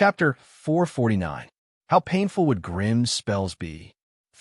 Chapter 449. How painful would Grimm's spells be?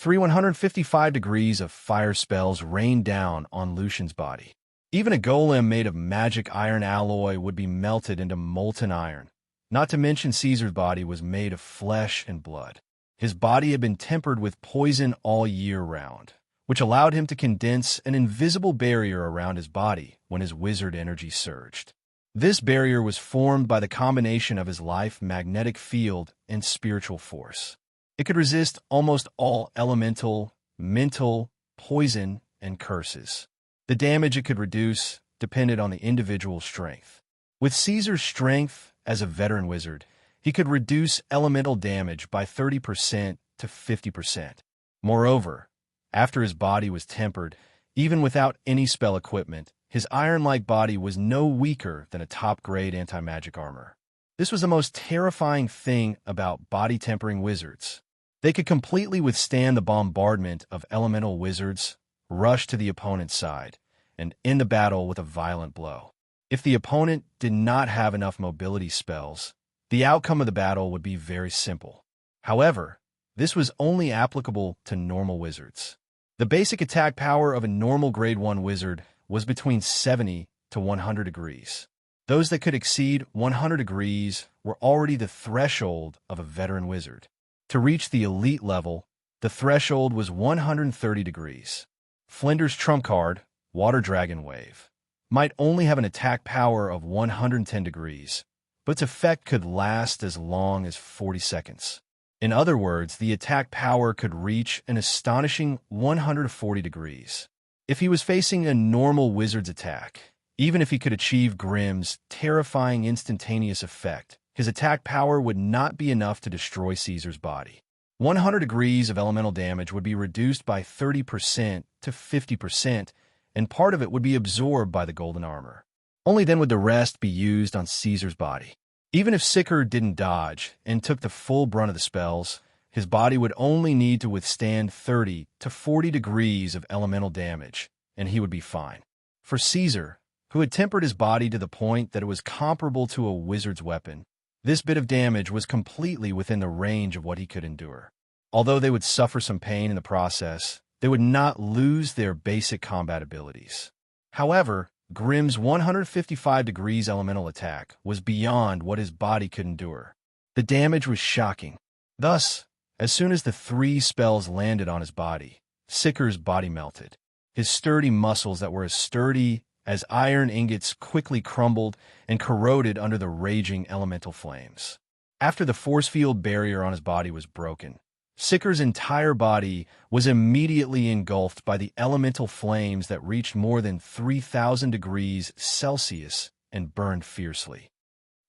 155 degrees of fire spells rained down on Lucian's body. Even a golem made of magic iron alloy would be melted into molten iron. Not to mention Caesar's body was made of flesh and blood. His body had been tempered with poison all year round, which allowed him to condense an invisible barrier around his body when his wizard energy surged. This barrier was formed by the combination of his life magnetic field and spiritual force. It could resist almost all elemental, mental, poison, and curses. The damage it could reduce depended on the individual's strength. With Caesar's strength as a veteran wizard, he could reduce elemental damage by 30% to 50%. Moreover, after his body was tempered, even without any spell equipment, his iron-like body was no weaker than a top-grade anti-magic armor. This was the most terrifying thing about body-tempering wizards. They could completely withstand the bombardment of elemental wizards, rush to the opponent's side, and end the battle with a violent blow. If the opponent did not have enough mobility spells, the outcome of the battle would be very simple. However, this was only applicable to normal wizards. The basic attack power of a normal Grade 1 wizard was between 70 to 100 degrees. Those that could exceed 100 degrees were already the threshold of a veteran wizard. To reach the elite level, the threshold was 130 degrees. Flinder's trump card, Water Dragon Wave, might only have an attack power of 110 degrees, but its effect could last as long as 40 seconds. In other words, the attack power could reach an astonishing 140 degrees. If he was facing a normal wizard's attack, even if he could achieve Grimm's terrifying instantaneous effect, his attack power would not be enough to destroy Caesar's body. 100 degrees of elemental damage would be reduced by 30% to 50%, and part of it would be absorbed by the golden armor. Only then would the rest be used on Caesar's body. Even if Sicker didn't dodge and took the full brunt of the spells, his body would only need to withstand 30 to 40 degrees of elemental damage, and he would be fine. For Caesar, who had tempered his body to the point that it was comparable to a wizard's weapon, this bit of damage was completely within the range of what he could endure. Although they would suffer some pain in the process, they would not lose their basic combat abilities. However, Grimm's 155 degrees elemental attack was beyond what his body could endure. The damage was shocking. Thus, as soon as the 3 spells landed on his body, Sicker's body melted. His sturdy muscles that were as sturdy as iron ingots quickly crumbled and corroded under the raging elemental flames. After the force field barrier on his body was broken, Sicker's entire body was immediately engulfed by the elemental flames that reached more than 3,000 degrees Celsius and burned fiercely.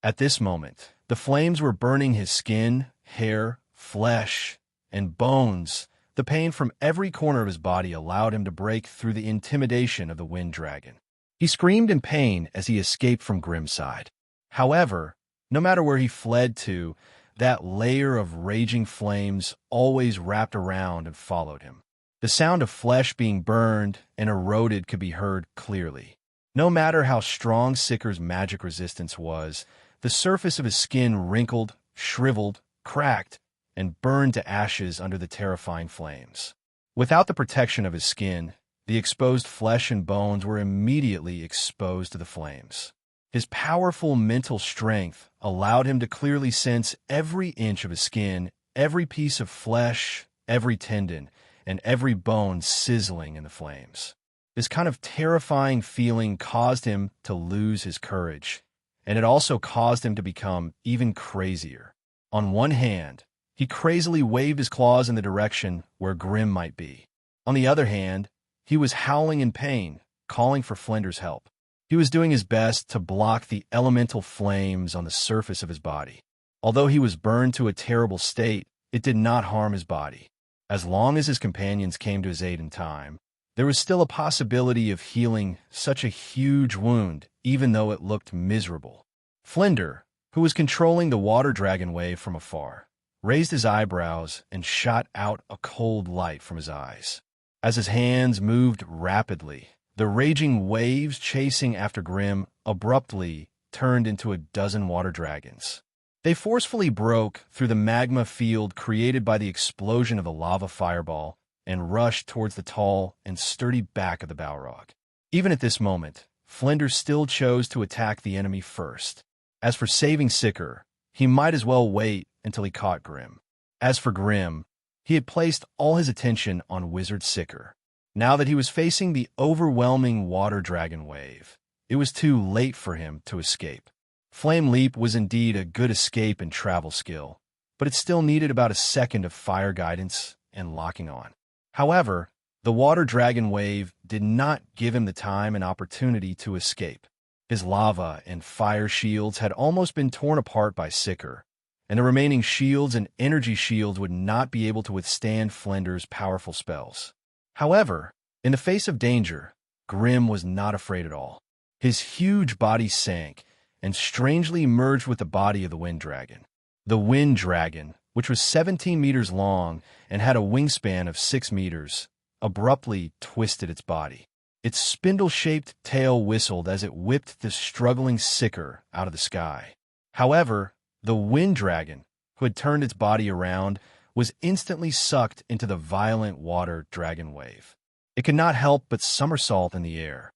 At this moment, the flames were burning his skin, hair, flesh, and bones. The pain from every corner of his body allowed him to break through the intimidation of the wind dragon. He screamed in pain as he escaped from Grimm's side. However, no matter where he fled to, that layer of raging flames always wrapped around and followed him. The sound of flesh being burned and eroded could be heard clearly. No matter how strong Sicker's magic resistance was, the surface of his skin wrinkled, shriveled, cracked, and burned to ashes under the terrifying flames. Without the protection of his skin, the exposed flesh and bones were immediately exposed to the flames. His powerful mental strength allowed him to clearly sense every inch of his skin, every piece of flesh, every tendon, and every bone sizzling in the flames. This kind of terrifying feeling caused him to lose his courage, and it also caused him to become even crazier. On one hand, he crazily waved his claws in the direction where Grimm might be. On the other hand, he was howling in pain, calling for Flinder's help. He was doing his best to block the elemental flames on the surface of his body. Although he was burned to a terrible state, it did not harm his body. As long as his companions came to his aid in time, there was still a possibility of healing such a huge wound, even though it looked miserable. Flinder, who was controlling the water dragon wave from afar, raised his eyebrows and shot out a cold light from his eyes. As his hands moved rapidly, the raging waves chasing after Grimm abruptly turned into a dozen water dragons. They forcefully broke through the magma field created by the explosion of the lava fireball and rushed towards the tall and sturdy back of the Balrog. Even at this moment, Flinders still chose to attack the enemy first. As for saving Sicker, he might as well wait until he caught Grim. As for Grim, he had placed all his attention on Wizard Sicker. Now that he was facing the overwhelming water dragon wave, it was too late for him to escape. Flame Leap was indeed a good escape and travel skill, but it still needed about a second of fire guidance and locking on. However, the water dragon wave did not give him the time and opportunity to escape. His lava and fire shields had almost been torn apart by Sicker, and the remaining shields and energy shields would not be able to withstand Flinders' powerful spells. However, in the face of danger, Grim was not afraid at all. His huge body sank and strangely merged with the body of the Wind Dragon. The Wind Dragon, which was 17 meters long and had a wingspan of 6 meters, abruptly twisted its body. Its spindle-shaped tail whistled as it whipped the struggling Sicker out of the sky. However, the Wind Dragon, who had turned its body around, was instantly sucked into the violent water dragon wave. It could not help but somersault in the air.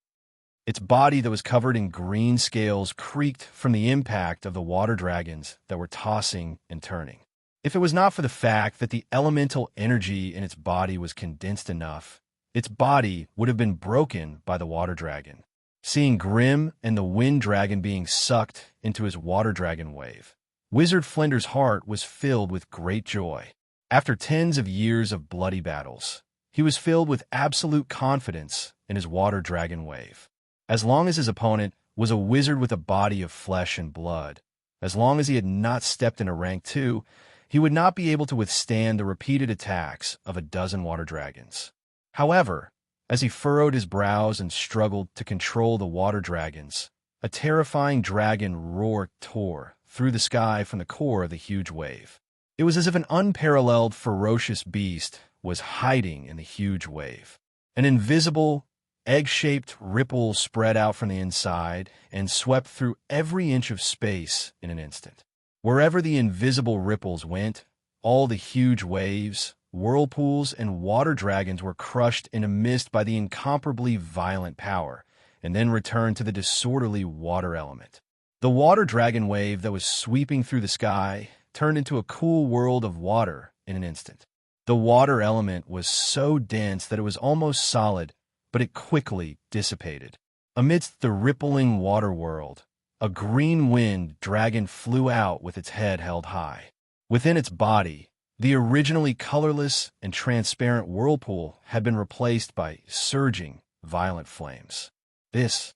Its body that was covered in green scales creaked from the impact of the water dragons that were tossing and turning. If it was not for the fact that the elemental energy in its body was condensed enough, its body would have been broken by the water dragon. Seeing Grim and the Wind Dragon being sucked into his water dragon wave, Wizard Flinders' heart was filled with great joy. After tens of years of bloody battles, he was filled with absolute confidence in his water dragon wave. As long as his opponent was a wizard with a body of flesh and blood, as long as he had not stepped into rank 2, he would not be able to withstand the repeated attacks of a dozen water dragons. However, as he furrowed his brows and struggled to control the water dragons, a terrifying dragon roar tore through the sky from the core of the huge wave. It was as if an unparalleled ferocious beast was hiding in the huge wave. An invisible, egg-shaped ripple spread out from the inside and swept through every inch of space in an instant. Wherever the invisible ripples went, all the huge waves, whirlpools, and water dragons were crushed in a mist by the incomparably violent power, and then returned to the disorderly water element. The water dragon wave that was sweeping through the sky turned into a cool world of water in an instant. The water element was so dense that it was almost solid, but it quickly dissipated. Amidst the rippling water world, a green wind dragon flew out with its head held high. Within its body, the originally colorless and transparent whirlpool had been replaced by surging, violent flames. This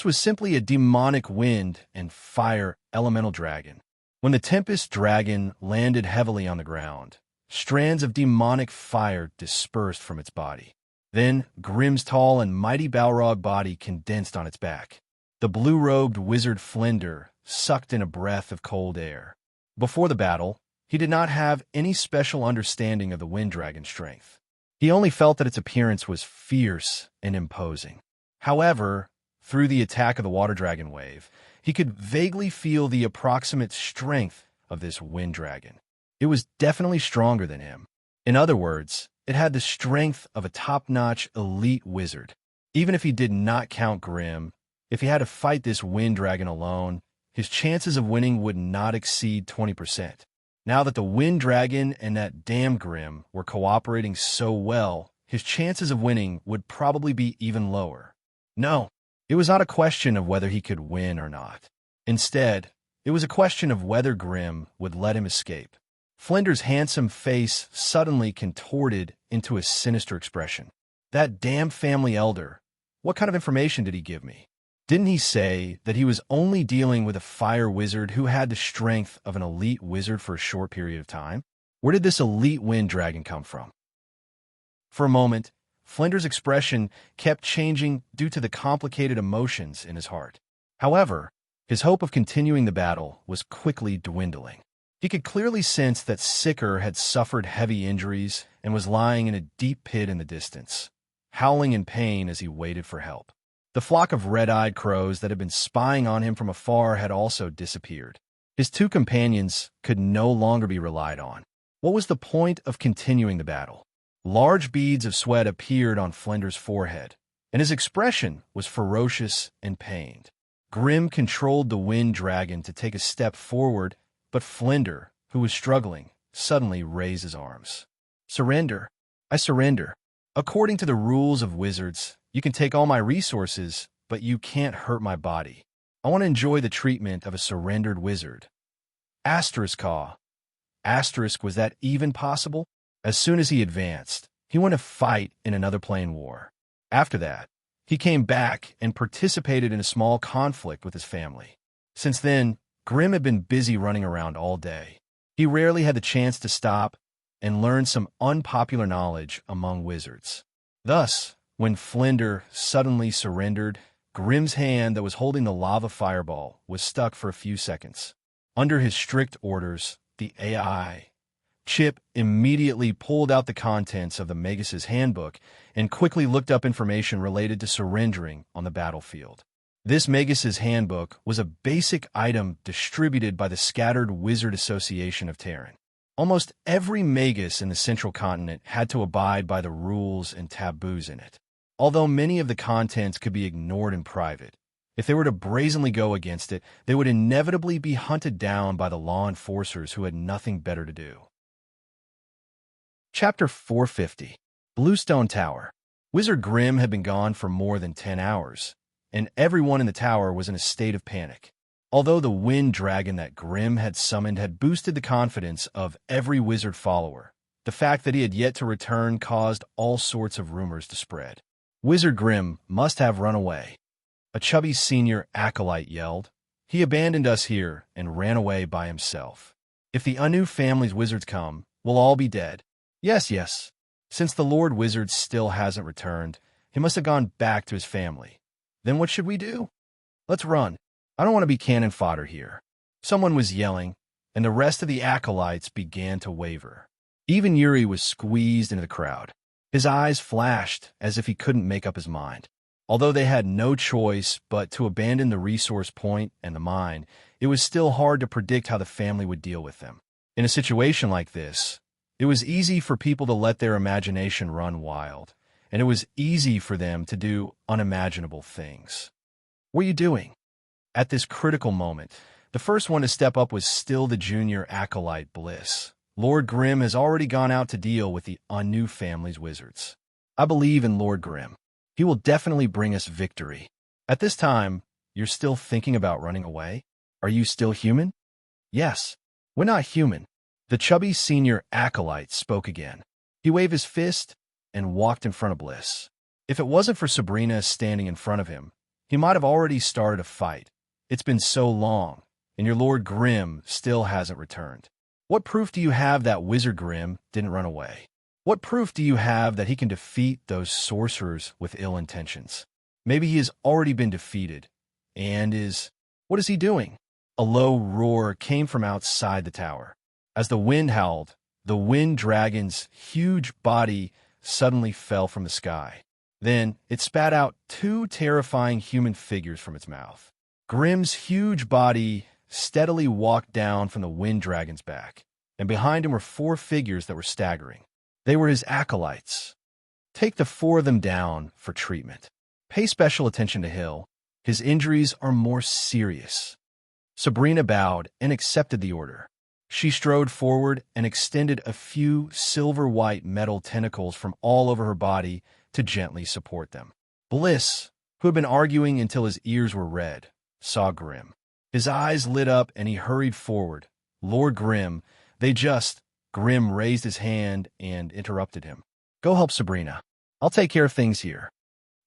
was simply a demonic wind and fire elemental dragon. When the Tempest Dragon landed heavily on the ground, strands of demonic fire dispersed from its body. Then Grim's tall and mighty Balrog body condensed on its back. The blue-robed wizard Flinder sucked in a breath of cold air. Before the battle, he did not have any special understanding of the Wind Dragon's strength. He only felt that its appearance was fierce and imposing. However, through the attack of the water dragon wave, he could vaguely feel the approximate strength of this Wind Dragon. It was definitely stronger than him. In other words, it had the strength of a top-notch elite wizard. Even if he did not count Grim, if he had to fight this Wind Dragon alone, his chances of winning would not exceed 20%. Now that the Wind Dragon and that damn Grim were cooperating so well, his chances of winning would probably be even lower. No, it was not a question of whether he could win or not. Instead, it was a question of whether Grim would let him escape. Flinder's handsome face suddenly contorted into a sinister expression. That damn family elder, what kind of information did he give me? Didn't he say that he was only dealing with a fire wizard who had the strength of an elite wizard for a short period of time? Where did this elite wind dragon come from? For a moment, Flinder's expression kept changing due to the complicated emotions in his heart. However, his hope of continuing the battle was quickly dwindling. He could clearly sense that Sicker had suffered heavy injuries and was lying in a deep pit in the distance, howling in pain as he waited for help. The flock of red-eyed crows that had been spying on him from afar had also disappeared. His two companions could no longer be relied on. What was the point of continuing the battle? Large beads of sweat appeared on Flinder's forehead, and his expression was ferocious and pained. Grim controlled the wind dragon to take a step forward, but Flinder, who was struggling, suddenly raised his arms. Surrender. I surrender. According to the rules of wizards, you can take all my resources, but you can't hurt my body. I want to enjoy the treatment of a surrendered wizard. Asterisk caw. Asterisk, was that even possible? As soon as he advanced, he went to fight in another plane war. After that, he came back and participated in a small conflict with his family. Since then, Grim had been busy running around all day. He rarely had the chance to stop and learn some unpopular knowledge among wizards. Thus, when Flinder suddenly surrendered, Grim's hand that was holding the lava fireball was stuck for a few seconds. Under his strict orders, the AI Chip immediately pulled out the contents of the Magus's handbook and quickly looked up information related to surrendering on the battlefield. This Magus's handbook was a basic item distributed by the Scattered Wizard Association of Terran. Almost every Magus in the Central Continent had to abide by the rules and taboos in it. Although many of the contents could be ignored in private, if they were to brazenly go against it, they would inevitably be hunted down by the law enforcers who had nothing better to do. Chapter 450. Bluestone Tower. Wizard Grim had been gone for more than 10 hours, and everyone in the tower was in a state of panic. Although the wind dragon that Grim had summoned had boosted the confidence of every wizard follower, the fact that he had yet to return caused all sorts of rumors to spread. Wizard Grim must have run away. A chubby senior acolyte yelled. He abandoned us here and ran away by himself. If the Anu family's wizards come, we'll all be dead. Yes. Since the Lord Wizard still hasn't returned, he must have gone back to his family. Then what should we do? Let's run. I don't want to be cannon fodder here. Someone was yelling, and the rest of the acolytes began to waver. Even Yuri was squeezed into the crowd. His eyes flashed as if he couldn't make up his mind. Although they had no choice but to abandon the resource point and the mine, it was still hard to predict how the family would deal with them. In a situation like this, it was easy for people to let their imagination run wild, and it was easy for them to do unimaginable things. What are you doing? At this critical moment, the first one to step up was still the junior acolyte Bliss. Lord Grim has already gone out to deal with the Anu family's wizards. I believe in Lord Grim. He will definitely bring us victory. At this time, you're still thinking about running away? Are you still human? Yes. We're not human. The chubby senior acolyte spoke again. He waved his fist and walked in front of Bliss. If it wasn't for Sabrina standing in front of him, he might have already started a fight. It's been so long, and your Lord Grim still hasn't returned. What proof do you have that Wizard Grim didn't run away? What proof do you have that he can defeat those sorcerers with ill intentions? Maybe he has already been defeated, and is... What is he doing? A low roar came from outside the tower. As the wind howled, the wind dragon's huge body suddenly fell from the sky. Then it spat out two terrifying human figures from its mouth. Grim's huge body steadily walked down from the wind dragon's back, and behind him were four figures that were staggering. They were his acolytes. Take the four of them down for treatment. Pay special attention to Hill. His injuries are more serious. Sabrina bowed and accepted the order. She strode forward and extended a few silver-white metal tentacles from all over her body to gently support them. Bliss, who had been arguing until his ears were red, saw Grim. His eyes lit up and he hurried forward. Lord Grim, Grim raised his hand and interrupted him. Go help Sabrina. I'll take care of things here.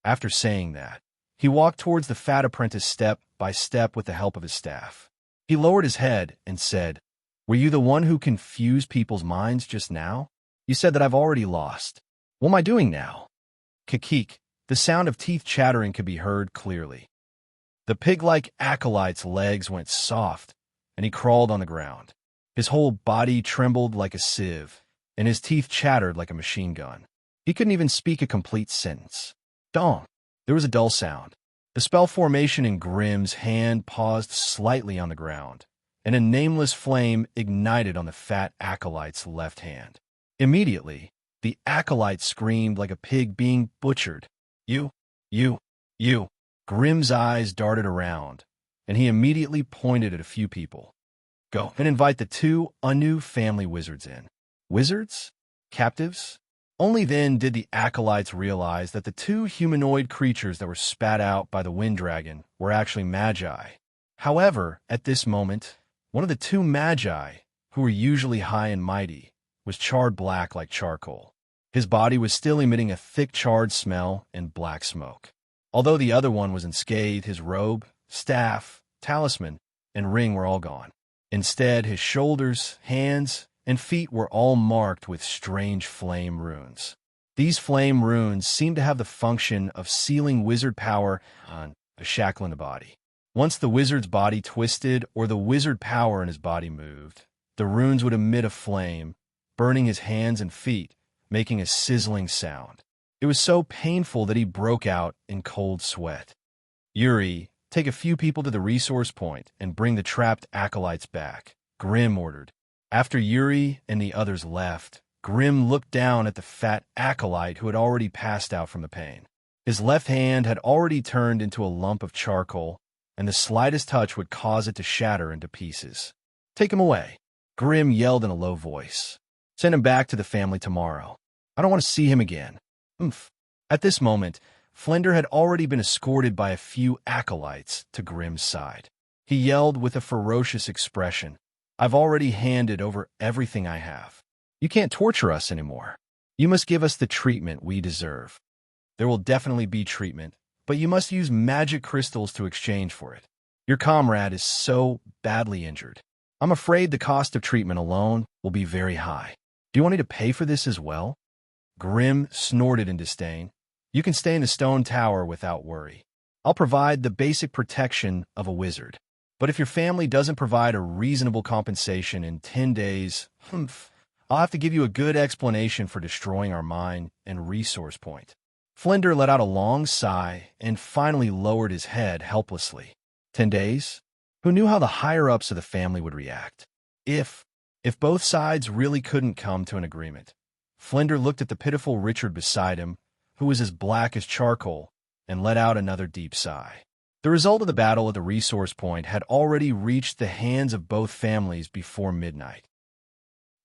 After saying that, he walked towards the fat apprentice step by step with the help of his staff. He lowered his head and said, Were you the one who confused people's minds just now? You said that I've already lost. What am I doing now? Kikik, the sound of teeth chattering could be heard clearly. The pig-like acolyte's legs went soft, and he crawled on the ground. His whole body trembled like a sieve, and his teeth chattered like a machine gun. He couldn't even speak a complete sentence. Dong! There was a dull sound. The spell formation in Grim's hand paused slightly on the ground, and a nameless flame ignited on the fat acolyte's left hand. Immediately, the acolyte screamed like a pig being butchered. You, you, you. Grimm's eyes darted around, and he immediately pointed at a few people. Go and invite the two Anu family wizards in. Wizards? Captives? Only then did the acolytes realize that the two humanoid creatures that were spat out by the wind dragon were actually magi. However, at this moment, one of the two magi, who were usually high and mighty, was charred black like charcoal. His body was still emitting a thick charred smell and black smoke. Although the other one was unscathed, his robe, staff, talisman, and ring were all gone. Instead, his shoulders, hands, and feet were all marked with strange flame runes. These flame runes seemed to have the function of sealing wizard power on a shackle in the body. Once the wizard's body twisted or the wizard power in his body moved, the runes would emit a flame, burning his hands and feet, making a sizzling sound. It was so painful that he broke out in cold sweat. Yuri, take a few people to the resource point and bring the trapped acolytes back, Grimm ordered. After Yuri and the others left, Grimm looked down at the fat acolyte who had already passed out from the pain. His left hand had already turned into a lump of charcoal, and the slightest touch would cause it to shatter into pieces. Take him away, Grimm yelled in a low voice. Send him back to the family tomorrow. I don't want to see him again. Oomph. At this moment, Flender had already been escorted by a few acolytes to Grimm's side. He yelled with a ferocious expression, I've already handed over everything I have. You can't torture us anymore. You must give us the treatment we deserve. There will definitely be treatment, but you must use magic crystals to exchange for it. Your comrade is so badly injured. I'm afraid the cost of treatment alone will be very high. Do you want me to pay for this as well? Grimm snorted in disdain. You can stay in the stone tower without worry. I'll provide the basic protection of a wizard. But if your family doesn't provide a reasonable compensation in 10 days, I'll have to give you a good explanation for destroying our mine and resource point. Flender let out a long sigh and finally lowered his head helplessly. 10 days? Who knew how the higher-ups of the family would react? If both sides really couldn't come to an agreement. Flender looked at the pitiful Richard beside him, who was as black as charcoal, and let out another deep sigh. The result of the battle at the resource point had already reached the hands of both families before midnight.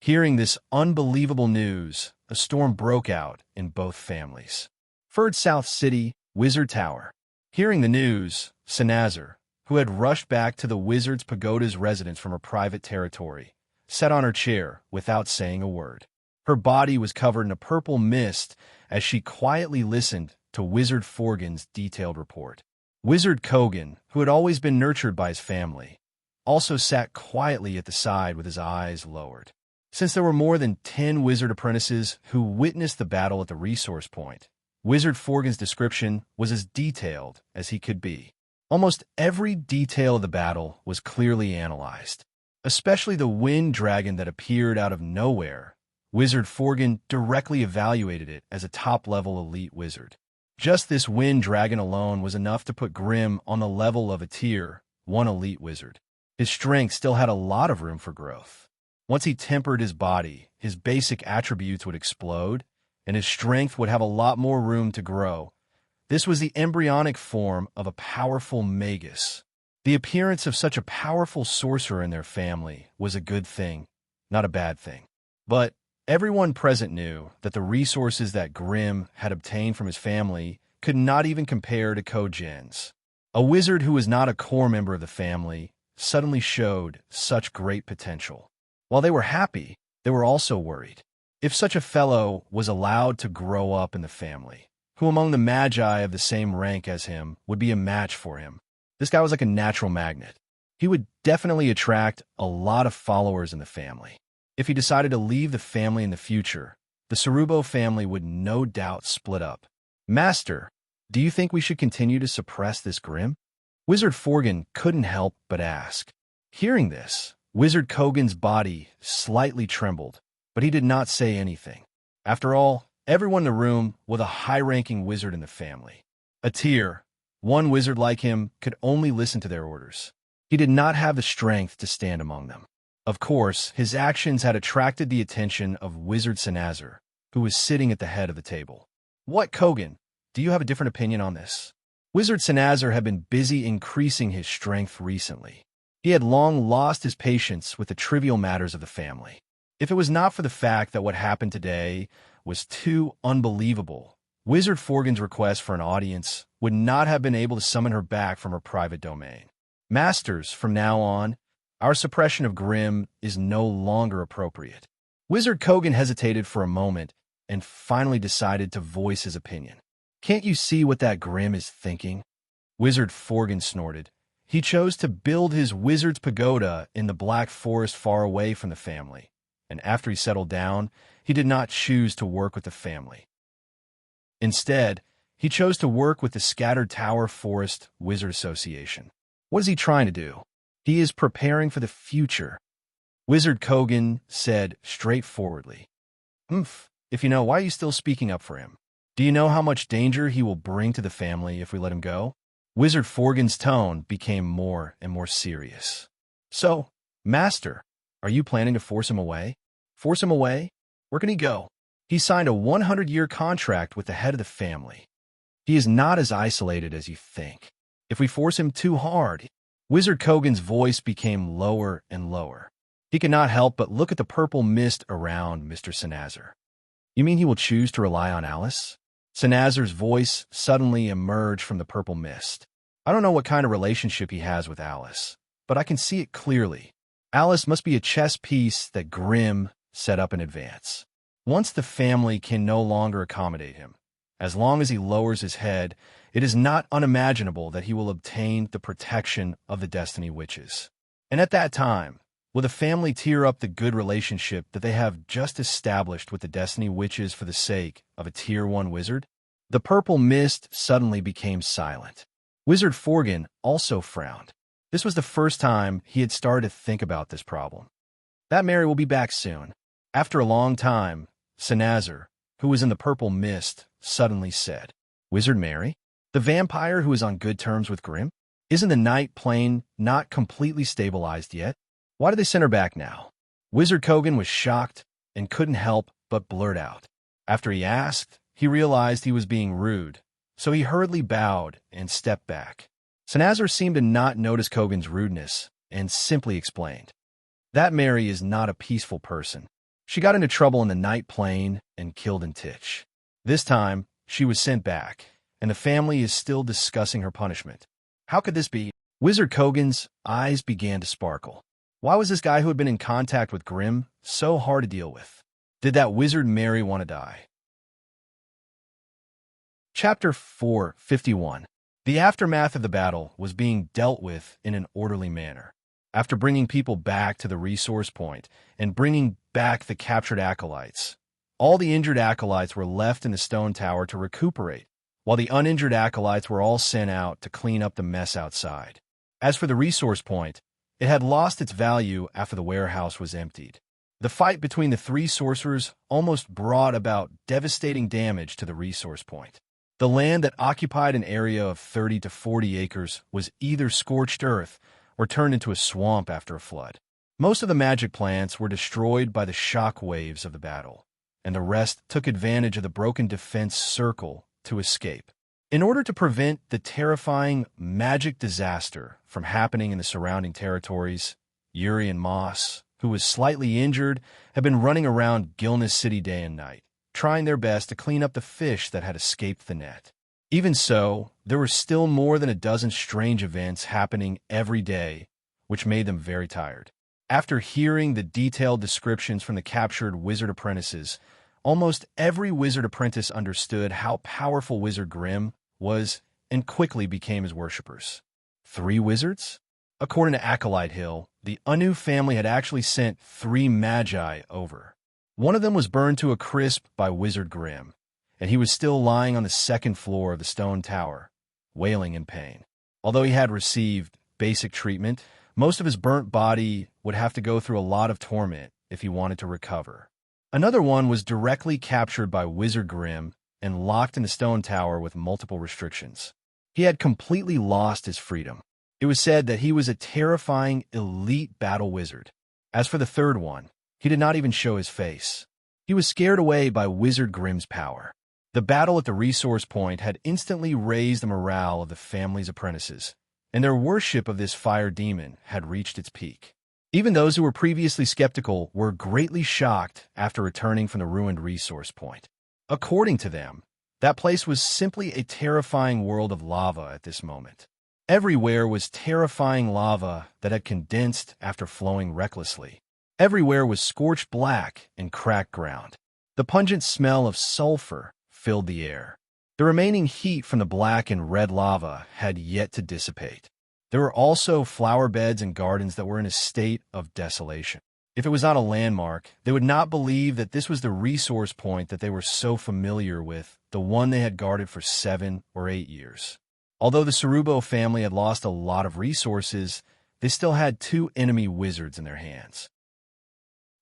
Hearing this unbelievable news, a storm broke out in both families. Ferd South City, Wizard Tower. Hearing the news, Sanazar, who had rushed back to the Wizard's Pagoda's residence from her private territory, sat on her chair without saying a word. Her body was covered in a purple mist as she quietly listened to Wizard Forgan's detailed report. Wizard Kogan, who had always been nurtured by his family, also sat quietly at the side with his eyes lowered. Since there were more than 10 wizard apprentices who witnessed the battle at the resource point, Wizard Forgan's description was as detailed as he could be. Almost every detail of the battle was clearly analyzed, especially the wind dragon that appeared out of nowhere. Wizard Forgan directly evaluated it as a top-level elite wizard. Just this wind dragon alone was enough to put Grimm on the level of a Tier 1 elite wizard. His strength still had a lot of room for growth. Once he tempered his body, his basic attributes would explode, and his strength would have a lot more room to grow. This was the embryonic form of a powerful magus. The appearance of such a powerful sorcerer in their family was a good thing, not a bad thing. But everyone present knew that the resources that Grimm had obtained from his family could not even compare to Kogen's. A wizard who was not a core member of the family suddenly showed such great potential. While they were happy, they were also worried. If such a fellow was allowed to grow up in the family, who among the magi of the same rank as him would be a match for him? This guy was like a natural magnet. He would definitely attract a lot of followers in the family. If he decided to leave the family in the future, the Sarubo family would no doubt split up. Master, do you think we should continue to suppress this Grimm? Wizard Forgan couldn't help but ask. Hearing this, Wizard Kogan's body slightly trembled, but he did not say anything. After all, everyone in the room was a high-ranking wizard in the family. A Tier 1 wizard like him could only listen to their orders. He did not have the strength to stand among them. Of course, his actions had attracted the attention of Wizard Senazar, who was sitting at the head of the table. "What, Kogan? Do you have a different opinion on this?" Wizard Senazar had been busy increasing his strength recently. He had long lost his patience with the trivial matters of the family. If it was not for the fact that what happened today was too unbelievable, Wizard Forgan's request for an audience would not have been able to summon her back from her private domain. "Masters, from now on, our suppression of Grimm is no longer appropriate." Wizard Kogan hesitated for a moment and finally decided to voice his opinion. "Can't you see what that Grimm is thinking?" Wizard Forgan snorted. He chose to build his wizard's pagoda in the Black Forest far away from the family, and after he settled down, he did not choose to work with the family. Instead, he chose to work with the Scattered Tower Forest Wizard Association. What is he trying to do? He is preparing for the future. Wizard Kogan said straightforwardly. If you know, why are you still speaking up for him? Do you know how much danger he will bring to the family if we let him go?" Wizard Forgan's tone became more and more serious. "So, Master, are you planning to force him away?" "Force him away? Where can he go?" "He signed a 100-year contract with the head of the family. He is not as isolated as you think. If we force him too hard..." Wizard Kogan's voice became lower and lower. He could not help but look at the purple mist around Mr. Senazar. "You mean he will choose to rely on Alice?" Senazar's voice suddenly emerged from the purple mist. "I don't know what kind of relationship he has with Alice, but I can see it clearly. Alice must be a chess piece that Grimm set up in advance. Once the family can no longer accommodate him, as long as he lowers his head, it is not unimaginable that he will obtain the protection of the Destiny Witches. And at that time, will the family tear up the good relationship that they have just established with the Destiny Witches for the sake of a Tier 1 wizard?" The purple mist suddenly became silent. Wizard Forgan also frowned. This was the first time he had started to think about this problem. "That Mary will be back soon." After a long time, Senazar, who was in the purple mist, suddenly said, "Wizard Mary? The vampire who is on good terms with Grimm? Isn't the night plane not completely stabilized yet? Why did they send her back now?" Wizard Kogan was shocked and couldn't help but blurt out. After he asked, he realized he was being rude, so he hurriedly bowed and stepped back. Senazar seemed to not notice Kogan's rudeness and simply explained, "That Mary is not a peaceful person. She got into trouble in the night plane and killed in Titch. This time, she was sent back, and the family is still discussing her punishment. How could this be?" Wizard Kogan's eyes began to sparkle. Why was this guy who had been in contact with Grimm so hard to deal with? Did that Wizard Mary want to die? Chapter 451. The aftermath of the battle was being dealt with in an orderly manner. After bringing people back to the resource point and bringing back the captured acolytes, all the injured acolytes were left in the stone tower to recuperate, while the uninjured acolytes were all sent out to clean up the mess outside. As for the resource point, it had lost its value after the warehouse was emptied. The fight between the three sorcerers almost brought about devastating damage to the resource point. The land that occupied an area of 30 to 40 acres was either scorched earth or turned into a swamp after a flood. Most of the magic plants were destroyed by the shock waves of the battle, and the rest took advantage of the broken defense circle to escape. In order to prevent the terrifying magic disaster from happening in the surrounding territories, Yuri and Moss, who was slightly injured, had been running around Gilness City day and night, trying their best to clean up the fish that had escaped the net. Even so, there were still more than a dozen strange events happening every day, which made them very tired. After hearing the detailed descriptions from the captured wizard apprentices, almost every wizard apprentice understood how powerful Wizard Grimm was and quickly became his worshippers. 3 wizards? According to Acolyte Hill, the Anu family had actually sent 3 magi over. One of them was burned to a crisp by Wizard Grimm, and he was still lying on the 2nd floor of the stone tower, wailing in pain. Although he had received basic treatment, most of his burnt body would have to go through a lot of torment if he wanted to recover. Another one was directly captured by Wizard Grimm and locked in the stone tower with multiple restrictions. He had completely lost his freedom. It was said that he was a terrifying elite battle wizard. As for the third one, he did not even show his face. He was scared away by Wizard Grimm's power. The battle at the resource point had instantly raised the morale of the family's apprentices, and their worship of this fire demon had reached its peak. Even those who were previously skeptical were greatly shocked after returning from the ruined resource point. According to them, that place was simply a terrifying world of lava at this moment. Everywhere was terrifying lava that had condensed after flowing recklessly. Everywhere was scorched black and cracked ground. The pungent smell of sulfur filled the air. The remaining heat from the black and red lava had yet to dissipate. There were also flower beds and gardens that were in a state of desolation. If it was not a landmark, they would not believe that this was the resource point that they were so familiar with, the one they had guarded for 7 or 8 years. Although the Cerubo family had lost a lot of resources, they still had 2 enemy wizards in their hands.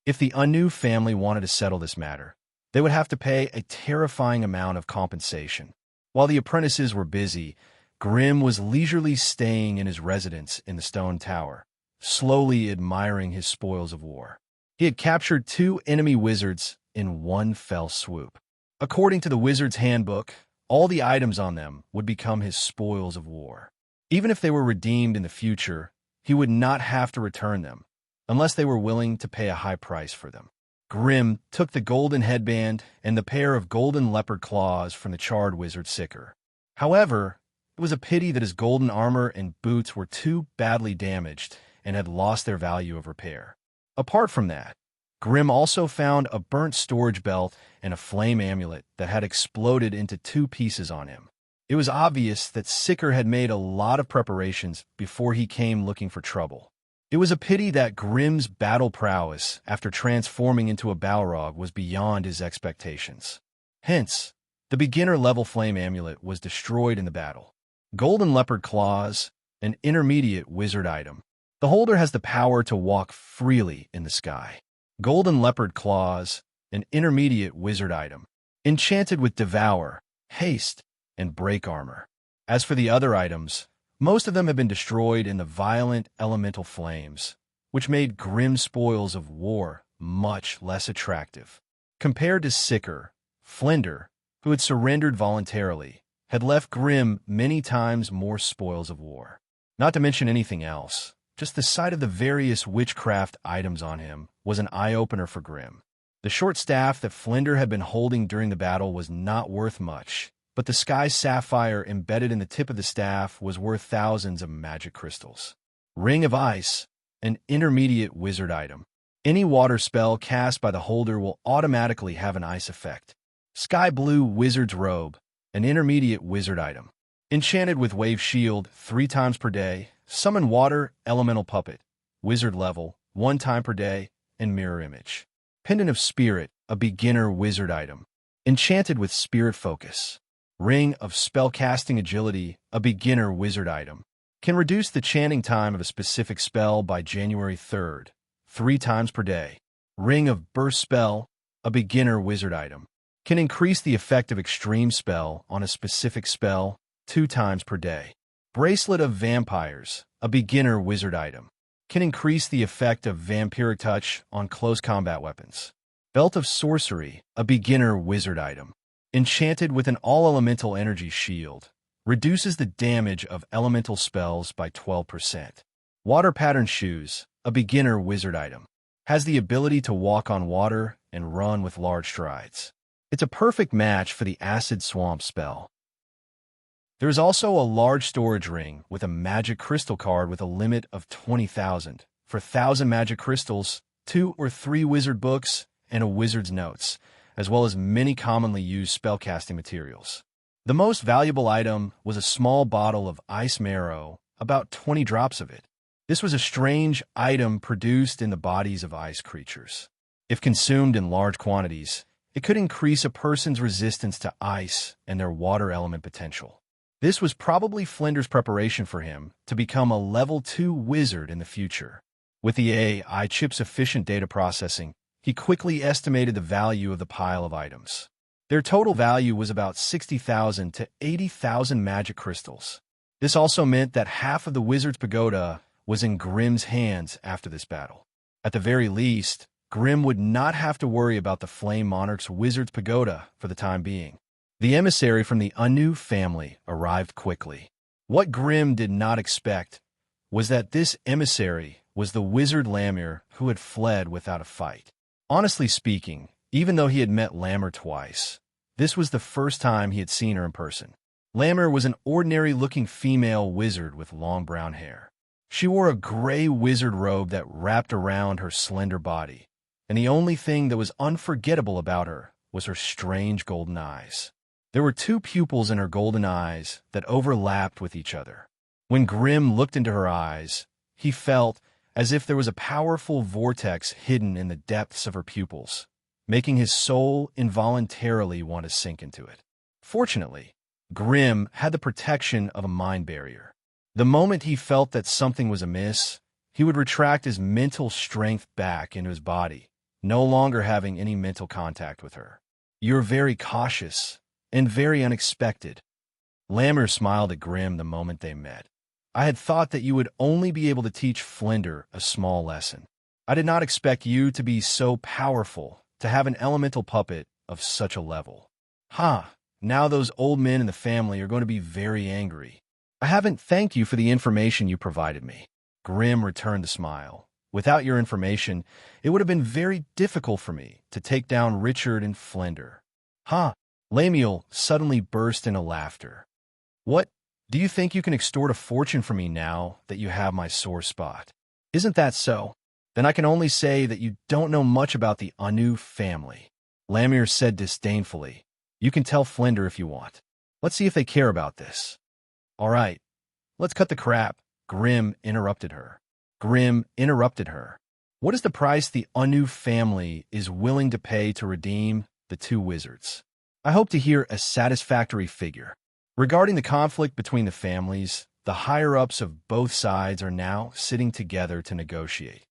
If the Anu family wanted to settle this matter, they would have to pay a terrifying amount of compensation. While the apprentices were busy, Grimm was leisurely staying in his residence in the stone tower, slowly admiring his spoils of war. He had captured 2 enemy wizards in one fell swoop. According to the wizard's handbook, all the items on them would become his spoils of war. Even if they were redeemed in the future, he would not have to return them, unless they were willing to pay a high price for them. Grimm took the golden headband and the pair of golden leopard claws from the charred wizard Sicker. However, it was a pity that his golden armor and boots were too badly damaged and had lost their value of repair. Apart from that, Grimm also found a burnt storage belt and a flame amulet that had exploded into 2 pieces on him. It was obvious that Sicker had made a lot of preparations before he came looking for trouble. It was a pity that Grimm's battle prowess after transforming into a Balrog was beyond his expectations. Hence, the beginner-level flame amulet was destroyed in the battle. Golden leopard claws, an intermediate wizard item. The holder has the power to walk freely in the sky. Golden leopard claws, an intermediate wizard item. Enchanted with devour, haste, and break armor. As for the other items, most of them have been destroyed in the violent elemental flames, which made Grimm's spoils of war much less attractive. Compared to Sicker, Flinder, who had surrendered voluntarily, had left Grimm many times more spoils of war. Not to mention anything else, just the sight of the various witchcraft items on him was an eye-opener for Grimm. The short staff that Flinder had been holding during the battle was not worth much, but the sky sapphire embedded in the tip of the staff was worth thousands of magic crystals. Ring of Ice, an intermediate wizard item. Any water spell cast by the holder will automatically have an ice effect. Sky Blue Wizard's Robe, an intermediate wizard item. Enchanted with Wave Shield 3 times per day, Summon Water Elemental Puppet, wizard level, 1 time per day, and Mirror Image. Pendant of Spirit, a beginner wizard item. Enchanted with Spirit Focus. Ring of Spellcasting Agility, a beginner wizard item. Can reduce the chanting time of a specific spell by January 3rd, 3 times per day. Ring of Burst Spell, a beginner wizard item. Can increase the effect of extreme spell on a specific spell 2 times per day. Bracelet of Vampires, a beginner wizard item. Can increase the effect of vampiric touch on close combat weapons. Belt of Sorcery, a beginner wizard item. Enchanted with an all-elemental energy shield. Reduces the damage of elemental spells by 12%. Water Pattern Shoes, a beginner wizard item. Has the ability to walk on water and run with large strides. It's a perfect match for the Acid Swamp spell. There is also a large storage ring with a magic crystal card with a limit of 20,000 for 1,000 magic crystals, 2 or 3 wizard books, and a wizard's notes, as well as many commonly used spellcasting materials. The most valuable item was a small bottle of ice marrow, about 20 drops of it. This was a strange item produced in the bodies of ice creatures. If consumed in large quantities, it could increase a person's resistance to ice and their water element potential. This was probably Flinder's preparation for him to become a level 2 wizard in the future. With the AI chip's efficient data processing, he quickly estimated the value of the pile of items. Their total value was about 60,000 to 80,000 magic crystals. This also meant that half of the wizard's pagoda was in Grimm's hands after this battle. At the very least, Grimm would not have to worry about the Flame Monarch's wizard's pagoda for the time being. The emissary from the Anu family arrived quickly. What Grimm did not expect was that this emissary was the wizard Lamir who had fled without a fight. Honestly speaking, even though he had met Lamir twice, this was the first time he had seen her in person. Lamir was an ordinary-looking female wizard with long brown hair. She wore a gray wizard robe that wrapped around her slender body, and the only thing that was unforgettable about her was her strange golden eyes. There were two pupils in her golden eyes that overlapped with each other. When Grimm looked into her eyes, he felt as if there was a powerful vortex hidden in the depths of her pupils, making his soul involuntarily want to sink into it. Fortunately, Grimm had the protection of a mind barrier. The moment he felt that something was amiss, he would retract his mental strength back into his body, no longer having any mental contact with her. "You're very cautious and very unexpected." Lamir smiled at Grimm the moment they met. "I had thought that you would only be able to teach Flinder a small lesson. I did not expect you to be so powerful, to have an elemental puppet of such a level." Now those old men in the family are going to be very angry. "I haven't thanked you for the information you provided me." Grimm returned the smile. "Without your information, it would have been very difficult for me to take down Richard and Flinder." Lamiel suddenly burst into laughter. "What? Do you think you can extort a fortune from me now that you have my sore spot? Isn't that so? Then I can only say that you don't know much about the Anu family." Lamir said disdainfully. "You can tell Flinder if you want. Let's see if they care about this." "All right, let's cut the crap," Grimm interrupted her. "What is the price the Anu family is willing to pay to redeem the two wizards? I hope to hear a satisfactory figure." Regarding the conflict between the families, the higher-ups of both sides are now sitting together to negotiate.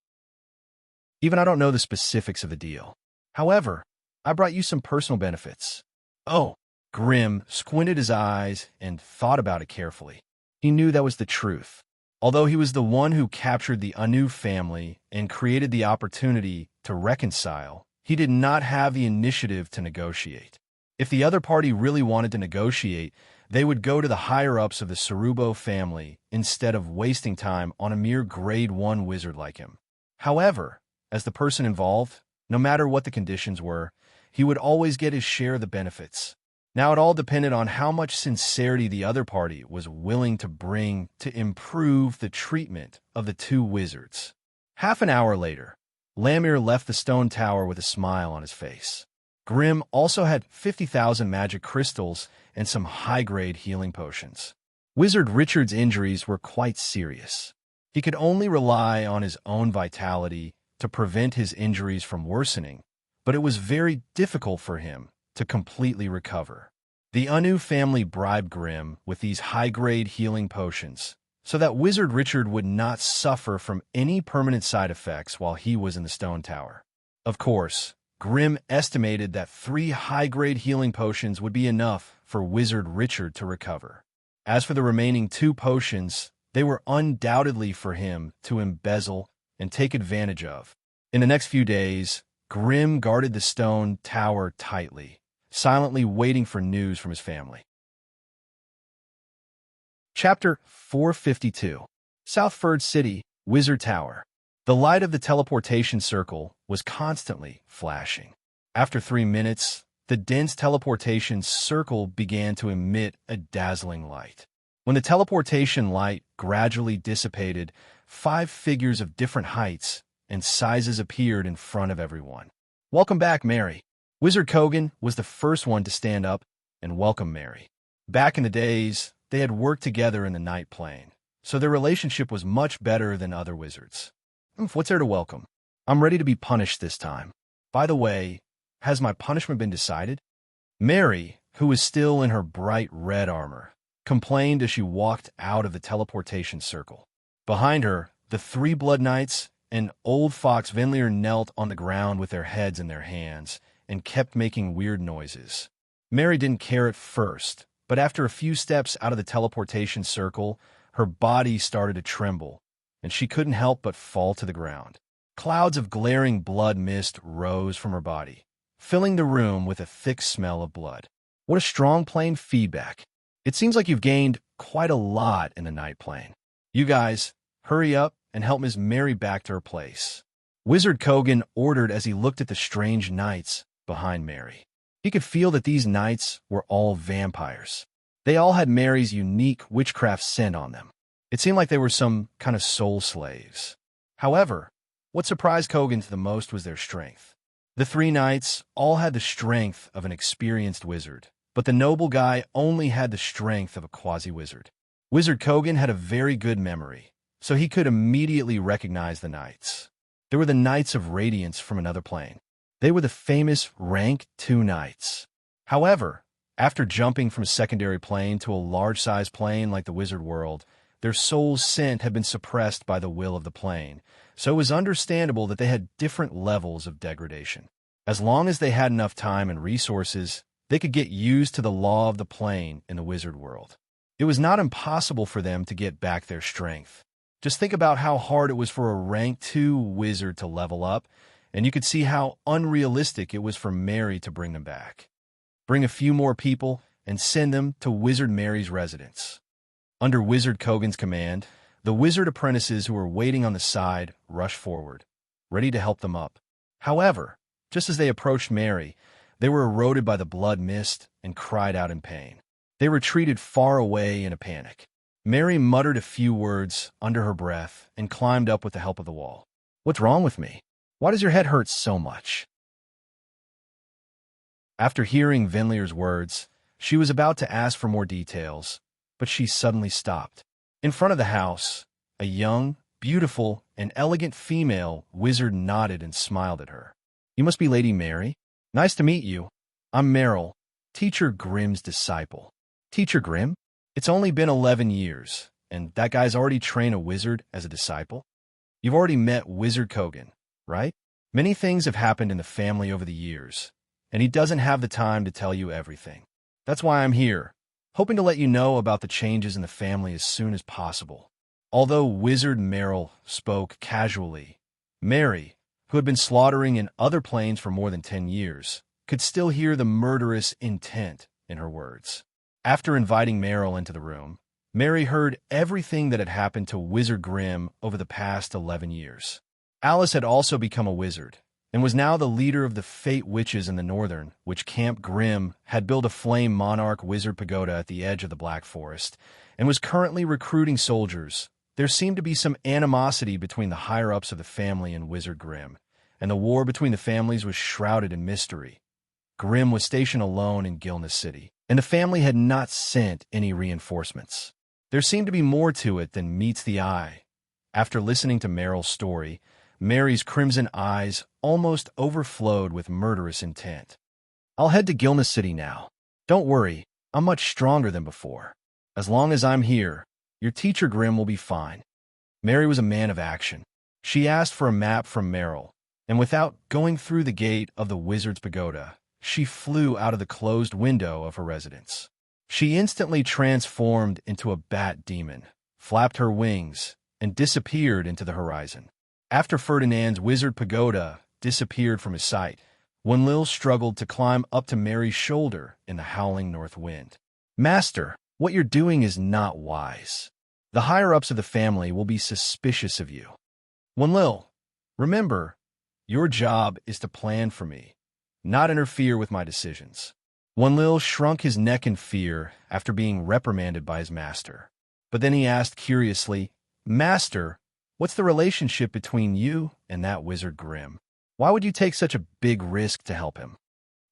Even I don't know the specifics of the deal. However, I brought you some personal benefits. "Oh." Grimm squinted his eyes and thought about it carefully. He knew that was the truth. Although he was the one who captured the Anu family and created the opportunity to reconcile, he did not have the initiative to negotiate. If the other party really wanted to negotiate, they would go to the higher-ups of the Sarubo family instead of wasting time on a mere grade 1 wizard like him. However, as the person involved, no matter what the conditions were, he would always get his share of the benefits. Now it all depended on how much sincerity the other party was willing to bring to improve the treatment of the two wizards. Half an hour later, Lamir left the stone tower with a smile on his face. Grimm also had 50,000 magic crystals and some high-grade healing potions. Wizard Richard's injuries were quite serious. He could only rely on his own vitality to prevent his injuries from worsening, but it was very difficult for him to completely recover. The Anu family bribed Grimm with these high-grade healing potions so that Wizard Richard would not suffer from any permanent side effects while he was in the stone tower. Of course, Grimm estimated that 3 high-grade healing potions would be enough for Wizard Richard to recover. As for the remaining 2 potions, they were undoubtedly for him to embezzle and take advantage of. In the next few days, Grimm guarded the stone tower tightly, silently waiting for news from his family. Chapter 452. Southford City, Wizard Tower. The light of the teleportation circle was constantly flashing. After 3 minutes, the dense teleportation circle began to emit a dazzling light. When the teleportation light gradually dissipated, 5 figures of different heights and sizes appeared in front of everyone. "Welcome back, Mary." Wizard Kogan was the first one to stand up and welcome Mary. Back in the days, they had worked together in the night plane, so their relationship was much better than other wizards. "What's there to welcome? I'm ready to be punished this time. By the way, has my punishment been decided?" Mary, who was still in her bright red armor, complained as she walked out of the teleportation circle. Behind her, the 3 Blood Knights and old Fox Venlier knelt on the ground with their heads in their hands and kept making weird noises. Mary didn't care at first, But after a few steps out of the teleportation circle, her body started to tremble, and she couldn't help but fall to the ground. Clouds of glaring blood mist rose from her body, filling the room with a thick smell of blood. What a strong plane feedback. It seems like you've gained quite a lot in the night plane. You guys, hurry up and help Miss Mary back to her place. Wizard Kogan ordered as he looked at the strange knights behind Mary. He could feel that these knights were all vampires. They all had Mary's unique witchcraft scent on them. It seemed like they were some kind of soul slaves. However, what surprised Kogan the most was their strength. The three knights all had the strength of an experienced wizard, but the noble guy only had the strength of a quasi-wizard. Wizard Kogan had a very good memory, so he could immediately recognize the knights. They were the Knights of Radiance from another plane. They were the famous Rank 2 Knights. However, after jumping from a secondary plane to a large-sized plane like the wizard world, their soul's scent had been suppressed by the will of the plane, so it was understandable that they had different levels of degradation. As long as they had enough time and resources, they could get used to the law of the plane in the wizard world. It was not impossible for them to get back their strength. Just think about how hard it was for a rank 2 wizard to level up, and you could see how unrealistic it was for Mary to bring them back. Bring a few more people and send them to Wizard Mary's residence. Under Wizard Kogan's command, the wizard apprentices who were waiting on the side rushed forward, ready to help them up. However, just as they approached Mary, they were eroded by the blood mist and cried out in pain. They retreated far away in a panic. Mary muttered a few words under her breath and climbed up with the help of the wall. "What's wrong with me? Why does your head hurt so much?" After hearing Venlier's words, she was about to ask for more details, but she suddenly stopped. In front of the house, a young, beautiful, and elegant female wizard nodded and smiled at her. "You must be Lady Mary? Nice to meet you. I'm Meryl, Teacher Grimm's disciple." "Teacher Grimm? It's only been 11 years, and that guy's already trained a wizard as a disciple? You've already met Wizard Kogan, right? Many things have happened in the family over the years, and he doesn't have the time to tell you everything. That's why I'm here, hoping to let you know about the changes in the family as soon as possible." Although Wizard Meryl spoke casually, Mary, who had been slaughtering in other planes for more than 10 years, could still hear the murderous intent in her words. After inviting Meryl into the room, Mary heard everything that had happened to Wizard Grimm over the past 11 years. Alice had also become a wizard, and was now the leader of the Fate Witches in the Northern, which Camp Grimm had built a flame monarch wizard pagoda at the edge of the Black Forest, and was currently recruiting soldiers. There seemed to be some animosity between the higher-ups of the family and Wizard Grimm, and the war between the families was shrouded in mystery. Grimm was stationed alone in Gilness City, and the family had not sent any reinforcements. There seemed to be more to it than meets the eye. After listening to Meryl's story, Mary's crimson eyes almost overflowed with murderous intent. "I'll head to Gilness City now. Don't worry, I'm much stronger than before. As long as I'm here, your teacher Grimm will be fine." Mary was a man of action. She asked for a map from Meryl, and without going through the gate of the wizard's pagoda, she flew out of the closed window of her residence. She instantly transformed into a bat demon, flapped her wings, and disappeared into the horizon. After Ferdinand's wizard pagoda disappeared from his sight, Wenlil struggled to climb up to Mary's shoulder in the howling north wind. "Master, what you're doing is not wise. The higher-ups of the family will be suspicious of you." "Wenlil, remember, your job is to plan for me, not interfere with my decisions." Wenlil shrunk his neck in fear after being reprimanded by his master. But then he asked curiously, "Master, what's the relationship between you and that wizard Grimm? Why would you take such a big risk to help him?"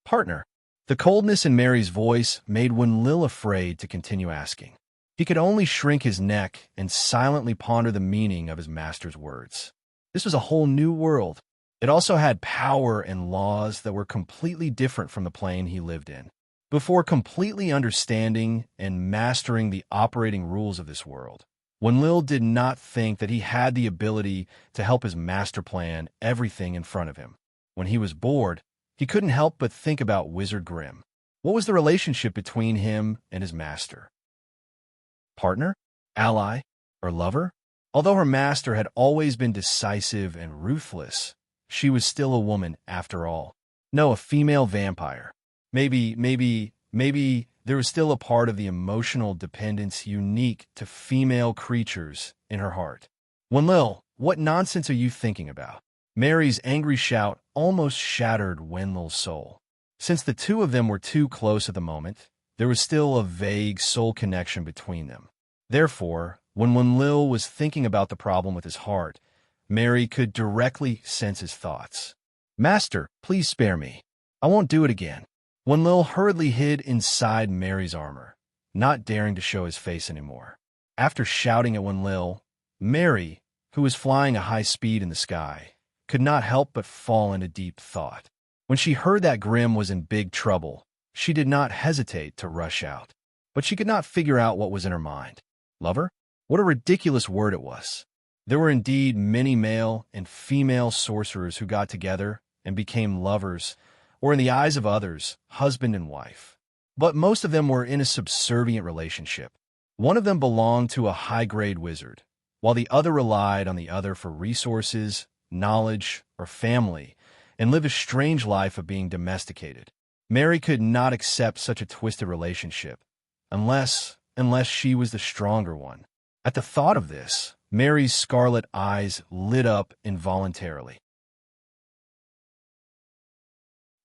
"Partner." The coldness in Mary's voice made Wenlil afraid to continue asking. He could only shrink his neck and silently ponder the meaning of his master's words. This was a whole new world. It also had power and laws that were completely different from the plane he lived in. Before completely understanding and mastering the operating rules of this world, Wenlil did not think that he had the ability to help his master plan everything in front of him. When he was bored, he couldn't help but think about Wizard Grimm. What was the relationship between him and his master? Partner? Ally? Or lover? Although her master had always been decisive and ruthless, she was still a woman after all. No, a female vampire. Maybe there was still a part of the emotional dependence unique to female creatures in her heart. Wenlil, what nonsense are you thinking about? Mary's angry shout almost shattered Wenlil's soul. Since the two of them were too close at the moment, there was still a vague soul connection between them. Therefore, when Wenlil was thinking about the problem with his heart, Mary could directly sense his thoughts. Master, please spare me. I won't do it again. Wenlil hurriedly hid inside Mary's armor, not daring to show his face anymore. After shouting at Wenlil, Mary, who was flying at high speed in the sky, could not help but fall into deep thought. When she heard that Grimm was in big trouble, she did not hesitate to rush out. But she could not figure out what was in her mind. Lover? What a ridiculous word it was. There were indeed many male and female sorcerers who got together and became lovers, or in the eyes of others, husband and wife. But most of them were in a subservient relationship. One of them belonged to a high-grade wizard, while the other relied on the other for resources, knowledge, or family, and lived a strange life of being domesticated. Mary could not accept such a twisted relationship, unless she was the stronger one. At the thought of this, Mary's scarlet eyes lit up involuntarily.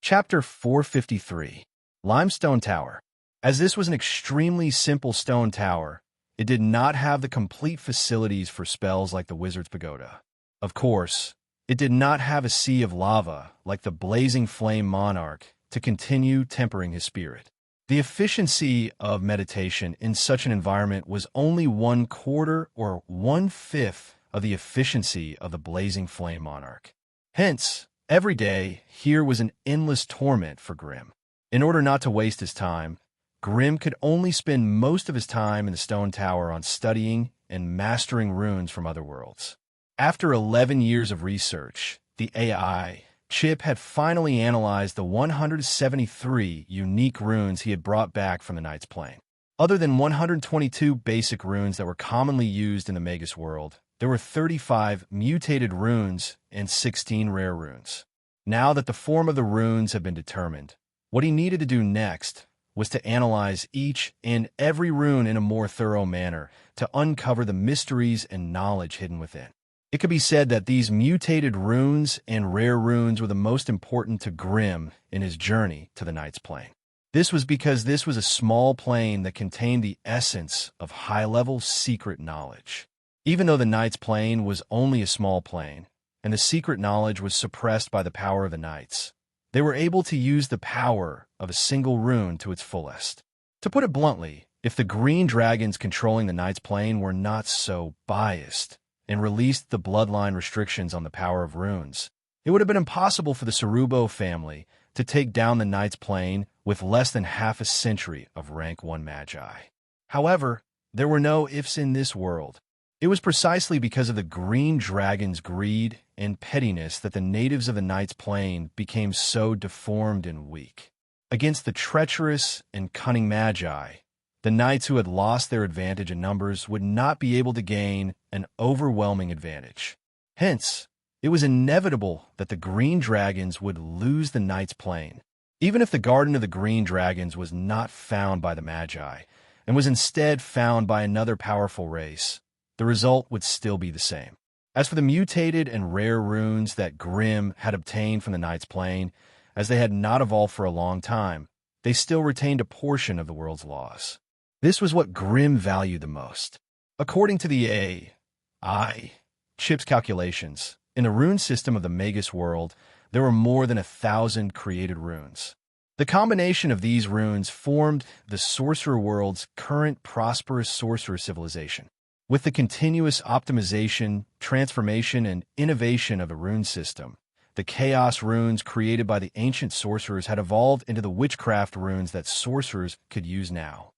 Chapter 453. Limestone Tower. As this was an extremely simple stone tower, it did not have the complete facilities for spells like the Wizard's Pagoda. Of course, it did not have a sea of lava like the blazing flame monarch to continue tempering his spirit. The efficiency of meditation in such an environment was only 1/4 or 1/5 of the efficiency of the blazing flame monarch. Hence, every day here was an endless torment for Grimm. In order not to waste his time, Grimm could only spend most of his time in the stone tower on studying and mastering runes from other worlds. After 11 years of research, the AI chip had finally analyzed the 173 unique runes he had brought back from the Knight's Plane. Other than 122 basic runes that were commonly used in the Magus world, there were 35 mutated runes and 16 rare runes. Now that the form of the runes had been determined, what he needed to do next was to analyze each and every rune in a more thorough manner to uncover the mysteries and knowledge hidden within. It could be said that these mutated runes and rare runes were the most important to Grimm in his journey to the Knight's Plane. This was because this was a small plane that contained the essence of high-level secret knowledge. Even though the Knight's Plane was only a small plane, and the secret knowledge was suppressed by the power of the Knights, they were able to use the power of a single rune to its fullest. To put it bluntly, if the green dragons controlling the Knight's Plane were not so biased and released the bloodline restrictions on the power of runes, it would have been impossible for the Cerubo family to take down the Knight's Plane with less than half a century of rank 1 magi. However, there were no ifs in this world. It was precisely because of the green dragon's greed and pettiness that the natives of the Knight's Plane became so deformed and weak. Against the treacherous and cunning magi, the knights who had lost their advantage in numbers would not be able to gain an overwhelming advantage. Hence, it was inevitable that the green dragons would lose the Knight's Plane. Even if the Garden of the Green Dragons was not found by the Magi, and was instead found by another powerful race, the result would still be the same. As for the mutated and rare runes that Grimm had obtained from the Knight's Plane, as they had not evolved for a long time, they still retained a portion of the world's laws. This was what Grimm valued the most. According to the AI chip's calculations, in the rune system of the Magus world, there were more than 1,000 created runes. The combination of these runes formed the sorcerer world's current prosperous sorcerer civilization. With the continuous optimization, transformation, and innovation of the rune system, the chaos runes created by the ancient sorcerers had evolved into the witchcraft runes that sorcerers could use now.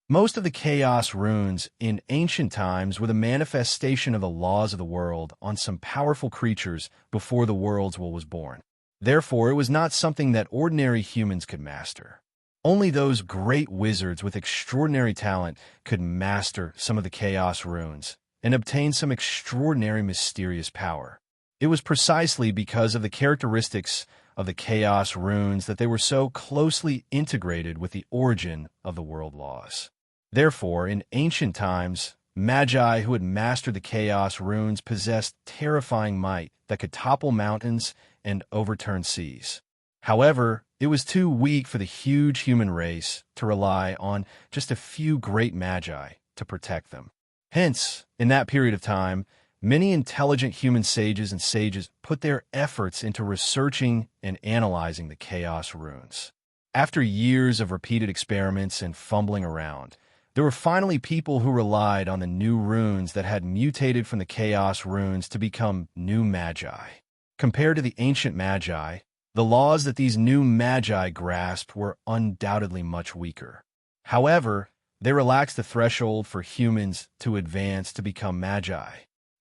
Most of the chaos runes in ancient times were the manifestation of the laws of the world on some powerful creatures before the world's will was born. Therefore, it was not something that ordinary humans could master. Only those great wizards with extraordinary talent could master some of the chaos runes and obtain some extraordinary mysterious power. It was precisely because of the characteristics of the chaos runes that they were so closely integrated with the origin of the world laws. Therefore, in ancient times, magi who had mastered the chaos runes possessed terrifying might that could topple mountains and overturn seas. However, it was too weak for the huge human race to rely on just a few great magi to protect them. Hence, in that period of time, many intelligent human sages and sages put their efforts into researching and analyzing the chaos runes. After years of repeated experiments and fumbling around, there were finally people who relied on the new runes that had mutated from the chaos runes to become new magi. Compared to the ancient magi, the laws that these new magi grasped were undoubtedly much weaker. However, they relaxed the threshold for humans to advance to become magi.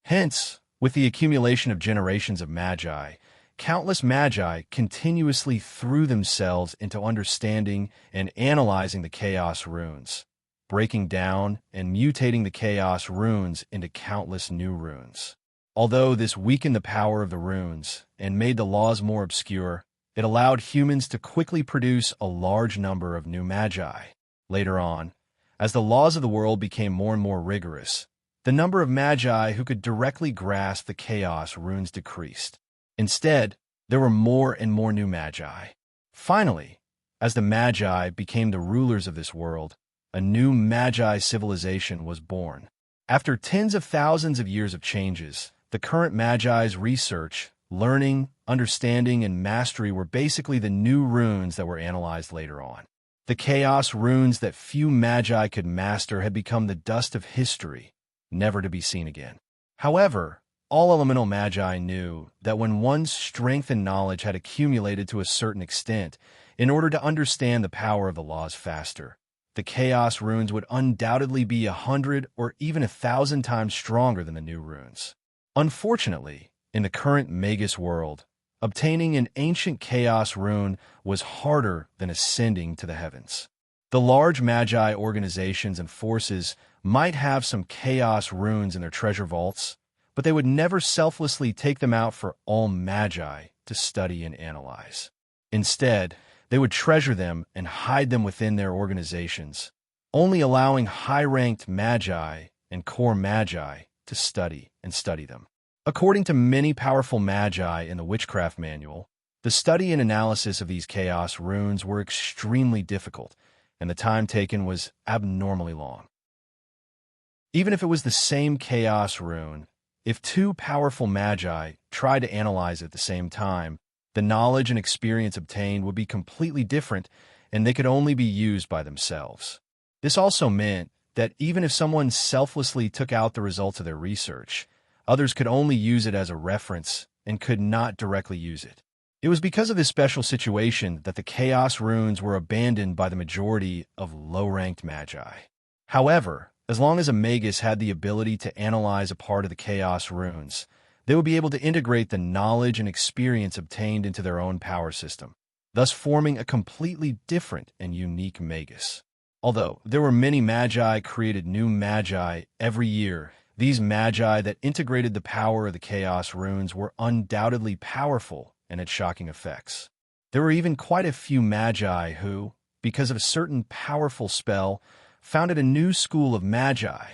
Hence, with the accumulation of generations of magi, countless magi continuously threw themselves into understanding and analyzing the chaos runes, breaking down and mutating the chaos runes into countless new runes. Although this weakened the power of the runes and made the laws more obscure, it allowed humans to quickly produce a large number of new magi. Later on, as the laws of the world became more and more rigorous, the number of magi who could directly grasp the chaos runes decreased. Instead, there were more and more new magi. Finally, as the magi became the rulers of this world, a new magi civilization was born. After tens of thousands of years of changes, the current magi's research, learning, understanding, and mastery were basically the new runes that were analyzed later on. The chaos runes that few magi could master had become the dust of history, never to be seen again. However, all elemental magi knew that when one's strength and knowledge had accumulated to a certain extent, in order to understand the power of the laws faster, the chaos runes would undoubtedly be 100 or even 1,000 times stronger than the new runes. Unfortunately, in the current Magus world, obtaining an ancient chaos rune was harder than ascending to the heavens. The large magi organizations and forces might have some chaos runes in their treasure vaults, but they would never selflessly take them out for all magi to study and analyze. Instead, they would treasure them and hide them within their organizations, only allowing high-ranked magi and core magi to study them. According to many powerful magi in the Witchcraft Manual, the study and analysis of these chaos runes were extremely difficult, and the time taken was abnormally long. Even if it was the same chaos rune, if two powerful magi tried to analyze it at the same time, the knowledge and experience obtained would be completely different, and they could only be used by themselves. This also meant that even if someone selflessly took out the results of their research, others could only use it as a reference and could not directly use it. It was because of this special situation that the chaos runes were abandoned by the majority of low-ranked magi. However, as long as a magus had the ability to analyze a part of the chaos runes, they would be able to integrate the knowledge and experience obtained into their own power system, thus forming a completely different and unique magus. Although there were many magi created new magi every year, these magi that integrated the power of the chaos runes were undoubtedly powerful and had shocking effects. There were even quite a few magi who, because of a certain powerful spell, founded a new school of magi.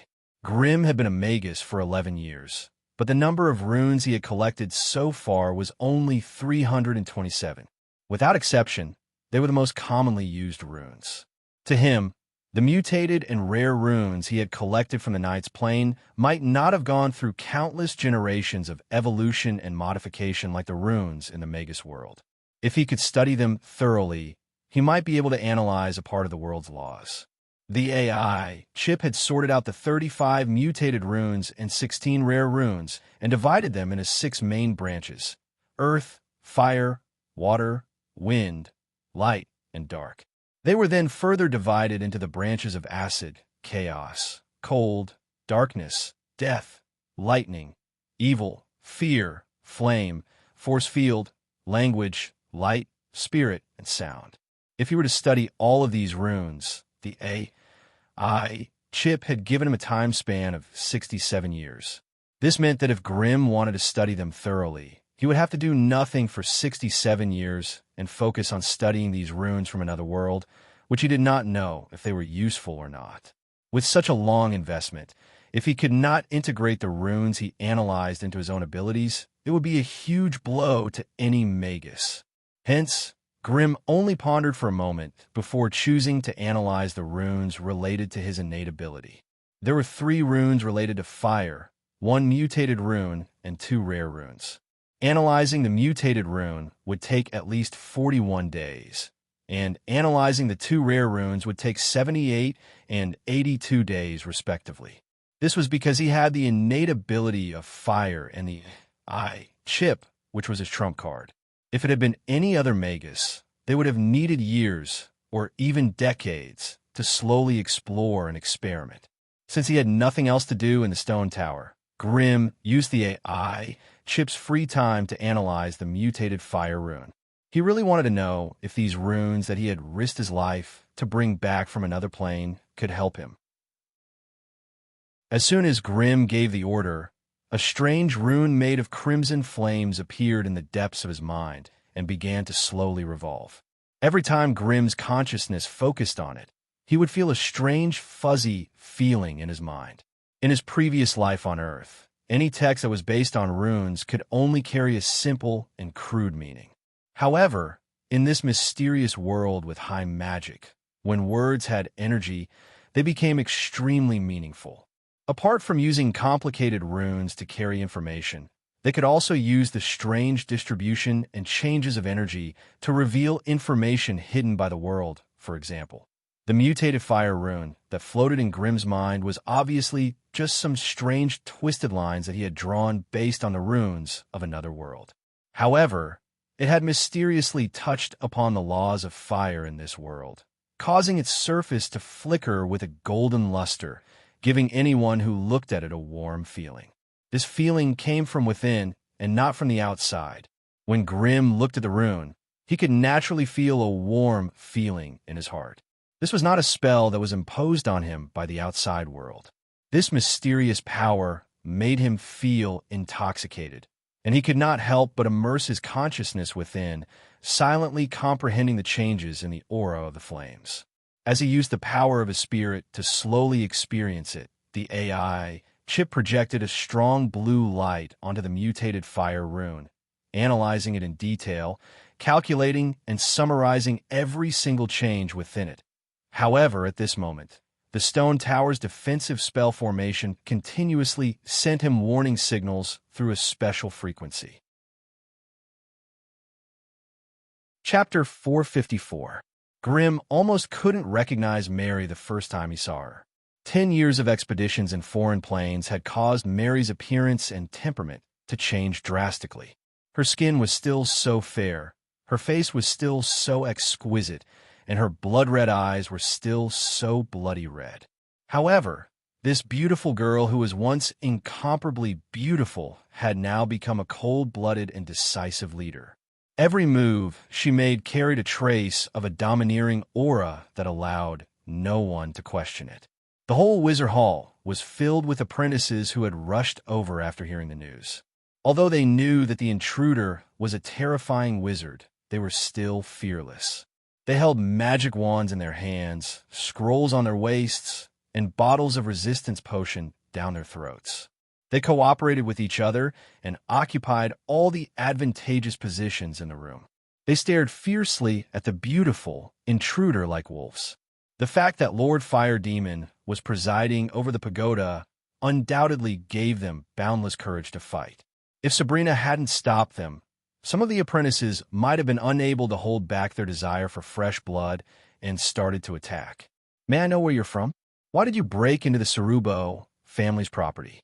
Grimm had been a magus for 11 years, but the number of runes he had collected so far was only 327. Without exception, they were the most commonly used runes. To him, the mutated and rare runes he had collected from the Knight's Plane might not have gone through countless generations of evolution and modification like the runes in the Magus world. If he could study them thoroughly, he might be able to analyze a part of the world's laws. The AI chip had sorted out the 35 mutated runes and 16 rare runes and divided them into 6 main branches: earth, fire, water, wind, light, and dark. They were then further divided into the branches of acid, chaos, cold, darkness, death, lightning, evil, fear, flame, force field, language, light, spirit, and sound. If he were to study all of these runes, the AI chip had given him a time span of 67 years. This meant that if Grimm wanted to study them thoroughly, he would have to do nothing for 67 years and focus on studying these runes from another world, which he did not know if they were useful or not. With such a long investment, if he could not integrate the runes he analyzed into his own abilities, it would be a huge blow to any magus. Hence, Grimm only pondered for a moment before choosing to analyze the runes related to his innate ability. There were 3 runes related to fire, 1 mutated rune, and 2 rare runes. Analyzing the mutated rune would take at least 41 days, and analyzing the 2 rare runes would take 78 and 82 days, respectively. This was because he had the innate ability of fire and the I chip, which was his trump card. If it had been any other magus, they would have needed years or even decades to slowly explore and experiment. Since he had nothing else to do in the stone tower, Grimm used the AI chip's free time to analyze the mutated fire rune. He really wanted to know if these runes that he had risked his life to bring back from another plane could help him. As soon as Grimm gave the order, a strange rune made of crimson flames appeared in the depths of his mind and began to slowly revolve. Every time Grimm's consciousness focused on it, he would feel a strange, fuzzy feeling in his mind. In his previous life on Earth, any text that was based on runes could only carry a simple and crude meaning. However, in this mysterious world with high magic, when words had energy, they became extremely meaningful. Apart from using complicated runes to carry information, they could also use the strange distribution and changes of energy to reveal information hidden by the world, for example. The mutated fire rune that floated in Grimm's mind was obviously just some strange twisted lines that he had drawn based on the runes of another world. However, it had mysteriously touched upon the laws of fire in this world, causing its surface to flicker with a golden luster, giving anyone who looked at it a warm feeling. This feeling came from within and not from the outside. When Grimm looked at the rune, he could naturally feel a warm feeling in his heart. This was not a spell that was imposed on him by the outside world. This mysterious power made him feel intoxicated, and he could not help but immerse his consciousness within, silently comprehending the changes in the aura of the flames. As he used the power of his spirit to slowly experience it, the AI chip projected a strong blue light onto the mutated fire rune, analyzing it in detail, calculating and summarizing every single change within it. However, at this moment, the stone tower's defensive spell formation continuously sent him warning signals through a special frequency. Chapter 454. Grimm almost couldn't recognize Mary the first time he saw her. 10 years of expeditions in foreign plains had caused Mary's appearance and temperament to change drastically. Her skin was still so fair, her face was still so exquisite, and her blood-red eyes were still so bloody red. However, this beautiful girl who was once incomparably beautiful had now become a cold-blooded and decisive leader. Every move she made carried a trace of a domineering aura that allowed no one to question it. The whole Wizard Hall was filled with apprentices who had rushed over after hearing the news. Although they knew that the intruder was a terrifying wizard, they were still fearless. They held magic wands in their hands, scrolls on their waists, and bottles of resistance potion down their throats. They cooperated with each other and occupied all the advantageous positions in the room. They stared fiercely at the beautiful intruder like wolves. The fact that Lord Fire Demon was presiding over the pagoda undoubtedly gave them boundless courage to fight. If Sabrina hadn't stopped them, some of the apprentices might have been unable to hold back their desire for fresh blood and started to attack. May I know where you're from? Why did you break into the Cerubo family's property?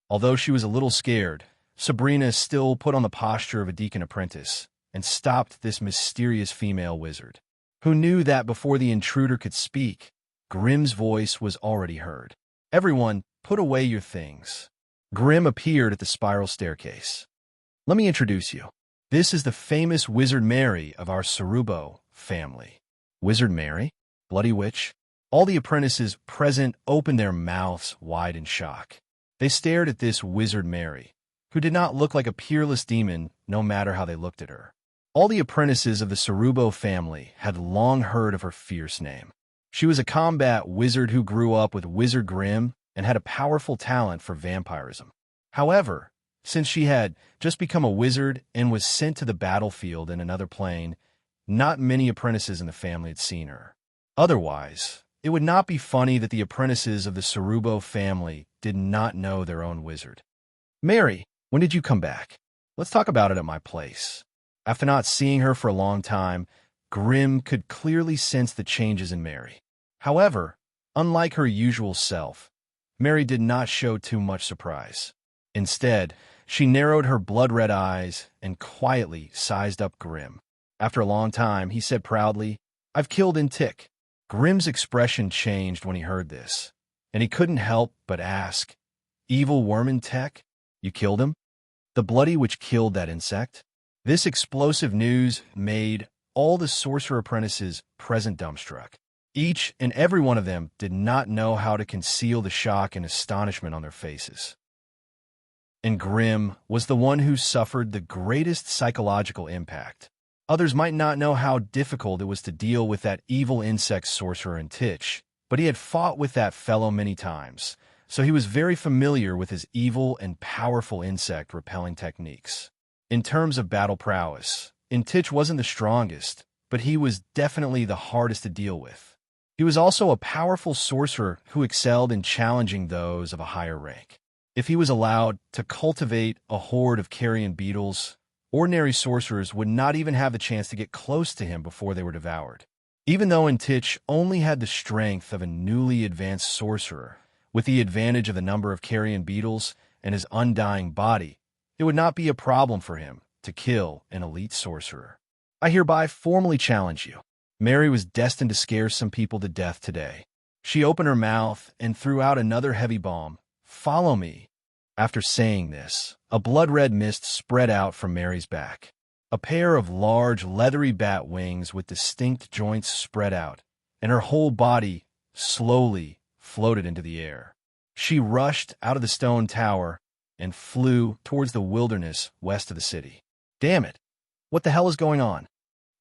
Although she was a little scared, Sabrina still put on the posture of a deacon apprentice and stopped this mysterious female wizard, who knew that before the intruder could speak, Grimm's voice was already heard. Everyone, put away your things. Grimm appeared at the spiral staircase. Let me introduce you. This is the famous Wizard Mary of our Cerubo family. Wizard Mary? Bloody witch? All the apprentices present opened their mouths wide in shock. They stared at this Wizard Mary, who did not look like a peerless demon no matter how they looked at her. All the apprentices of the Cerubo family had long heard of her fierce name. She was a combat wizard who grew up with Wizard Grimm and had a powerful talent for vampirism. However, since she had just become a wizard and was sent to the battlefield in another plane, not many apprentices in the family had seen her. Otherwise, it would not be funny that the apprentices of the Cerubo family did not know their own wizard. Mary, when did you come back? Let's talk about it at my place. After not seeing her for a long time, Grimm could clearly sense the changes in Mary. However, unlike her usual self, Mary did not show too much surprise. Instead, she narrowed her blood-red eyes and quietly sized up Grimm. After a long time, he said proudly, "I've killed Intik." Grimm's expression changed when he heard this, and he couldn't help but ask, "Evil worm Intek? You killed him? The bloody which killed that insect?" This explosive news made all the sorcerer apprentices present dumbstruck. Each and every one of them did not know how to conceal the shock and astonishment on their faces. And Grimm was the one who suffered the greatest psychological impact. Others might not know how difficult it was to deal with that evil insect sorcerer in Titch, but he had fought with that fellow many times, so he was very familiar with his evil and powerful insect repelling techniques. In terms of battle prowess, Intich wasn't the strongest, but he was definitely the hardest to deal with. He was also a powerful sorcerer who excelled in challenging those of a higher rank. If he was allowed to cultivate a horde of carrion beetles, ordinary sorcerers would not even have the chance to get close to him before they were devoured. Even though Intich only had the strength of a newly advanced sorcerer, with the advantage of the number of carrion beetles and his undying body, it would not be a problem for him to kill an elite sorcerer. I hereby formally challenge you. Mary was destined to scare some people to death today. She opened her mouth and threw out another heavy bomb. "Follow me." After saying this, a blood-red mist spread out from Mary's back. A pair of large, leathery bat wings with distinct joints spread out, and her whole body slowly floated into the air. She rushed out of the stone tower and flew towards the wilderness west of the city. Damn it! What the hell is going on?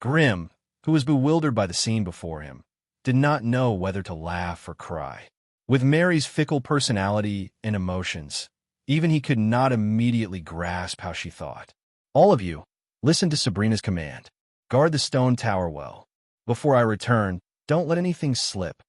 Grimm, who was bewildered by the scene before him, did not know whether to laugh or cry. With Mary's fickle personality and emotions, even he could not immediately grasp how she thought. All of you, listen to Sabrina's command. Guard the stone tower well. Before I return, don't let anything slip.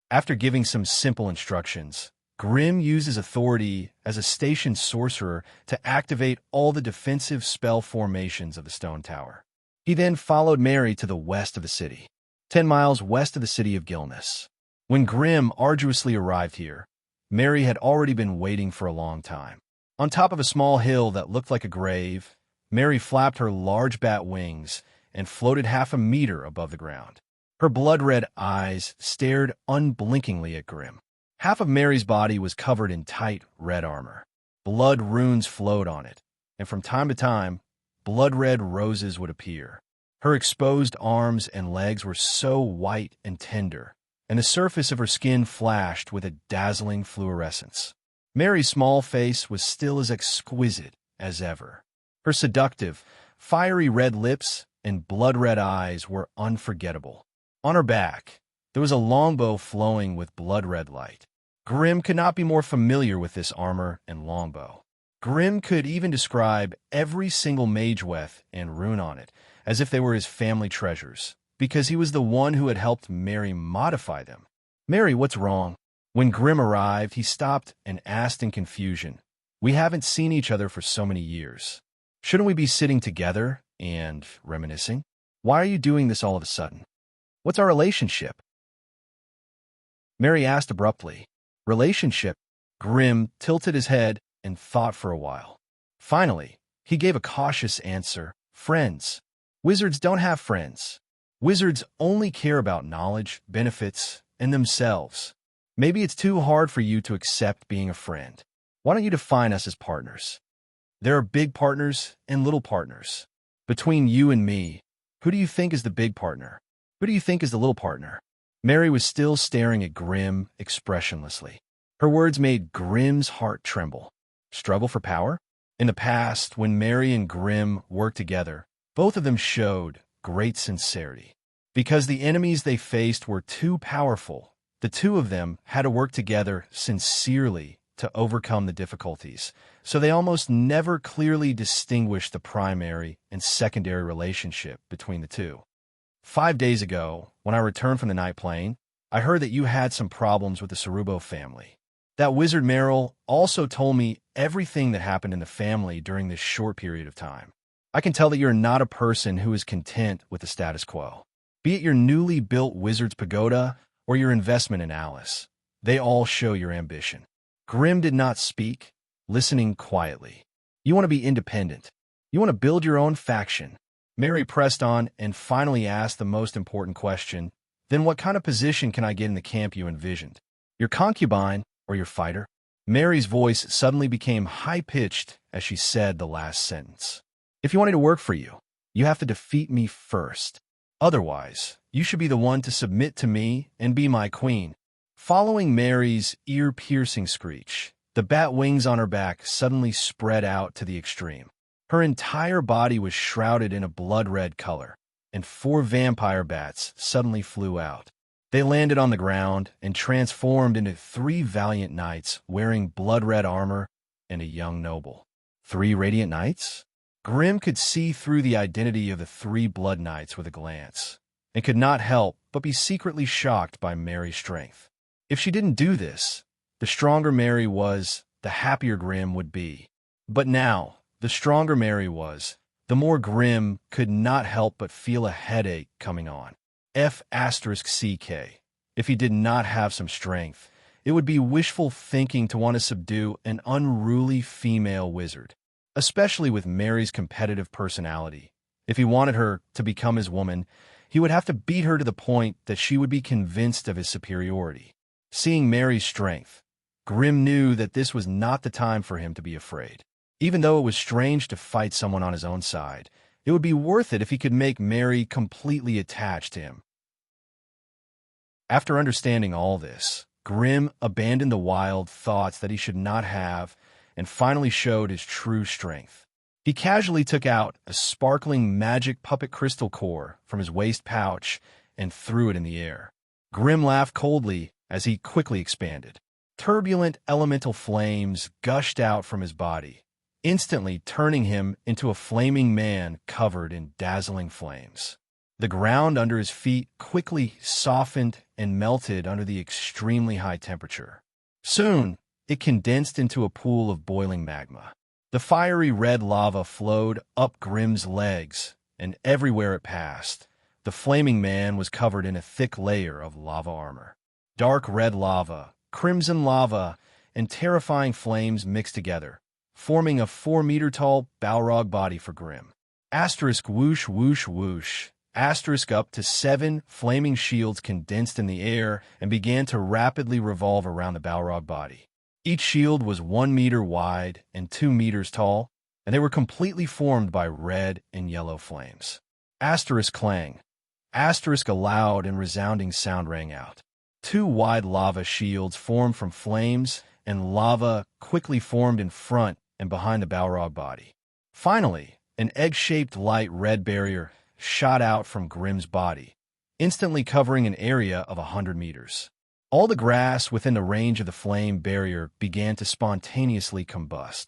After giving some simple instructions, Grimm used his authority as a station sorcerer to activate all the defensive spell formations of the stone tower. He then followed Mary to the west of the city, 10 miles west of the city of Gilness. When Grimm arduously arrived here, Mary had already been waiting for a long time. On top of a small hill that looked like a grave, Mary flapped her large bat wings and floated half a meter above the ground. Her blood-red eyes stared unblinkingly at Grimm. Half of Mary's body was covered in tight red armor. Blood runes flowed on it, and from time to time, blood-red roses would appear. Her exposed arms and legs were so white and tender, and the surface of her skin flashed with a dazzling fluorescence. Mary's small face was still as exquisite as ever. Her seductive, fiery red lips and blood-red eyes were unforgettable. On her back, there was a longbow flowing with blood-red light. Grimm could not be more familiar with this armor and longbow. Grimm could even describe every single mageweth and rune on it as if they were his family treasures, because he was the one who had helped Mary modify them. "Mary, what's wrong?" When Grimm arrived, he stopped and asked in confusion, "We haven't seen each other for so many years. Shouldn't we be sitting together and reminiscing? Why are you doing this all of a sudden? What's our relationship?" Mary asked abruptly. "Relationship?" Grimm tilted his head and thought for a while. Finally, he gave a cautious answer. "Friends. Wizards don't have friends. Wizards only care about knowledge, benefits, and themselves. Maybe it's too hard for you to accept being a friend. Why don't you define us as partners? There are big partners and little partners. Between you and me, who do you think is the big partner? Who do you think is the little partner? Mary was still staring at Grim expressionlessly. Her words made Grim's heart tremble. Struggle for power? In the past, when Mary and Grim worked together, both of them showed great sincerity. Because the enemies they faced were too powerful, the two of them had to work together sincerely to overcome the difficulties, so they almost never clearly distinguished the primary and secondary relationship between the two. 5 days ago, when I returned from the night plane, I heard that you had some problems with the Cerubo family. That wizard Merrill also told me everything that happened in the family during this short period of time. I can tell that you're not a person who is content with the status quo. Be it your newly built wizard's pagoda or your investment in Alice, they all show your ambition. Grim did not speak, listening quietly. You want to be independent. You want to build your own faction. Mary pressed on and finally asked the most important question. Then what kind of position can I get in the camp you envisioned? Your concubine or your fighter? Mary's voice suddenly became high-pitched as she said the last sentence. If you want me to work for you, you have to defeat me first. Otherwise, you should be the one to submit to me and be my queen. Following Mary's ear-piercing screech, the bat wings on her back suddenly spread out to the extreme. Her entire body was shrouded in a blood-red color, and 4 vampire bats suddenly flew out. They landed on the ground and transformed into 3 valiant knights wearing blood-red armor and a young noble. 3 radiant knights? Grim could see through the identity of the 3 blood knights with a glance, and could not help but be secretly shocked by Mary's strength. If she didn't do this, the stronger Mary was, the happier Grim would be. But now, the stronger Mary was, the more Grim could not help but feel a headache coming on. F***CK. If he did not have some strength, it would be wishful thinking to want to subdue an unruly female wizard, especially with Mary's competitive personality. If he wanted her to become his woman, he would have to beat her to the point that she would be convinced of his superiority. Seeing Mary's strength, Grim knew that this was not the time for him to be afraid. Even though it was strange to fight someone on his own side, it would be worth it if he could make Mary completely attached to him. After understanding all this, Grim abandoned the wild thoughts that he should not have and finally showed his true strength. He casually took out a sparkling magic puppet crystal core from his waist pouch and threw it in the air. Grim laughed coldly as he quickly expanded. Turbulent elemental flames gushed out from his body, instantly turning him into a flaming man covered in dazzling flames. The ground under his feet quickly softened and melted under the extremely high temperature. Soon, it condensed into a pool of boiling magma. The fiery red lava flowed up Grim's legs, and everywhere it passed, the flaming man was covered in a thick layer of lava armor. Dark red lava, crimson lava, and terrifying flames mixed together, forming a 4-meter-tall Balrog body for Grim. Asterisk whoosh whoosh whoosh. Asterisk up to 7 flaming shields condensed in the air and began to rapidly revolve around the Balrog body. Each shield was 1 meter wide and 2 meters tall, and they were completely formed by red and yellow flames. Asterisk clang. Asterisk a loud and resounding sound rang out. 2 wide lava shields formed from flames, and lava quickly formed in front and behind the Balrog body. Finally, an egg-shaped light red barrier shot out from Grim's body, instantly covering an area of 100 meters. All the grass within the range of the flame barrier began to spontaneously combust.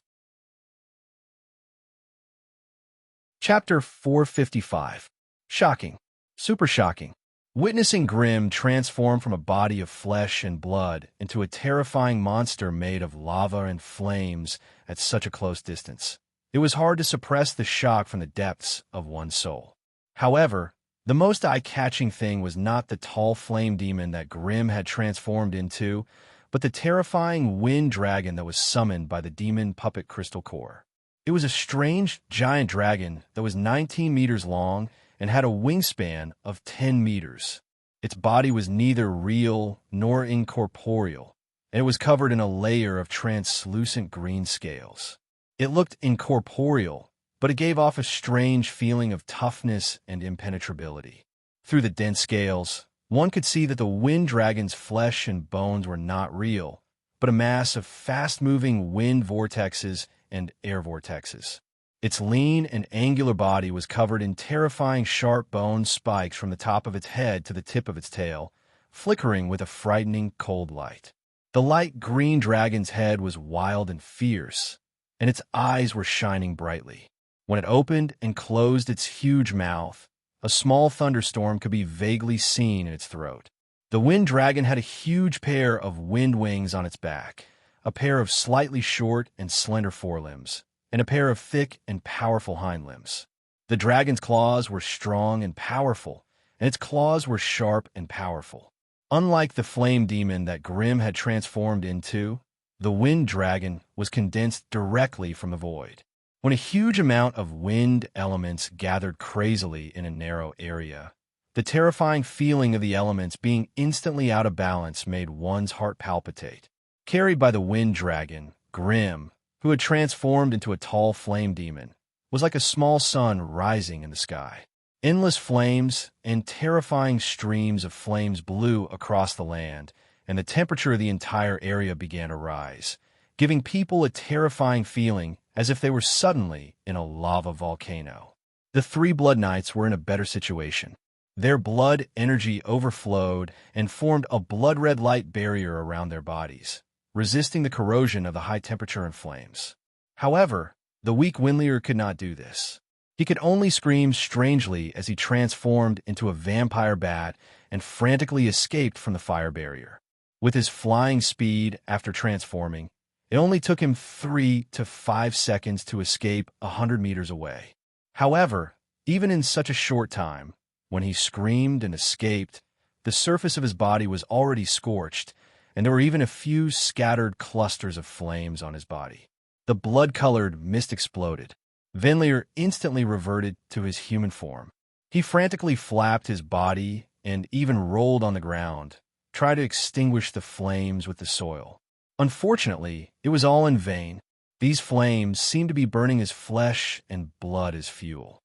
Chapter 455. Shocking. Super shocking. Witnessing Grim transform from a body of flesh and blood into a terrifying monster made of lava and flames at such a close distance, it was hard to suppress the shock from the depths of one's soul. However, the most eye-catching thing was not the tall flame demon that Grim had transformed into, but the terrifying wind dragon that was summoned by the demon puppet crystal core. It was a strange, giant dragon that was 19 meters long and had a wingspan of 10 meters. Its body was neither real nor incorporeal, and it was covered in a layer of translucent green scales. It looked incorporeal, but it gave off a strange feeling of toughness and impenetrability. Through the dense scales, one could see that the wind dragon's flesh and bones were not real, but a mass of fast-moving wind vortexes and air vortexes. Its lean and angular body was covered in terrifying sharp bone spikes from the top of its head to the tip of its tail, flickering with a frightening cold light. The light green dragon's head was wild and fierce, and its eyes were shining brightly. When it opened and closed its huge mouth, a small thunderstorm could be vaguely seen in its throat. The wind dragon had a huge pair of wind wings on its back, a pair of slightly short and slender forelimbs, and a pair of thick and powerful hind limbs. The dragon's claws were strong and powerful, and its claws were sharp and powerful. Unlike the flame demon that Grimm had transformed into, the wind dragon was condensed directly from the void. When a huge amount of wind elements gathered crazily in a narrow area, the terrifying feeling of the elements being instantly out of balance made one's heart palpitate. Carried by the wind dragon, Grimm, who had transformed into a tall flame demon, was like a small sun rising in the sky. Endless flames and terrifying streams of flames blew across the land, and the temperature of the entire area began to rise, giving people a terrifying feeling as if they were suddenly in a lava volcano. The three Blood Knights were in a better situation. Their blood energy overflowed and formed a blood-red light barrier around their bodies, resisting the corrosion of the high temperature and flames. However, the weak Windleer could not do this. He could only scream strangely as he transformed into a vampire bat and frantically escaped from the fire barrier. With his flying speed after transforming, it only took him 3 to 5 seconds to escape 100 meters away. However, even in such a short time, when he screamed and escaped, the surface of his body was already scorched, and there were even a few scattered clusters of flames on his body. The blood-colored mist exploded. Windleer instantly reverted to his human form. He frantically flapped his body and even rolled on the ground, trying to extinguish the flames with the soil. Unfortunately, it was all in vain. These flames seemed to be burning his flesh and blood as fuel.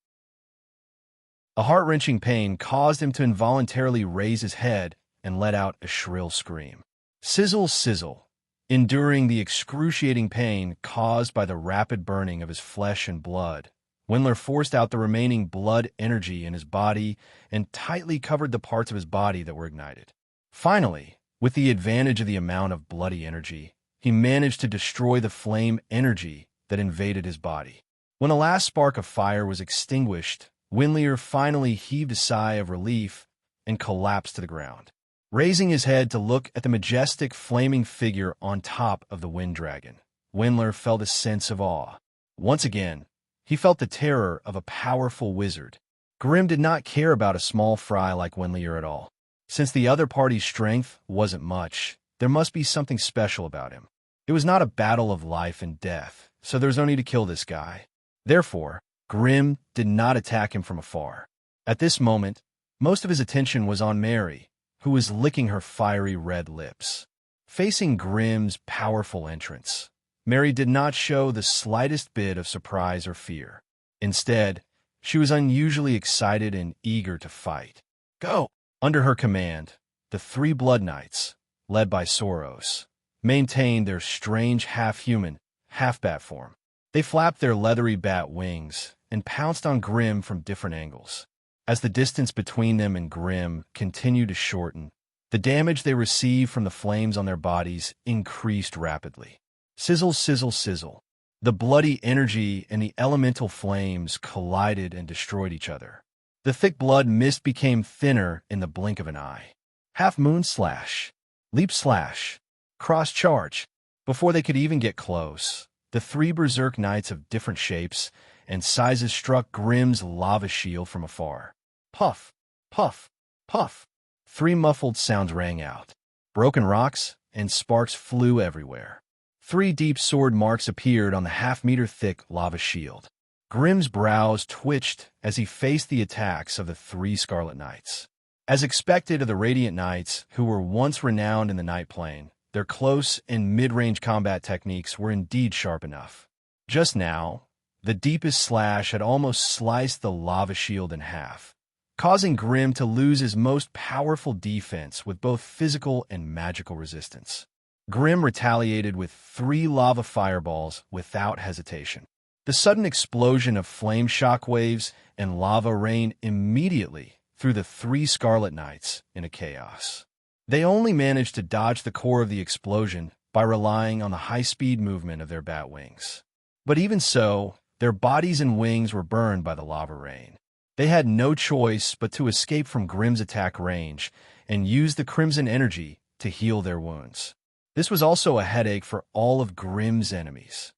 A heart-wrenching pain caused him to involuntarily raise his head and let out a shrill scream. Sizzle, sizzle. Enduring the excruciating pain caused by the rapid burning of his flesh and blood, Windleer forced out the remaining blood energy in his body and tightly covered the parts of his body that were ignited. Finally, with the advantage of the amount of bloody energy, he managed to destroy the flame energy that invaded his body. When the last spark of fire was extinguished, Windleer finally heaved a sigh of relief and collapsed to the ground. Raising his head to look at the majestic flaming figure on top of the wind dragon, Windleer felt a sense of awe. Once again, he felt the terror of a powerful wizard. Grimm did not care about a small fry like Windleer at all. Since the other party's strength wasn't much, there must be something special about him. It was not a battle of life and death, so there was no need to kill this guy. Therefore, Grimm did not attack him from afar. At this moment, most of his attention was on Mary, who was licking her fiery red lips. Facing Grimm's powerful entrance, Mary did not show the slightest bit of surprise or fear. Instead, she was unusually excited and eager to fight. Go! Under her command, the three Blood Knights, led by Soros, maintained their strange half-human, half-bat form. They flapped their leathery bat wings and pounced on Grimm from different angles. As the distance between them and Grimm continued to shorten, the damage they received from the flames on their bodies increased rapidly. Sizzle, sizzle, sizzle. The bloody energy and the elemental flames collided and destroyed each other. The thick blood mist became thinner in the blink of an eye. Half-moon slash, leap slash, cross-charge. Before they could even get close, the three berserk knights of different shapes and sizes struck Grimm's lava shield from afar. Puff, puff, puff. Three muffled sounds rang out. Broken rocks and sparks flew everywhere. 3 deep sword marks appeared on the half-meter-thick lava shield. Grimm's brows twitched as he faced the attacks of the 3 Scarlet Knights. As expected of the Radiant Knights, who were once renowned in the Night Plane, their close and mid-range combat techniques were indeed sharp enough. Just now, The deepest slash had almost sliced the lava shield in half, causing Grimm to lose his most powerful defense with both physical and magical resistance. Grimm retaliated with 3 lava fireballs without hesitation. The sudden explosion of flame shockwaves and lava rain immediately threw the 3 Scarlet Knights into chaos. They only managed to dodge the core of the explosion by relying on the high-speed movement of their bat wings. But even so, their bodies and wings were burned by the lava rain. They had no choice but to escape from Grimm's attack range and use the crimson energy to heal their wounds. This was also a headache for all of Grimm's enemies.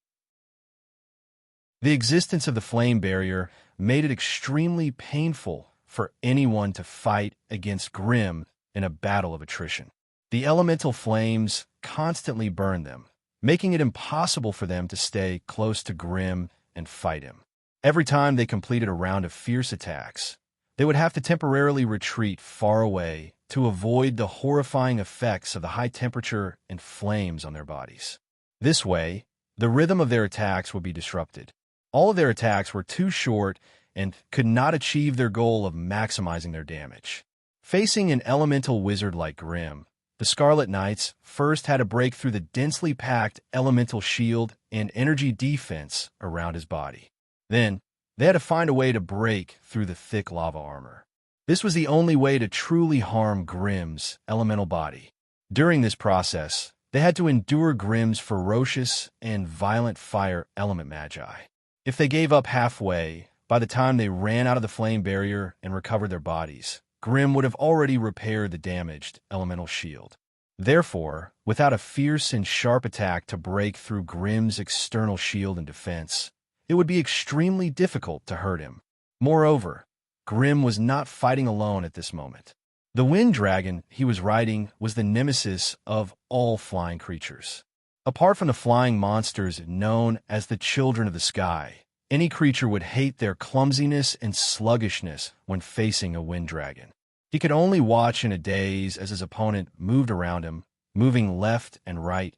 The existence of the flame barrier made it extremely painful for anyone to fight against Grimm in a battle of attrition. The elemental flames constantly burned them, making it impossible for them to stay close to Grimm and fight him. Every time they completed a round of fierce attacks, they would have to temporarily retreat far away to avoid the horrifying effects of the high temperature and flames on their bodies. This way, the rhythm of their attacks would be disrupted. All of their attacks were too short and could not achieve their goal of maximizing their damage. Facing an elemental wizard like Grimm, the Scarlet Knights first had to break through the densely packed elemental shield and energy defense around his body. Then, they had to find a way to break through the thick lava armor. This was the only way to truly harm Grimm's elemental body. During this process, they had to endure Grimm's ferocious and violent fire element magi. If they gave up halfway, by the time they ran out of the flame barrier and recovered their bodies, Grimm would have already repaired the damaged elemental shield. Therefore, without a fierce and sharp attack to break through Grimm's external shield and defense, it would be extremely difficult to hurt him. Moreover, Grimm was not fighting alone at this moment. The wind dragon he was riding was the nemesis of all flying creatures. Apart from the flying monsters known as the Children of the Sky, any creature would hate their clumsiness and sluggishness when facing a wind dragon. He could only watch in a daze as his opponent moved around him, moving left and right,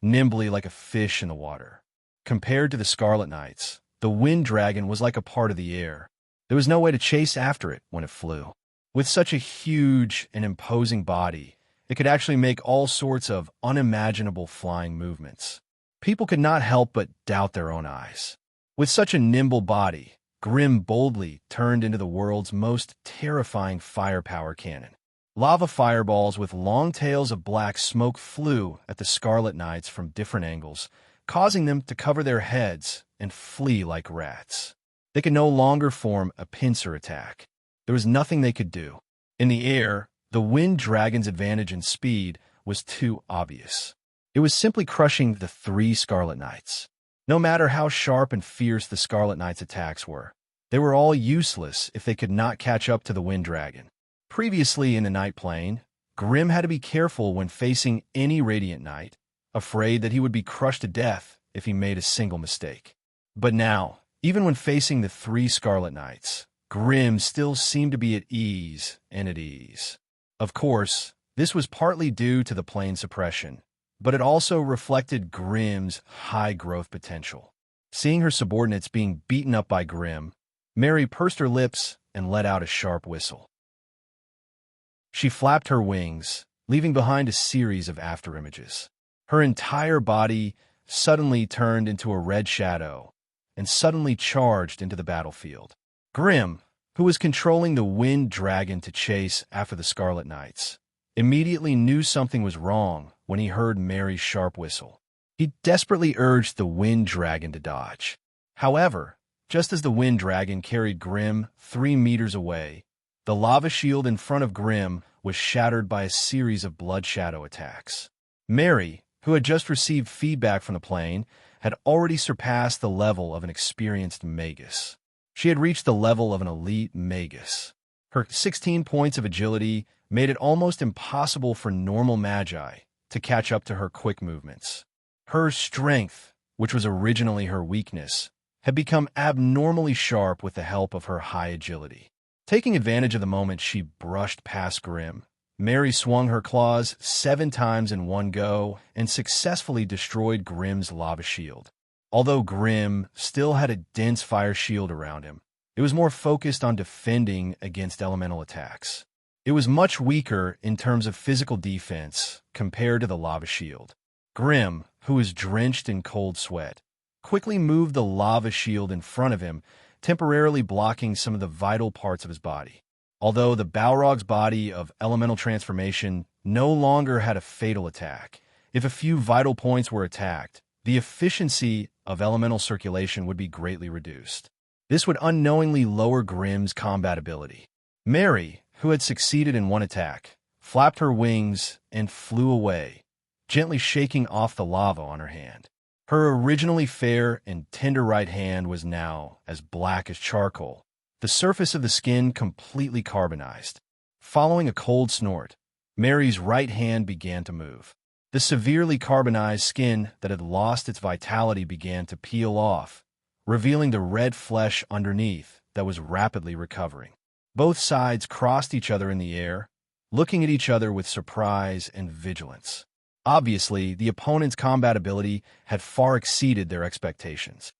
nimbly like a fish in the water. Compared to the Scarlet Knights, the wind dragon was like a part of the air. There was no way to chase after it when it flew. With such a huge and imposing body, it could actually make all sorts of unimaginable flying movements. People could not help but doubt their own eyes. With such a nimble body, Grimm boldly turned into the world's most terrifying firepower cannon. Lava fireballs with long tails of black smoke flew at the Scarlet Knights from different angles, causing them to cover their heads and flee like rats. They could no longer form a pincer attack. There was nothing they could do. In the air, the wind dragon's advantage in speed was too obvious. It was simply crushing the 3 Scarlet Knights. No matter how sharp and fierce the Scarlet Knights' attacks were, they were all useless if they could not catch up to the wind dragon. Previously in the Night Plane, Grimm had to be careful when facing any Radiant Knight, afraid that he would be crushed to death if he made a single mistake. But now, even when facing the 3 Scarlet Knights, Grimm still seemed to be at ease and at ease. Of course, this was partly due to the plane suppression, but it also reflected Grimm's high growth potential. Seeing her subordinates being beaten up by Grimm, Mary pursed her lips and let out a sharp whistle. She flapped her wings, leaving behind a series of afterimages. Her entire body suddenly turned into a red shadow and suddenly charged into the battlefield. Grimm, who was controlling the wind dragon to chase after the Scarlet Knights, immediately knew something was wrong when he heard Mary's sharp whistle. He desperately urged the wind dragon to dodge. However, just as the wind dragon carried Grimm 3 meters away, the lava shield in front of Grimm was shattered by a series of blood shadow attacks. Mary, who had just received feedback from the plane, had already surpassed the level of an experienced magus. She had reached the level of an elite magus. Her 16 points of agility made it almost impossible for normal magi to catch up to her quick movements. Her strength, which was originally her weakness, had become abnormally sharp with the help of her high agility. Taking advantage of the moment she brushed past Grimm, Mary swung her claws 7 times in one go and successfully destroyed Grimm's lava shield. Although Grimm still had a dense fire shield around him, it was more focused on defending against elemental attacks. It was much weaker in terms of physical defense compared to the lava shield. Grimm, who was drenched in cold sweat, quickly moved the lava shield in front of him, temporarily blocking some of the vital parts of his body. Although the Balrog's body of elemental transformation no longer had a fatal attack, if a few vital points were attacked, the efficiency of elemental circulation would be greatly reduced. This would unknowingly lower Grimm's combat ability. Mary, who had succeeded in one attack, flapped her wings and flew away, gently shaking off the lava on her hand. Her originally fair and tender right hand was now as black as charcoal, the surface of the skin completely carbonized. Following a cold snort, Mary's right hand began to move. The severely carbonized skin that had lost its vitality began to peel off, revealing the red flesh underneath that was rapidly recovering. Both sides crossed each other in the air, looking at each other with surprise and vigilance. Obviously, the opponent's combat ability had far exceeded their expectations.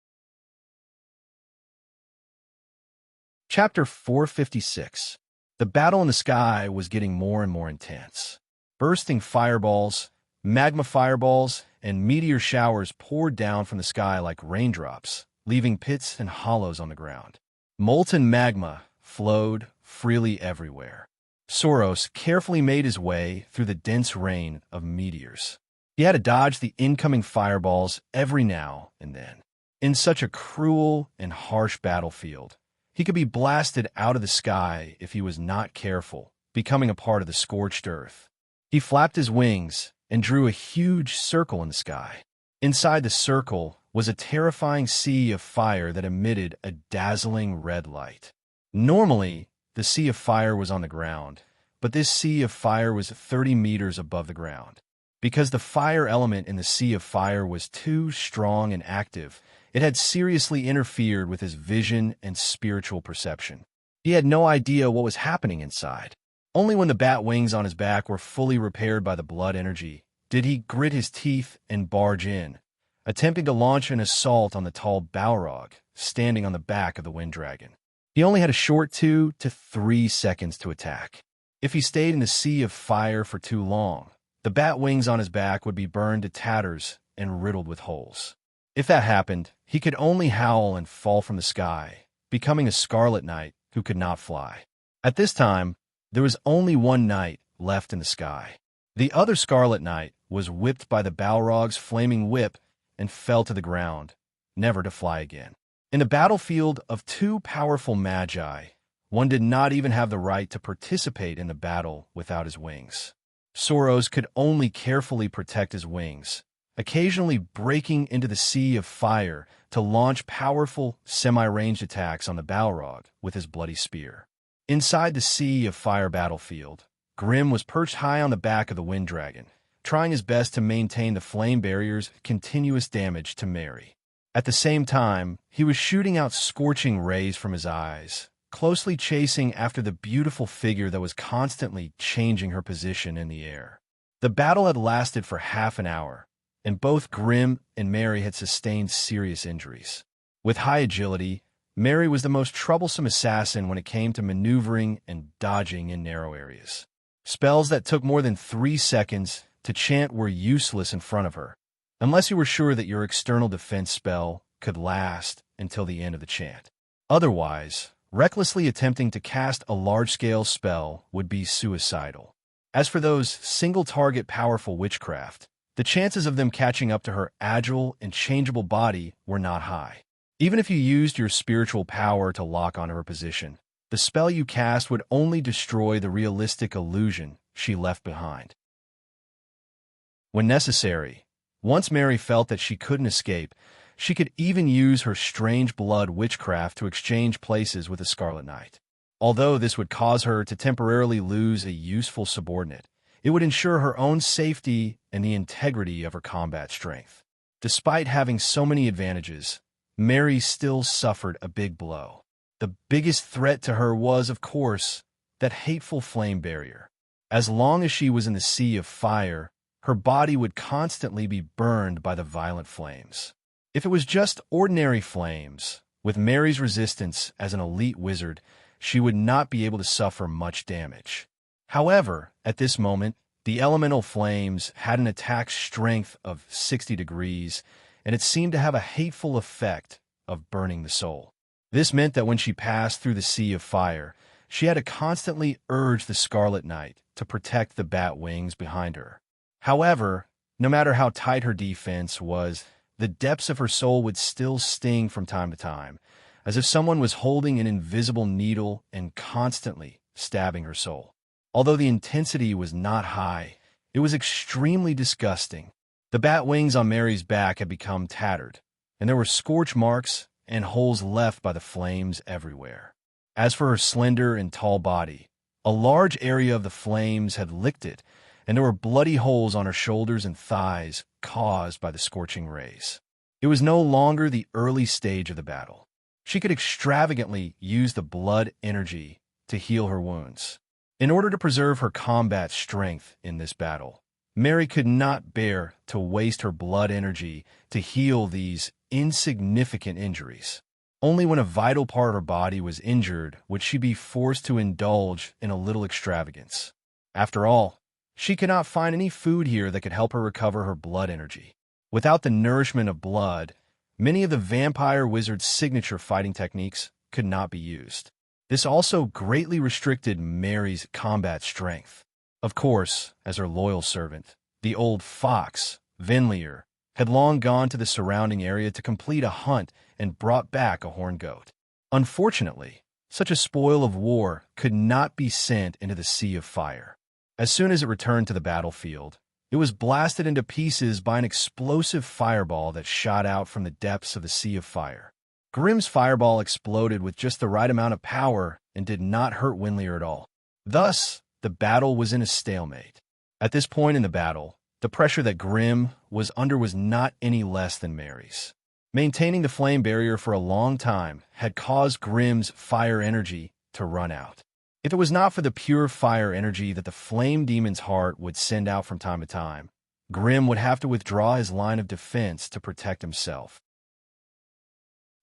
Chapter 456. The battle in the sky was getting more and more intense. Bursting fireballs, magma fireballs, and meteor showers poured down from the sky like raindrops, leaving pits and hollows on the ground. Molten magma flowed freely everywhere. Soros carefully made his way through the dense rain of meteors. He had to dodge the incoming fireballs every now and then. In such a cruel and harsh battlefield, he could be blasted out of the sky if he was not careful, becoming a part of the scorched earth. He flapped his wings and drew a huge circle in the sky. Inside the circle was a terrifying sea of fire that emitted a dazzling red light. Normally, the sea of fire was on the ground, but this sea of fire was 30 meters above the ground. Because the fire element in the sea of fire was too strong and active, it had seriously interfered with his vision and spiritual perception. He had no idea what was happening inside. Only when the bat wings on his back were fully repaired by the blood energy did he grit his teeth and barge in, attempting to launch an assault on the tall Balrog standing on the back of the wind dragon. He only had a short 2 to 3 seconds to attack. If he stayed in the sea of fire for too long, the bat wings on his back would be burned to tatters and riddled with holes. If that happened, he could only howl and fall from the sky, becoming a Scarlet Knight who could not fly. At this time, there was only one knight left in the sky. The other Scarlet Knight was whipped by the Balrog's flaming whip and fell to the ground, never to fly again. In a battlefield of two powerful magi, one did not even have the right to participate in the battle without his wings. Soros could only carefully protect his wings, occasionally breaking into the sea of fire to launch powerful, semi-ranged attacks on the Balrog with his bloody spear. Inside the sea of fire battlefield, Grimm was perched high on the back of the wind dragon, trying his best to maintain the flame barrier's continuous damage to Mary. At the same time, he was shooting out scorching rays from his eyes, closely chasing after the beautiful figure that was constantly changing her position in the air. The battle had lasted for half an hour, and both Grimm and Mary had sustained serious injuries. With high agility, Mary was the most troublesome assassin when it came to maneuvering and dodging in narrow areas. Spells that took more than 3 seconds to chant were useless in front of her, unless you were sure that your external defense spell could last until the end of the chant. Otherwise, recklessly attempting to cast a large-scale spell would be suicidal. As for those single-target powerful witchcraft, the chances of them catching up to her agile and changeable body were not high. Even if you used your spiritual power to lock onto her position, the spell you cast would only destroy the realistic illusion she left behind. When necessary, once Mary felt that she couldn't escape, she could even use her strange blood witchcraft to exchange places with the Scarlet Knight. Although this would cause her to temporarily lose a useful subordinate, it would ensure her own safety and the integrity of her combat strength. Despite having so many advantages, Mary still suffered a big blow. The biggest threat to her was, of course, that hateful flame barrier. As long as she was in the sea of fire, her body would constantly be burned by the violent flames. If it was just ordinary flames, with Mary's resistance as an elite wizard, she would not be able to suffer much damage. However, at this moment, the elemental flames had an attack strength of 60 degrees, and it seemed to have a hateful effect of burning the soul. This meant that when she passed through the sea of fire, she had to constantly urge the Scarlet Knight to protect the bat wings behind her. However, no matter how tight her defense was, the depths of her soul would still sting from time to time, as if someone was holding an invisible needle and constantly stabbing her soul. Although the intensity was not high, it was extremely disgusting. The bat wings on Mary's back had become tattered, and there were scorch marks and holes left by the flames everywhere. As for her slender and tall body, a large area of the flames had licked it, and there were bloody holes on her shoulders and thighs caused by the scorching rays. It was no longer the early stage of the battle. She could extravagantly use the blood energy to heal her wounds. In order to preserve her combat strength in this battle, Mary could not bear to waste her blood energy to heal these insignificant injuries. Only when a vital part of her body was injured would she be forced to indulge in a little extravagance. After all, she could not find any food here that could help her recover her blood energy. Without the nourishment of blood, many of the vampire wizard's signature fighting techniques could not be used. This also greatly restricted Mary's combat strength. Of course, as her loyal servant, the old fox, Vinlier, had long gone to the surrounding area to complete a hunt and brought back a horned goat. Unfortunately, such a spoil of war could not be sent into the sea of fire. As soon as it returned to the battlefield, it was blasted into pieces by an explosive fireball that shot out from the depths of the sea of fire. Grimm's fireball exploded with just the right amount of power and did not hurt Winlier at all. Thus, the battle was in a stalemate. At this point in the battle, the pressure that Grimm was under was not any less than Mary's. Maintaining the flame barrier for a long time had caused Grimm's fire energy to run out. If it was not for the pure fire energy that the flame demon's heart would send out from time to time, Grimm would have to withdraw his line of defense to protect himself.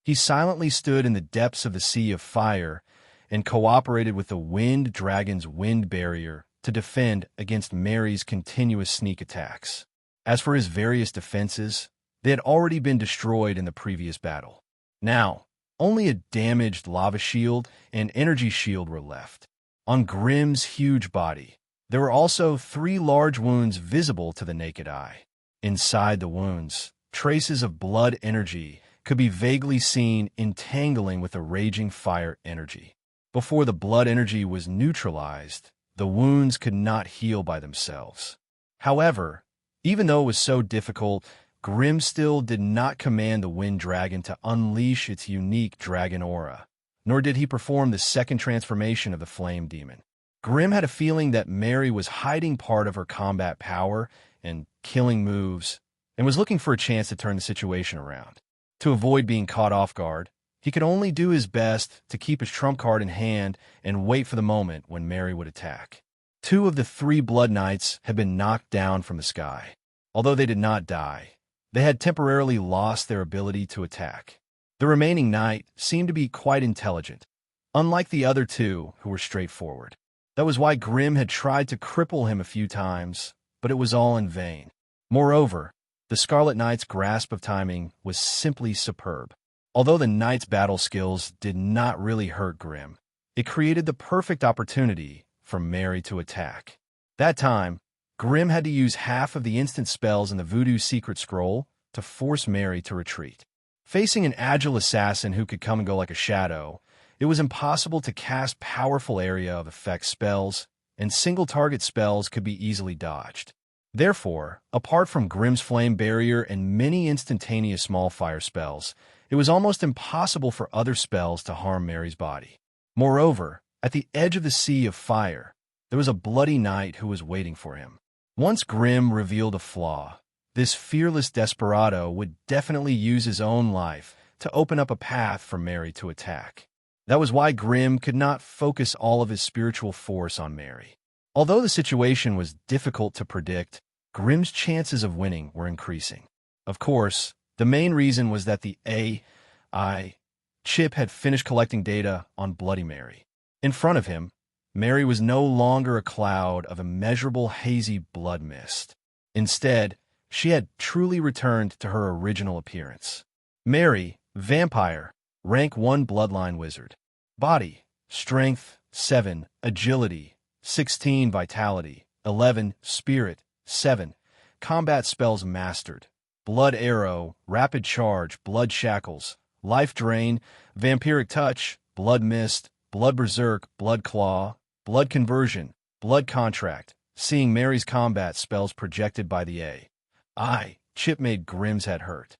He silently stood in the depths of the sea of fire and cooperated with the wind dragon's wind barrier to defend against Mary's continuous sneak attacks. As for his various defenses, they had already been destroyed in the previous battle. Now, only a damaged lava shield and energy shield were left. On Grimm's huge body, there were also 3 large wounds visible to the naked eye. Inside the wounds, traces of blood energy could be vaguely seen entangling with the raging fire energy. Before the blood energy was neutralized, the wounds could not heal by themselves. However, even though it was so difficult, Grimm still did not command the wind dragon to unleash its unique dragon aura, nor did he perform the second transformation of the flame demon. Grimm had a feeling that Mary was hiding part of her combat power and killing moves, and was looking for a chance to turn the situation around. To avoid being caught off guard, he could only do his best to keep his trump card in hand and wait for the moment when Mary would attack. 2 of the 3 Blood Knights had been knocked down from the sky. Although they did not die, they had temporarily lost their ability to attack. The remaining knight seemed to be quite intelligent, unlike the other 2 who were straightforward. That was why Grimm had tried to cripple him a few times, but it was all in vain. Moreover, the Scarlet Knight's grasp of timing was simply superb. Although the knight's battle skills did not really hurt Grimm, it created the perfect opportunity for Mary to attack. That time, Grimm had to use half of the instant spells in the Voodoo Secret Scroll to force Mary to retreat. Facing an agile assassin who could come and go like a shadow, it was impossible to cast powerful area of effect spells, and single-target spells could be easily dodged. Therefore, apart from Grimm's flame barrier and many instantaneous small fire spells, it was almost impossible for other spells to harm Mary's body. Moreover, at the edge of the sea of fire, there was a bloody knight who was waiting for him. Once Grimm revealed a flaw, this fearless desperado would definitely use his own life to open up a path for Mary to attack. That was why Grimm could not focus all of his spiritual force on Mary. Although the situation was difficult to predict, Grimm's chances of winning were increasing. Of course, The main reason was that the AI chip had finished collecting data on Bloody Mary. In front of him, Mary was no longer a cloud of immeasurable hazy blood mist. Instead, she had truly returned to her original appearance. Mary, vampire, rank 1 bloodline wizard. Body, strength, 7, agility, 16, vitality, 11, spirit, 7, combat spells mastered, blood arrow, rapid charge, blood shackles, life drain, vampiric touch, blood mist, blood berserk, blood claw, blood conversion, blood contract. Seeing Mary's combat spells projected by the AI chip made Grimm's head hurt.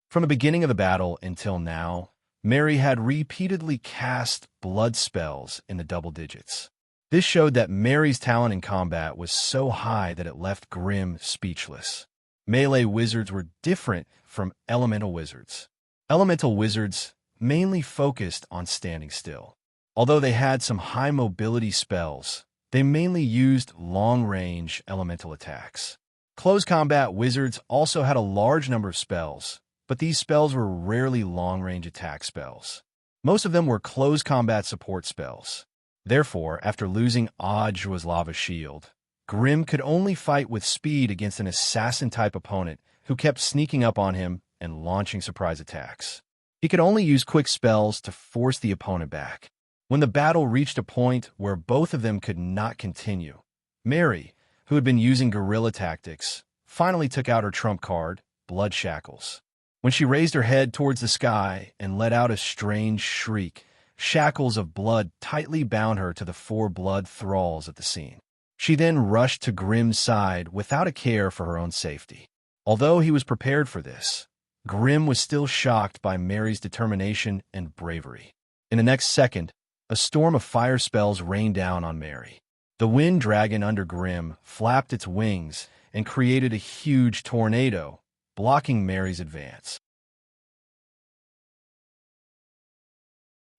From the beginning of the battle until now, Mary had repeatedly cast blood spells in the double digits. This showed that Mary's talent in combat was so high that it left Grimm speechless. Melee wizards were different from elemental wizards. Elemental wizards mainly focused on standing still. Although they had some high mobility spells, they mainly used long-range elemental attacks. Close combat wizards also had a large number of spells, but these spells were rarely long-range attack spells. Most of them were close combat support spells. Therefore, after losing Ojwa's lava shield, Grimm could only fight with speed against an assassin-type opponent who kept sneaking up on him and launching surprise attacks. He could only use quick spells to force the opponent back. When the battle reached a point where both of them could not continue, Mary, who had been using guerrilla tactics, finally took out her trump card, Blood Shackles. When she raised her head towards the sky and let out a strange shriek, shackles of blood tightly bound her to the 4 blood thralls at the scene. She then rushed to Grimm's side without a care for her own safety. Although he was prepared for this, Grimm was still shocked by Mary's determination and bravery. In the next second, a storm of fire spells rained down on Mary. The wind dragon under Grimm flapped its wings and created a huge tornado, blocking Mary's advance.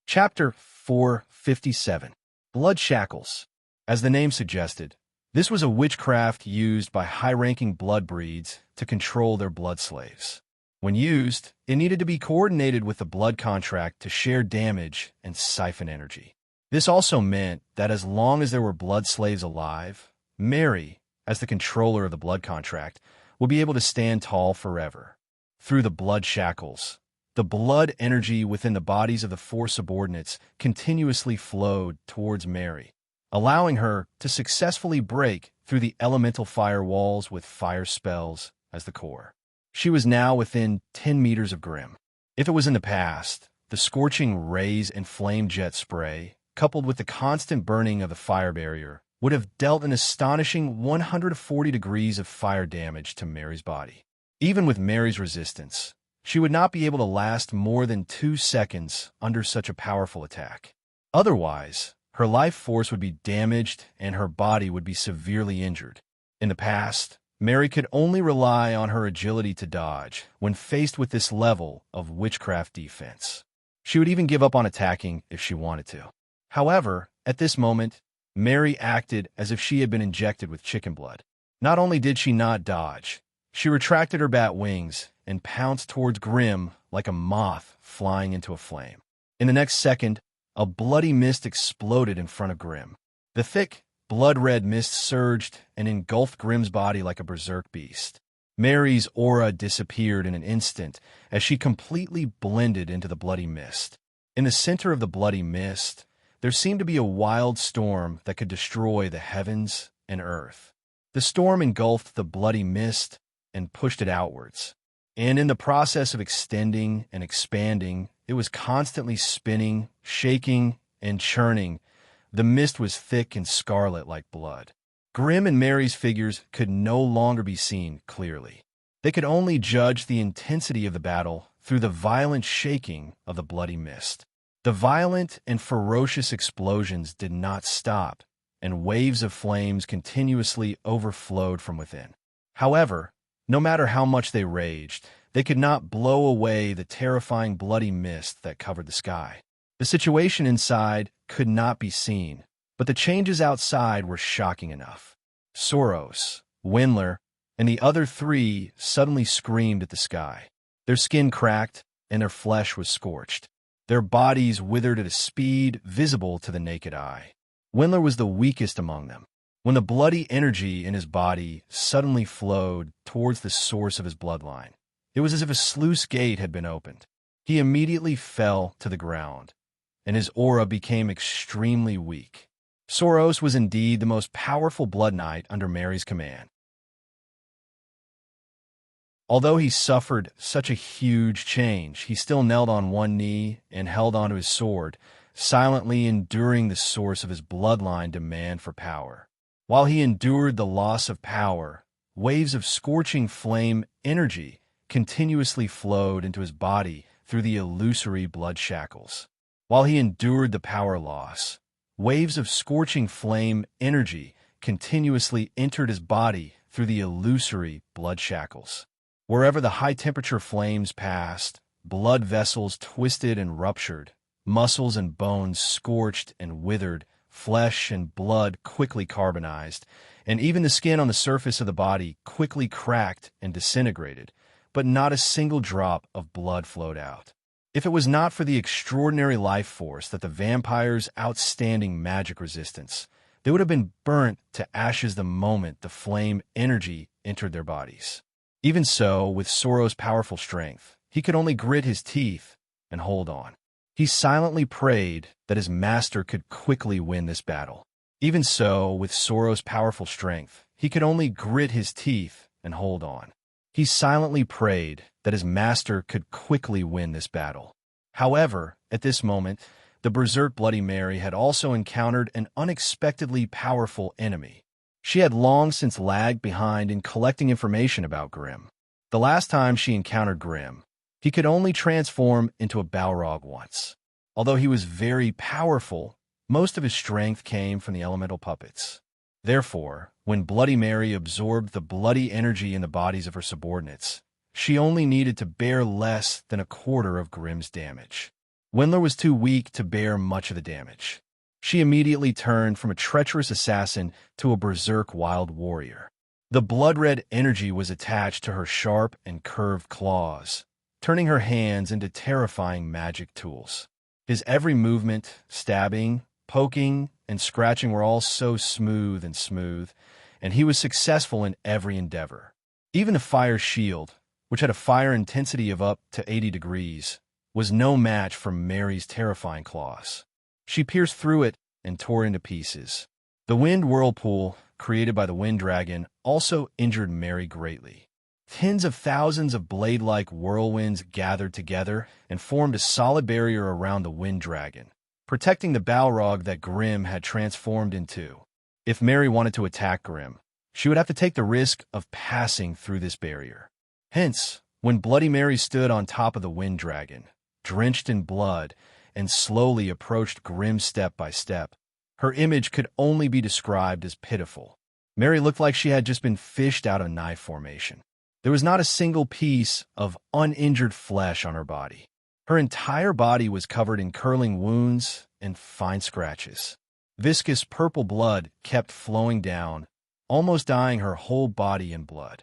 Chapter 457. Blood Shackles. As the name suggested, this was a witchcraft used by high-ranking blood breeds to control their blood slaves. When used, it needed to be coordinated with the blood contract to share damage and siphon energy. This also meant that as long as there were blood slaves alive, Mary, as the controller of the blood contract, would be able to stand tall forever. Through the blood shackles, the blood energy within the bodies of the 4 subordinates continuously flowed towards Mary, allowing her to successfully break through the elemental firewalls with fire spells as the core. She was now within 10 meters of Grimm. If it was in the past, the scorching rays and flame jet spray, coupled with the constant burning of the fire barrier, would have dealt an astonishing 140 degrees of fire damage to Mary's body. Even with Mary's resistance, she would not be able to last more than 2 seconds under such a powerful attack. Otherwise, her life force would be damaged and her body would be severely injured. In the past, Mary could only rely on her agility to dodge when faced with this level of witchcraft defense. She would even give up on attacking if she wanted to. However, at this moment, Mary acted as if she had been injected with chicken blood. Not only did she not dodge, she retracted her bat wings and pounced towards Grimm like a moth flying into a flame. In the next second, a bloody mist exploded in front of Grimm. The thick, blood-red mist surged and engulfed Grimm's body like a berserk beast. Mary's aura disappeared in an instant as she completely blended into the bloody mist. In the center of the bloody mist, there seemed to be a wild storm that could destroy the heavens and earth. The storm engulfed the bloody mist and pushed it outwards. And in the process of extending and expanding, it was constantly spinning, shaking, and churning. The mist was thick and scarlet like blood. Grimm and Mary's figures could no longer be seen clearly. They could only judge the intensity of the battle through the violent shaking of the bloody mist. The violent and ferocious explosions did not stop, and waves of flames continuously overflowed from within. However, no matter how much they raged, they could not blow away the terrifying bloody mist that covered the sky. The situation inside could not be seen, but the changes outside were shocking enough. Soros, Wendler, and the other three suddenly screamed at the sky. Their skin cracked, and their flesh was scorched. Their bodies withered at a speed visible to the naked eye. Wendler was the weakest among them. When the bloody energy in his body suddenly flowed towards the source of his bloodline, it was as if a sluice gate had been opened. He immediately fell to the ground, and his aura became extremely weak. Soros was indeed the most powerful Blood Knight under Mary's command. Although he suffered such a huge change, he still knelt on one knee and held onto his sword, silently enduring the source of his bloodline demand for power. While he endured the loss of power, waves of scorching flame energy continuously flowed into his body through the illusory blood shackles. While he endured the power loss, waves of scorching flame energy continuously entered his body through the illusory blood shackles. Wherever the high-temperature flames passed, blood vessels twisted and ruptured, muscles and bones scorched and withered, flesh and blood quickly carbonized, and even the skin on the surface of the body quickly cracked and disintegrated, but not a single drop of blood flowed out. If it was not for the extraordinary life force that the vampires' outstanding magic resistance, they would have been burnt to ashes the moment the flame energy entered their bodies. Even so, with Soros' powerful strength, he could only grit his teeth and hold on. He silently prayed that his master could quickly win this battle. Even so, with Soros' powerful strength, he could only grit his teeth and hold on. He silently prayed that his master could quickly win this battle. However, at this moment, the berserk Bloody Mary had also encountered an unexpectedly powerful enemy. She had long since lagged behind in collecting information about Grimm. The last time she encountered Grimm, he could only transform into a Balrog once. Although he was very powerful, most of his strength came from the elemental puppets. Therefore, when Bloody Mary absorbed the bloody energy in the bodies of her subordinates, she only needed to bear less than a quarter of Grimm's damage. Wendler was too weak to bear much of the damage. She immediately turned from a treacherous assassin to a berserk wild warrior. The blood-red energy was attached to her sharp and curved claws, turning her hands into terrifying magic tools. His every movement, stabbing, poking, and scratching were all so smooth, and he was successful in every endeavor. Even the fire shield, which had a fire intensity of up to 80 degrees, was no match for Mary's terrifying claws. She pierced through it and tore into pieces. The wind whirlpool, created by the wind dragon, also injured Mary greatly. Tens of thousands of blade-like whirlwinds gathered together and formed a solid barrier around the wind dragon, protecting the Balrog that Grimm had transformed into. If Mary wanted to attack Grimm, she would have to take the risk of passing through this barrier. Hence, when Bloody Mary stood on top of the wind dragon, drenched in blood, and slowly approached Grimm step by step, her image could only be described as pitiful. Mary looked like she had just been fished out of knife formation. There was not a single piece of uninjured flesh on her body. Her entire body was covered in curling wounds and fine scratches. Viscous purple blood kept flowing down, almost dyeing her whole body in blood.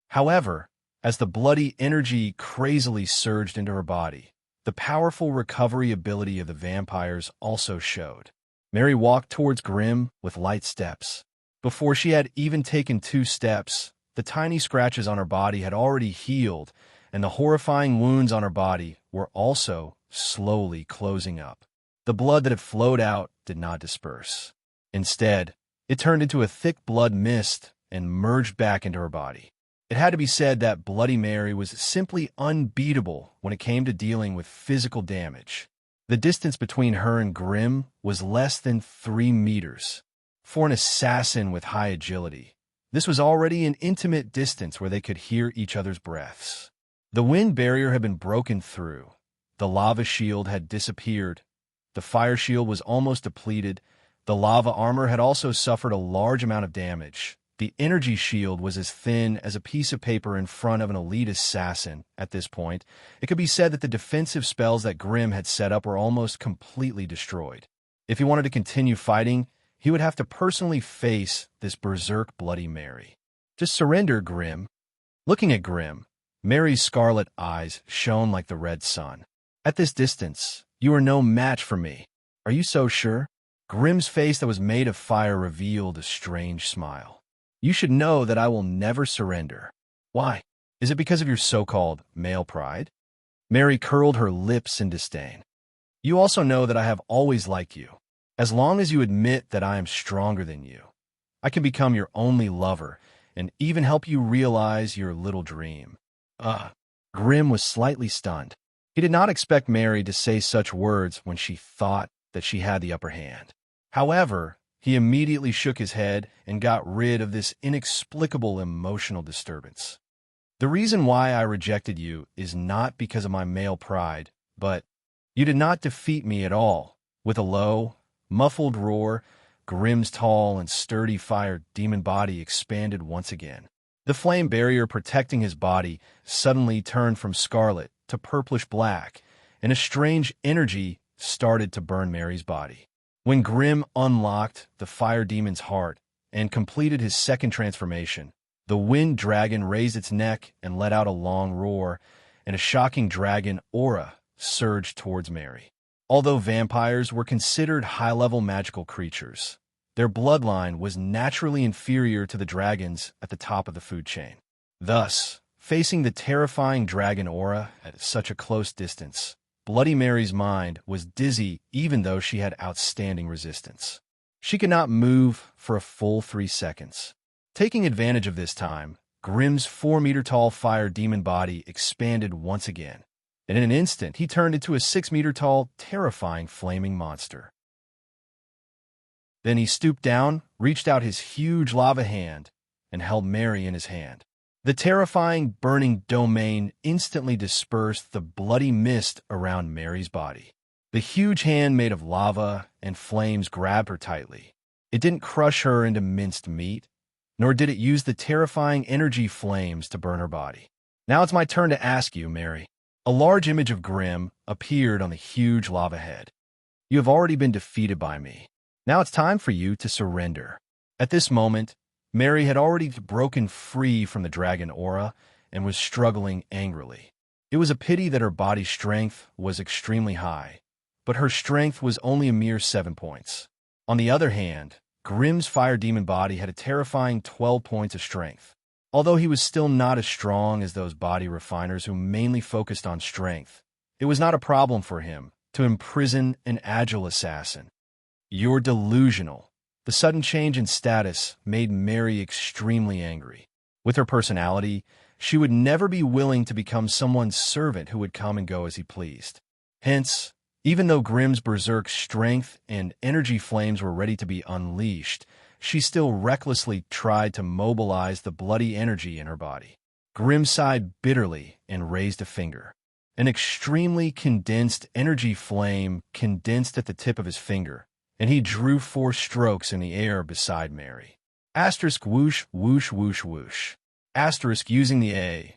However, as the bloody energy crazily surged into her body, the powerful recovery ability of the vampires also showed. Mary walked towards Grimm with light steps. Before she had even taken 2 steps, the tiny scratches on her body had already healed, and the horrifying wounds on her body were also slowly closing up. The blood that had flowed out did not disperse. Instead, it turned into a thick blood mist and merged back into her body. It had to be said that Bloody Mary was simply unbeatable when it came to dealing with physical damage. The distance between her and Grimm was less than 3 meters. For an assassin with high agility, this was already an intimate distance where they could hear each other's breaths. The wind barrier had been broken through. The lava shield had disappeared. The fire shield was almost depleted. The lava armor had also suffered a large amount of damage. The energy shield was as thin as a piece of paper in front of an elite assassin. At this point, it could be said that the defensive spells that Grimm had set up were almost completely destroyed. If he wanted to continue fighting, he would have to personally face this berserk Bloody Mary. Just surrender, Grim. Looking at Grim, Mary's scarlet eyes shone like the red sun. At this distance, you are no match for me. Are you so sure? Grim's face that was made of fire revealed a strange smile. You should know that I will never surrender. Why? Is it because of your so-called male pride? Mary curled her lips in disdain. You also know that I have always liked you. As long as you admit that I am stronger than you, I can become your only lover and even help you realize your little dream. Grim was slightly stunned. He did not expect Mary to say such words when she thought that she had the upper hand. However, he immediately shook his head and got rid of this inexplicable emotional disturbance. The reason why I rejected you is not because of my male pride, but you did not defeat me at all. With a low, muffled roar, Grim's tall and sturdy fire demon body expanded once again. The flame barrier protecting his body suddenly turned from scarlet to purplish black, and a strange energy started to burn Mary's body. When Grim unlocked the fire demon's heart and completed his second transformation, the wind dragon raised its neck and let out a long roar, and a shocking dragon aura surged towards Mary. Although vampires were considered high-level magical creatures, their bloodline was naturally inferior to the dragons at the top of the food chain. Thus, facing the terrifying dragon aura at such a close distance, Bloody Mary's mind was dizzy even though she had outstanding resistance. She could not move for a full 3 seconds. Taking advantage of this time, Grim's 4-meter-tall fire demon body expanded once again, and in an instant he turned into a 6-meter-tall, terrifying flaming monster. Then he stooped down, reached out his huge lava hand, and held Mary in his hand. The terrifying, burning domain instantly dispersed the bloody mist around Mary's body. The huge hand made of lava and flames grabbed her tightly. It didn't crush her into minced meat, nor did it use the terrifying energy flames to burn her body. Now it's my turn to ask you, Mary. A large image of Grim appeared on the huge lava head. You have already been defeated by me. Now it's time for you to surrender. At this moment, Mary had already broken free from the dragon aura and was struggling angrily. It was a pity that her body strength was extremely high, but her strength was only a mere 7 points. On the other hand, Grim's fire demon body had a terrifying 12 points of strength. Although he was still not as strong as those body refiners who mainly focused on strength, it was not a problem for him to imprison an agile assassin. You're delusional. The sudden change in status made Mary extremely angry. With her personality, she would never be willing to become someone's servant who would come and go as he pleased. Hence, even though Grim's berserk strength and energy flames were ready to be unleashed, she still recklessly tried to mobilize the bloody energy in her body. Grim sighed bitterly and raised a finger. An extremely condensed energy flame condensed at the tip of his finger, and he drew 4 strokes in the air beside Mary. Asterisk whoosh, whoosh, whoosh, whoosh. Asterisk using the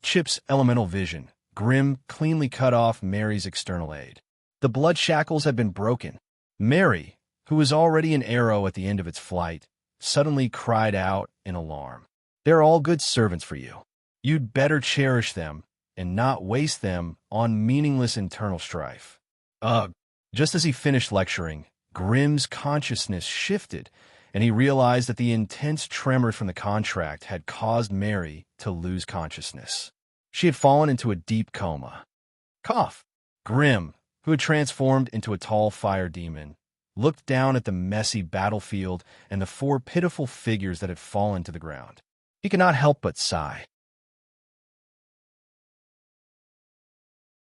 chip's elemental vision, Grim cleanly cut off Mary's external aid. The blood shackles had been broken. Mary, who was already an arrow at the end of its flight, suddenly cried out in alarm. They're all good servants for you. You'd better cherish them and not waste them on meaningless internal strife. Ugh. Just as he finished lecturing, Grim's consciousness shifted, and he realized that the intense tremors from the contract had caused Mary to lose consciousness. She had fallen into a deep coma. Cough. Grim, who had transformed into a tall fire demon, looked down at the messy battlefield and the 4 pitiful figures that had fallen to the ground. He could not help but sigh.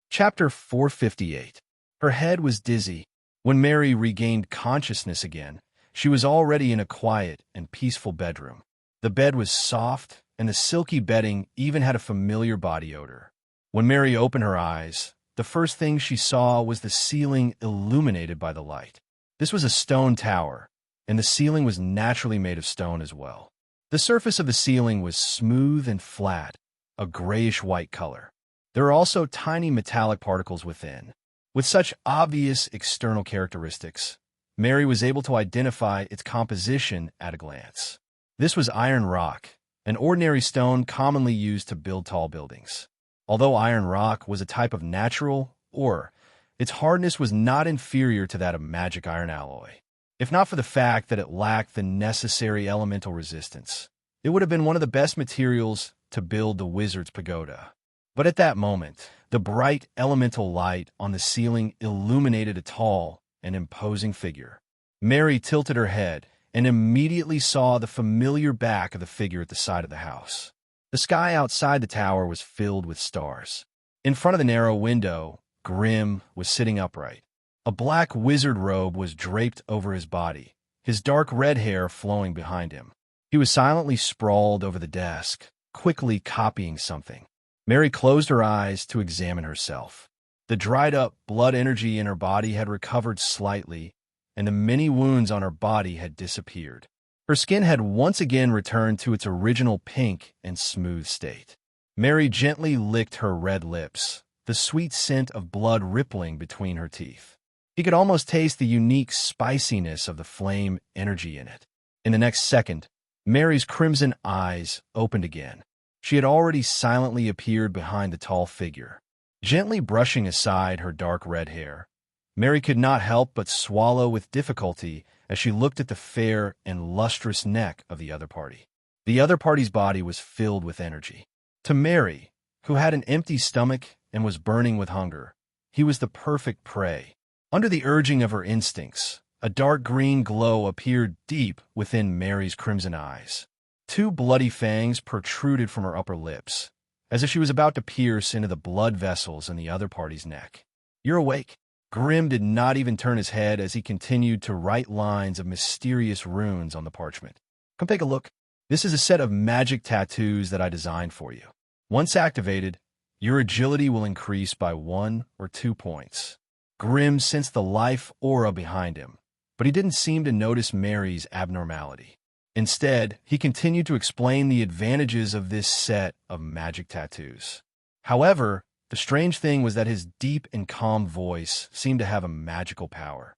Chapter 458. Her head was dizzy. When Mary regained consciousness again, she was already in a quiet and peaceful bedroom. The bed was soft, and the silky bedding even had a familiar body odor. When Mary opened her eyes, the first thing she saw was the ceiling illuminated by the light. This was a stone tower, and the ceiling was naturally made of stone as well. The surface of the ceiling was smooth and flat, a grayish-white color. There were also tiny metallic particles within. With such obvious external characteristics, Mary was able to identify its composition at a glance. This was iron rock, an ordinary stone commonly used to build tall buildings. Although iron rock was a type of natural ore, its hardness was not inferior to that of magic iron alloy. If not for the fact that it lacked the necessary elemental resistance, it would have been one of the best materials to build the wizard's pagoda. But at that moment, the bright elemental light on the ceiling illuminated a tall and imposing figure. Mary tilted her head and immediately saw the familiar back of the figure at the side of the house. The sky outside the tower was filled with stars. In front of the narrow window, Grimm was sitting upright. A black wizard robe was draped over his body, his dark red hair flowing behind him. He was silently sprawled over the desk, quickly copying something. Mary closed her eyes to examine herself. The dried-up blood energy in her body had recovered slightly, and the many wounds on her body had disappeared. Her skin had once again returned to its original pink and smooth state. Mary gently licked her red lips, the sweet scent of blood rippling between her teeth. He could almost taste the unique spiciness of the flame energy in it. In the next second, Mary's crimson eyes opened again. She had already silently appeared behind the tall figure. Gently brushing aside her dark red hair, Mary could not help but swallow with difficulty as she looked at the fair and lustrous neck of the other party. The other party's body was filled with energy. To Mary, who had an empty stomach and was burning with hunger, he was the perfect prey. Under the urging of her instincts, a dark green glow appeared deep within Mary's crimson eyes. Two bloody fangs protruded from her upper lips, as if she was about to pierce into the blood vessels in the other party's neck. "You're awake." Grimm did not even turn his head as he continued to write lines of mysterious runes on the parchment. "Come take a look. This is a set of magic tattoos that I designed for you. Once activated, your agility will increase by 1 or 2 points." Grimm sensed the life aura behind him, but he didn't seem to notice Mary's abnormality. Instead, he continued to explain the advantages of this set of magic tattoos. However, the strange thing was that his deep and calm voice seemed to have a magical power.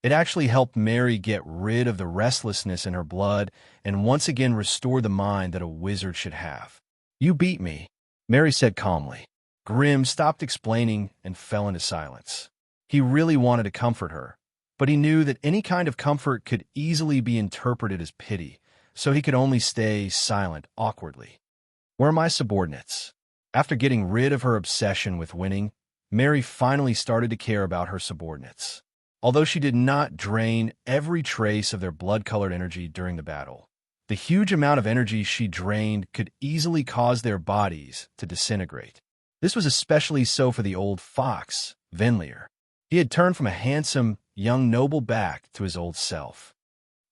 It actually helped Mary get rid of the restlessness in her blood and once again restore the mind that a wizard should have. "You beat me," Mary said calmly. Grimm stopped explaining and fell into silence. He really wanted to comfort her, but he knew that any kind of comfort could easily be interpreted as pity, so he could only stay silent awkwardly. "Where are my subordinates?" After getting rid of her obsession with winning, Mary finally started to care about her subordinates. Although she did not drain every trace of their blood-colored energy during the battle, the huge amount of energy she drained could easily cause their bodies to disintegrate. This was especially so for the old fox, Venlier. He had turned from a handsome, young noble back to his old self.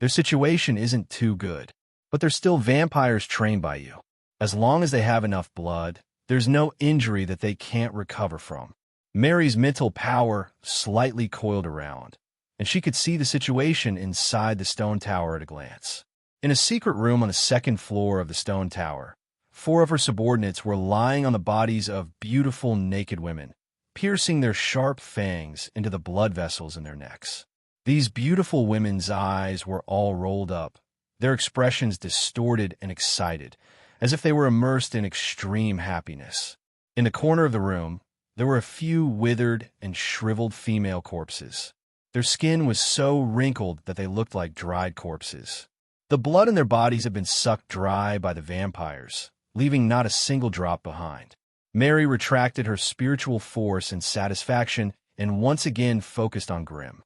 Their situation isn't too good, but they're still vampires trained by you. As long as they have enough blood, there's no injury that they can't recover from. Mary's mental power slightly coiled around, and she could see the situation inside the stone tower at a glance. In a secret room on the second floor of the stone tower, 4 of her subordinates were lying on the bodies of beautiful naked women, piercing their sharp fangs into the blood vessels in their necks. These beautiful women's eyes were all rolled up, their expressions distorted and excited, as if they were immersed in extreme happiness. In the corner of the room, there were a few withered and shriveled female corpses. Their skin was so wrinkled that they looked like dried corpses. The blood in their bodies had been sucked dry by the vampires, leaving not a single drop behind. Mary retracted her spiritual force and satisfaction and once again focused on Grimm.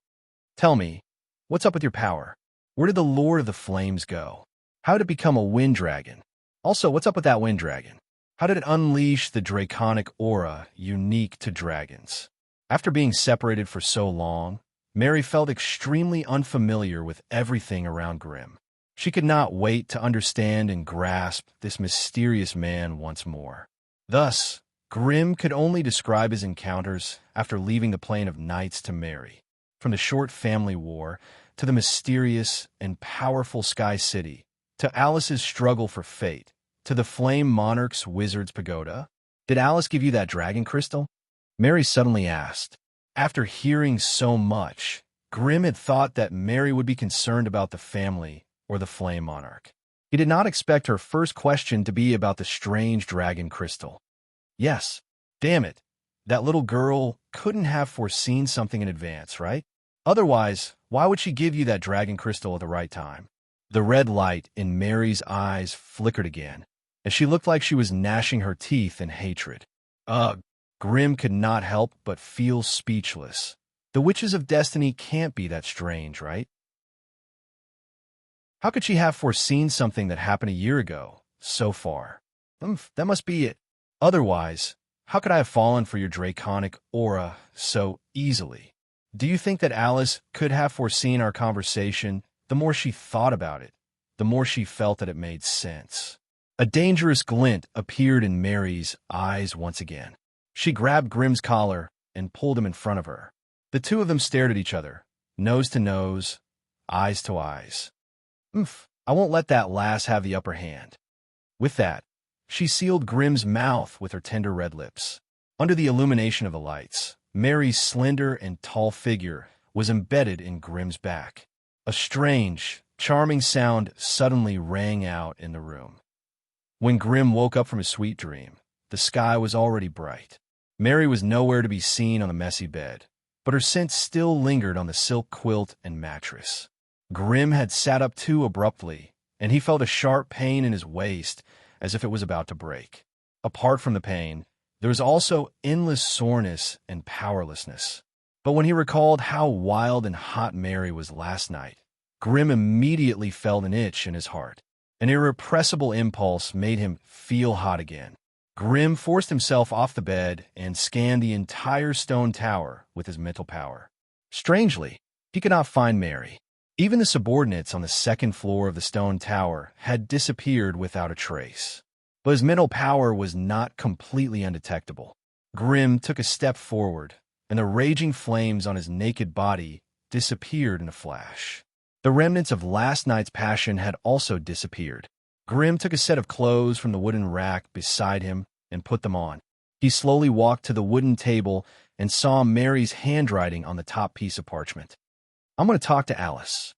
"Tell me, what's up with your power? Where did the Lord of the Flames go? How did it become a wind dragon? Also, what's up with that wind dragon? How did it unleash the draconic aura unique to dragons?" After being separated for so long, Mary felt extremely unfamiliar with everything around Grimm. She could not wait to understand and grasp this mysterious man once more. Thus, Grimm could only describe his encounters after leaving the plane of knights to Mary, from the short family war to the mysterious and powerful Sky City, to Alice's struggle for fate, to the Flame Monarch's Wizard's Pagoda. "Did Alice give you that dragon crystal?" Mary suddenly asked. After hearing so much, Grimm had thought that Mary would be concerned about the family or the Flame Monarch. He did not expect her first question to be about the strange dragon crystal. Yes, damn it, that little girl couldn't have foreseen something in advance, right? Otherwise, why would she give you that dragon crystal at the right time? The red light in Mary's eyes flickered again, and she looked like she was gnashing her teeth in hatred. Ugh, Grim could not help but feel speechless. The Witches of Destiny can't be that strange, right? How could she have foreseen something that happened a year ago, so far? That must be it. Otherwise, how could I have fallen for your draconic aura so easily? Do you think that Alice could have foreseen our conversation? The more she thought about it, the more she felt that it made sense. A dangerous glint appeared in Mary's eyes once again. She grabbed Grim's collar and pulled him in front of her. The two of them stared at each other, nose to nose, eyes to eyes. I won't let that lass have the upper hand. With that, she sealed Grim's mouth with her tender red lips. Under the illumination of the lights, Mary's slender and tall figure was embedded in Grim's back. A strange, charming sound suddenly rang out in the room. When Grim woke up from his sweet dream, the sky was already bright. Mary was nowhere to be seen on the messy bed, but her scent still lingered on the silk quilt and mattress. Grim had sat up too abruptly, and he felt a sharp pain in his waist as if it was about to break. Apart from the pain, there was also endless soreness and powerlessness. But when he recalled how wild and hot Mary was last night, Grim immediately felt an itch in his heart. An irrepressible impulse made him feel hot again. Grim forced himself off the bed and scanned the entire stone tower with his mental power. Strangely, he could not find Mary. Even the subordinates on the second floor of the stone tower had disappeared without a trace. But his mental power was not completely undetectable. Grim took a step forward, and the raging flames on his naked body disappeared in a flash. The remnants of last night's passion had also disappeared. Grim took a set of clothes from the wooden rack beside him and put them on. He slowly walked to the wooden table and saw Mary's handwriting on the top piece of parchment. I'm going to talk to Alice.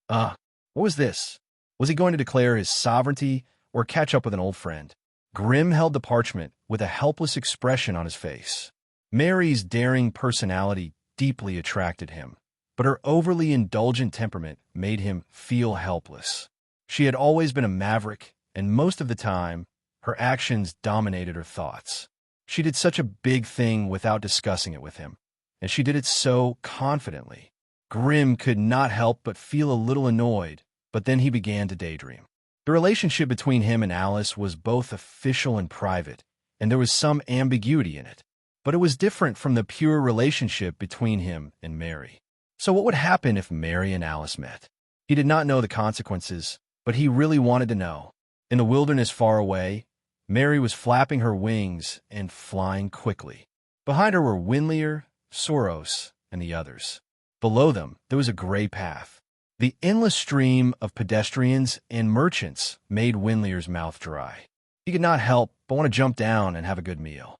What was this? Was he going to declare his sovereignty or catch up with an old friend? Grim held the parchment with a helpless expression on his face. Mary's daring personality deeply attracted him, but her overly indulgent temperament made him feel helpless. She had always been a maverick, and most of the time, her actions dominated her thoughts. She did such a big thing without discussing it with him, and she did it so confidently. Grim could not help but feel a little annoyed, but then he began to daydream. The relationship between him and Alice was both official and private, and there was some ambiguity in it. But it was different from the pure relationship between him and Mary. So what would happen if Mary and Alice met? He did not know the consequences, but he really wanted to know. In the wilderness far away, Mary was flapping her wings and flying quickly. Behind her were Winlier, Soros, and the others. Below them, there was a gray path. The endless stream of pedestrians and merchants made Winlier's mouth dry. He could not help but want to jump down and have a good meal.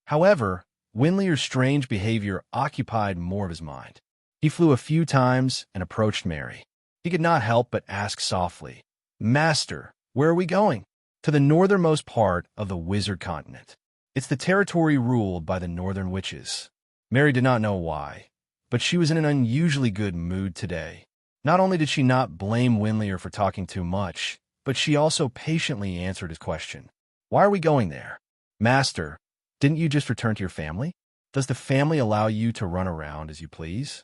However, Winlier's strange behavior occupied more of his mind. He flew a few times and approached Mary. He could not help but ask softly, "Master, where are we going?" "To the northernmost part of the Wizard Continent. It's the territory ruled by the Northern Witches." Mary did not know why, but she was in an unusually good mood today. Not only did she not blame Winlier for talking too much, but she also patiently answered his question. "Why are we going there?" "Master, didn't you just return to your family? Does the family allow you to run around as you please?"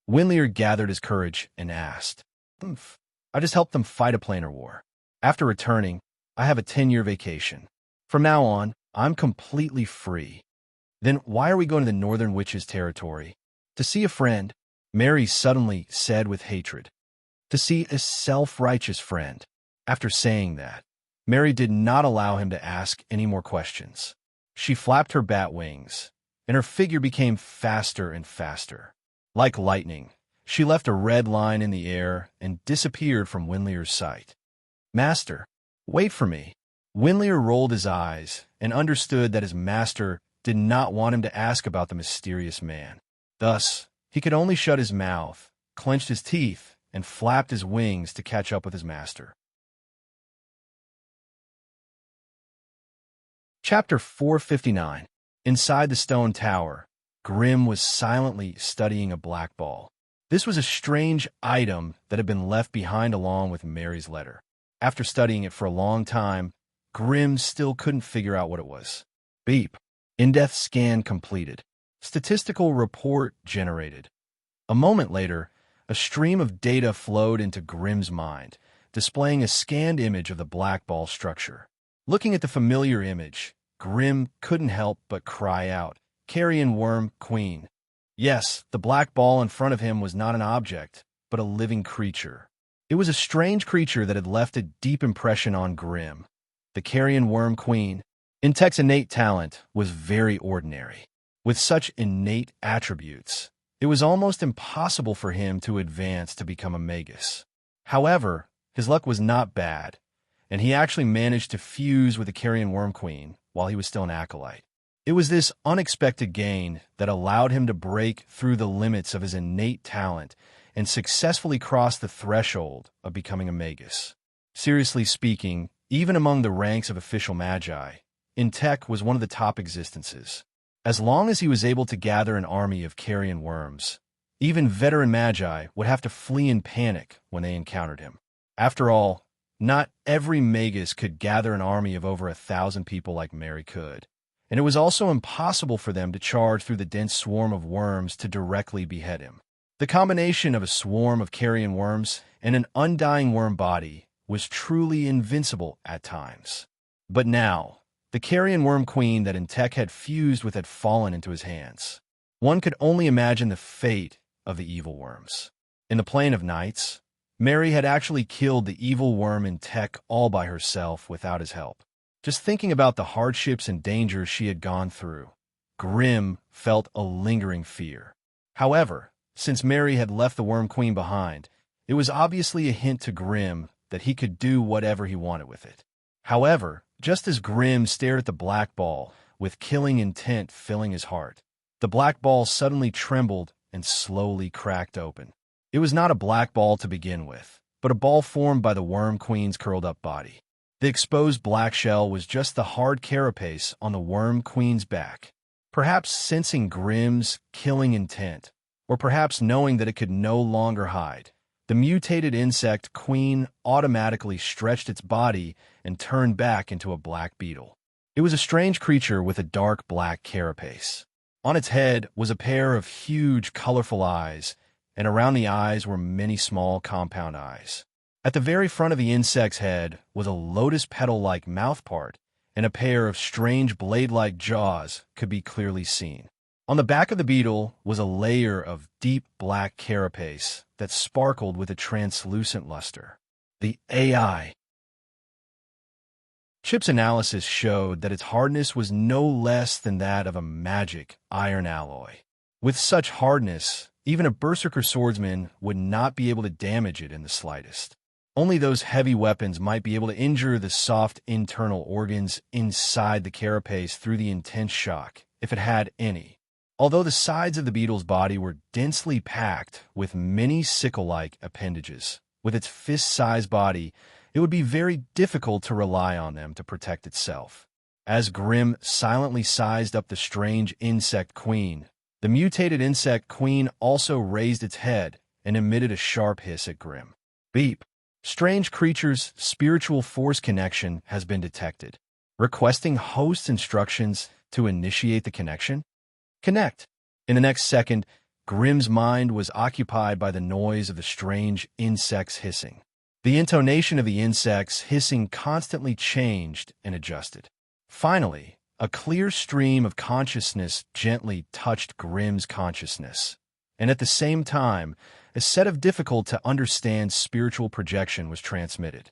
Winlier gathered his courage and asked, "I just helped them fight a planar war. After returning, I have a 10-year vacation. From now on, I'm completely free." "Then why are we going to the Northern Witches' territory?" "To see a friend," Mary suddenly said with hatred. "To see a self-righteous friend." After saying that, Mary did not allow him to ask any more questions. She flapped her bat wings, and her figure became faster and faster. Like lightning, she left a red line in the air and disappeared from Winlier's sight. "Master, wait for me." Winlier rolled his eyes and understood that his master did not want him to ask about the mysterious man. Thus, he could only shut his mouth, clenched his teeth, and flapped his wings to catch up with his master. Chapter 459. Inside the stone tower, Grimm was silently studying a black ball. This was a strange item that had been left behind along with Mary's letter. After studying it for a long time, Grimm still couldn't figure out what it was. Beep. In-depth scan completed. Statistical report generated. A moment later, a stream of data flowed into Grimm's mind, displaying a scanned image of the black ball structure. Looking at the familiar image, Grimm couldn't help but cry out, "Carrion worm, queen." Yes, the black ball in front of him was not an object, but a living creature. It was a strange creature that had left a deep impression on Grimm. The carrion worm queen, in Tech's innate talent, was very ordinary. With such innate attributes, it was almost impossible for him to advance to become a magus. However, his luck was not bad, and he actually managed to fuse with the carrion worm queen while he was still an acolyte. It was this unexpected gain that allowed him to break through the limits of his innate talent and successfully cross the threshold of becoming a magus. Seriously speaking, even among the ranks of official magi, Tech was one of the top existences. As long as he was able to gather an army of carrion worms, even veteran magi would have to flee in panic when they encountered him. After all, not every magus could gather an army of over 1,000 people like Mary could, and it was also impossible for them to charge through the dense swarm of worms to directly behead him. The combination of a swarm of carrion worms and an undying worm body was truly invincible at times. But now, the carrion worm queen that Tech had fused with had fallen into his hands. One could only imagine the fate of the evil worms. In the Plain of Nights, Mary had actually killed the evil worm Tech all by herself without his help. Just thinking about the hardships and dangers she had gone through, Grimm felt a lingering fear. However, since Mary had left the Worm Queen behind, it was obviously a hint to Grimm that he could do whatever he wanted with it. However, just as Grimm stared at the black ball, with killing intent filling his heart, the black ball suddenly trembled and slowly cracked open. It was not a black ball to begin with, but a ball formed by the Worm Queen's curled-up body. The exposed black shell was just the hard carapace on the Worm Queen's back. Perhaps sensing Grimm's killing intent, or perhaps knowing that it could no longer hide, the mutated insect queen automatically stretched its body and turned back into a black beetle. It was a strange creature with a dark black carapace. On its head was a pair of huge, colorful eyes, and around the eyes were many small compound eyes. At the very front of the insect's head was a lotus petal-like mouthpart, and a pair of strange blade-like jaws could be clearly seen. On the back of the beetle was a layer of deep black carapace that sparkled with a translucent luster. The AI. Chip's analysis showed that its hardness was no less than that of a magic iron alloy. With such hardness, even a berserker swordsman would not be able to damage it in the slightest. Only those heavy weapons might be able to injure the soft internal organs inside the carapace through the intense shock, if it had any. Although the sides of the beetle's body were densely packed with many sickle-like appendages, with its fist-sized body, it would be very difficult to rely on them to protect itself. As Grimm silently sized up the strange insect queen, the mutated insect queen also raised its head and emitted a sharp hiss at Grimm. Beep. Strange creature's spiritual force connection has been detected. Requesting host instructions to initiate the connection? Connect. In the next second, Grimm's mind was occupied by the noise of the strange insect's hissing. The intonation of the insect's hissing constantly changed and adjusted. Finally, a clear stream of consciousness gently touched Grimm's consciousness, and at the same time, a set of difficult-to-understand spiritual projection was transmitted.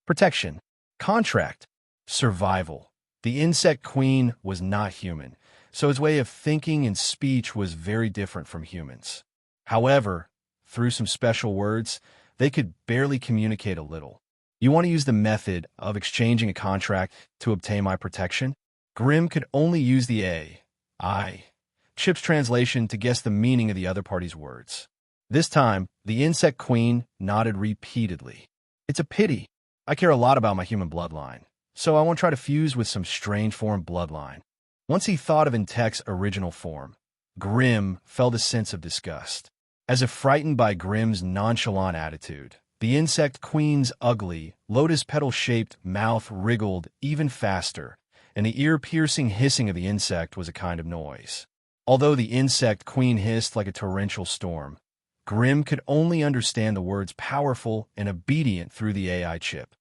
Protection, contract, survival. The insect queen was not human, so his way of thinking and speech was very different from humans. However, through some special words, they could barely communicate a little. You want to use the method of exchanging a contract to obtain my protection? Grimm could only use the I, Chip's translation to guess the meaning of the other party's words. This time, the insect queen nodded repeatedly. It's a pity. I care a lot about my human bloodline, so I won't try to fuse with some strange foreign bloodline. Once he thought of Intek's original form, Grim felt a sense of disgust. As if frightened by Grim's nonchalant attitude, the insect queen's ugly, lotus petal-shaped mouth wriggled even faster, and the ear-piercing hissing of the insect was a kind of noise. Although the insect queen hissed like a torrential storm, Grim could only understand the words powerful and obedient through the AI chip.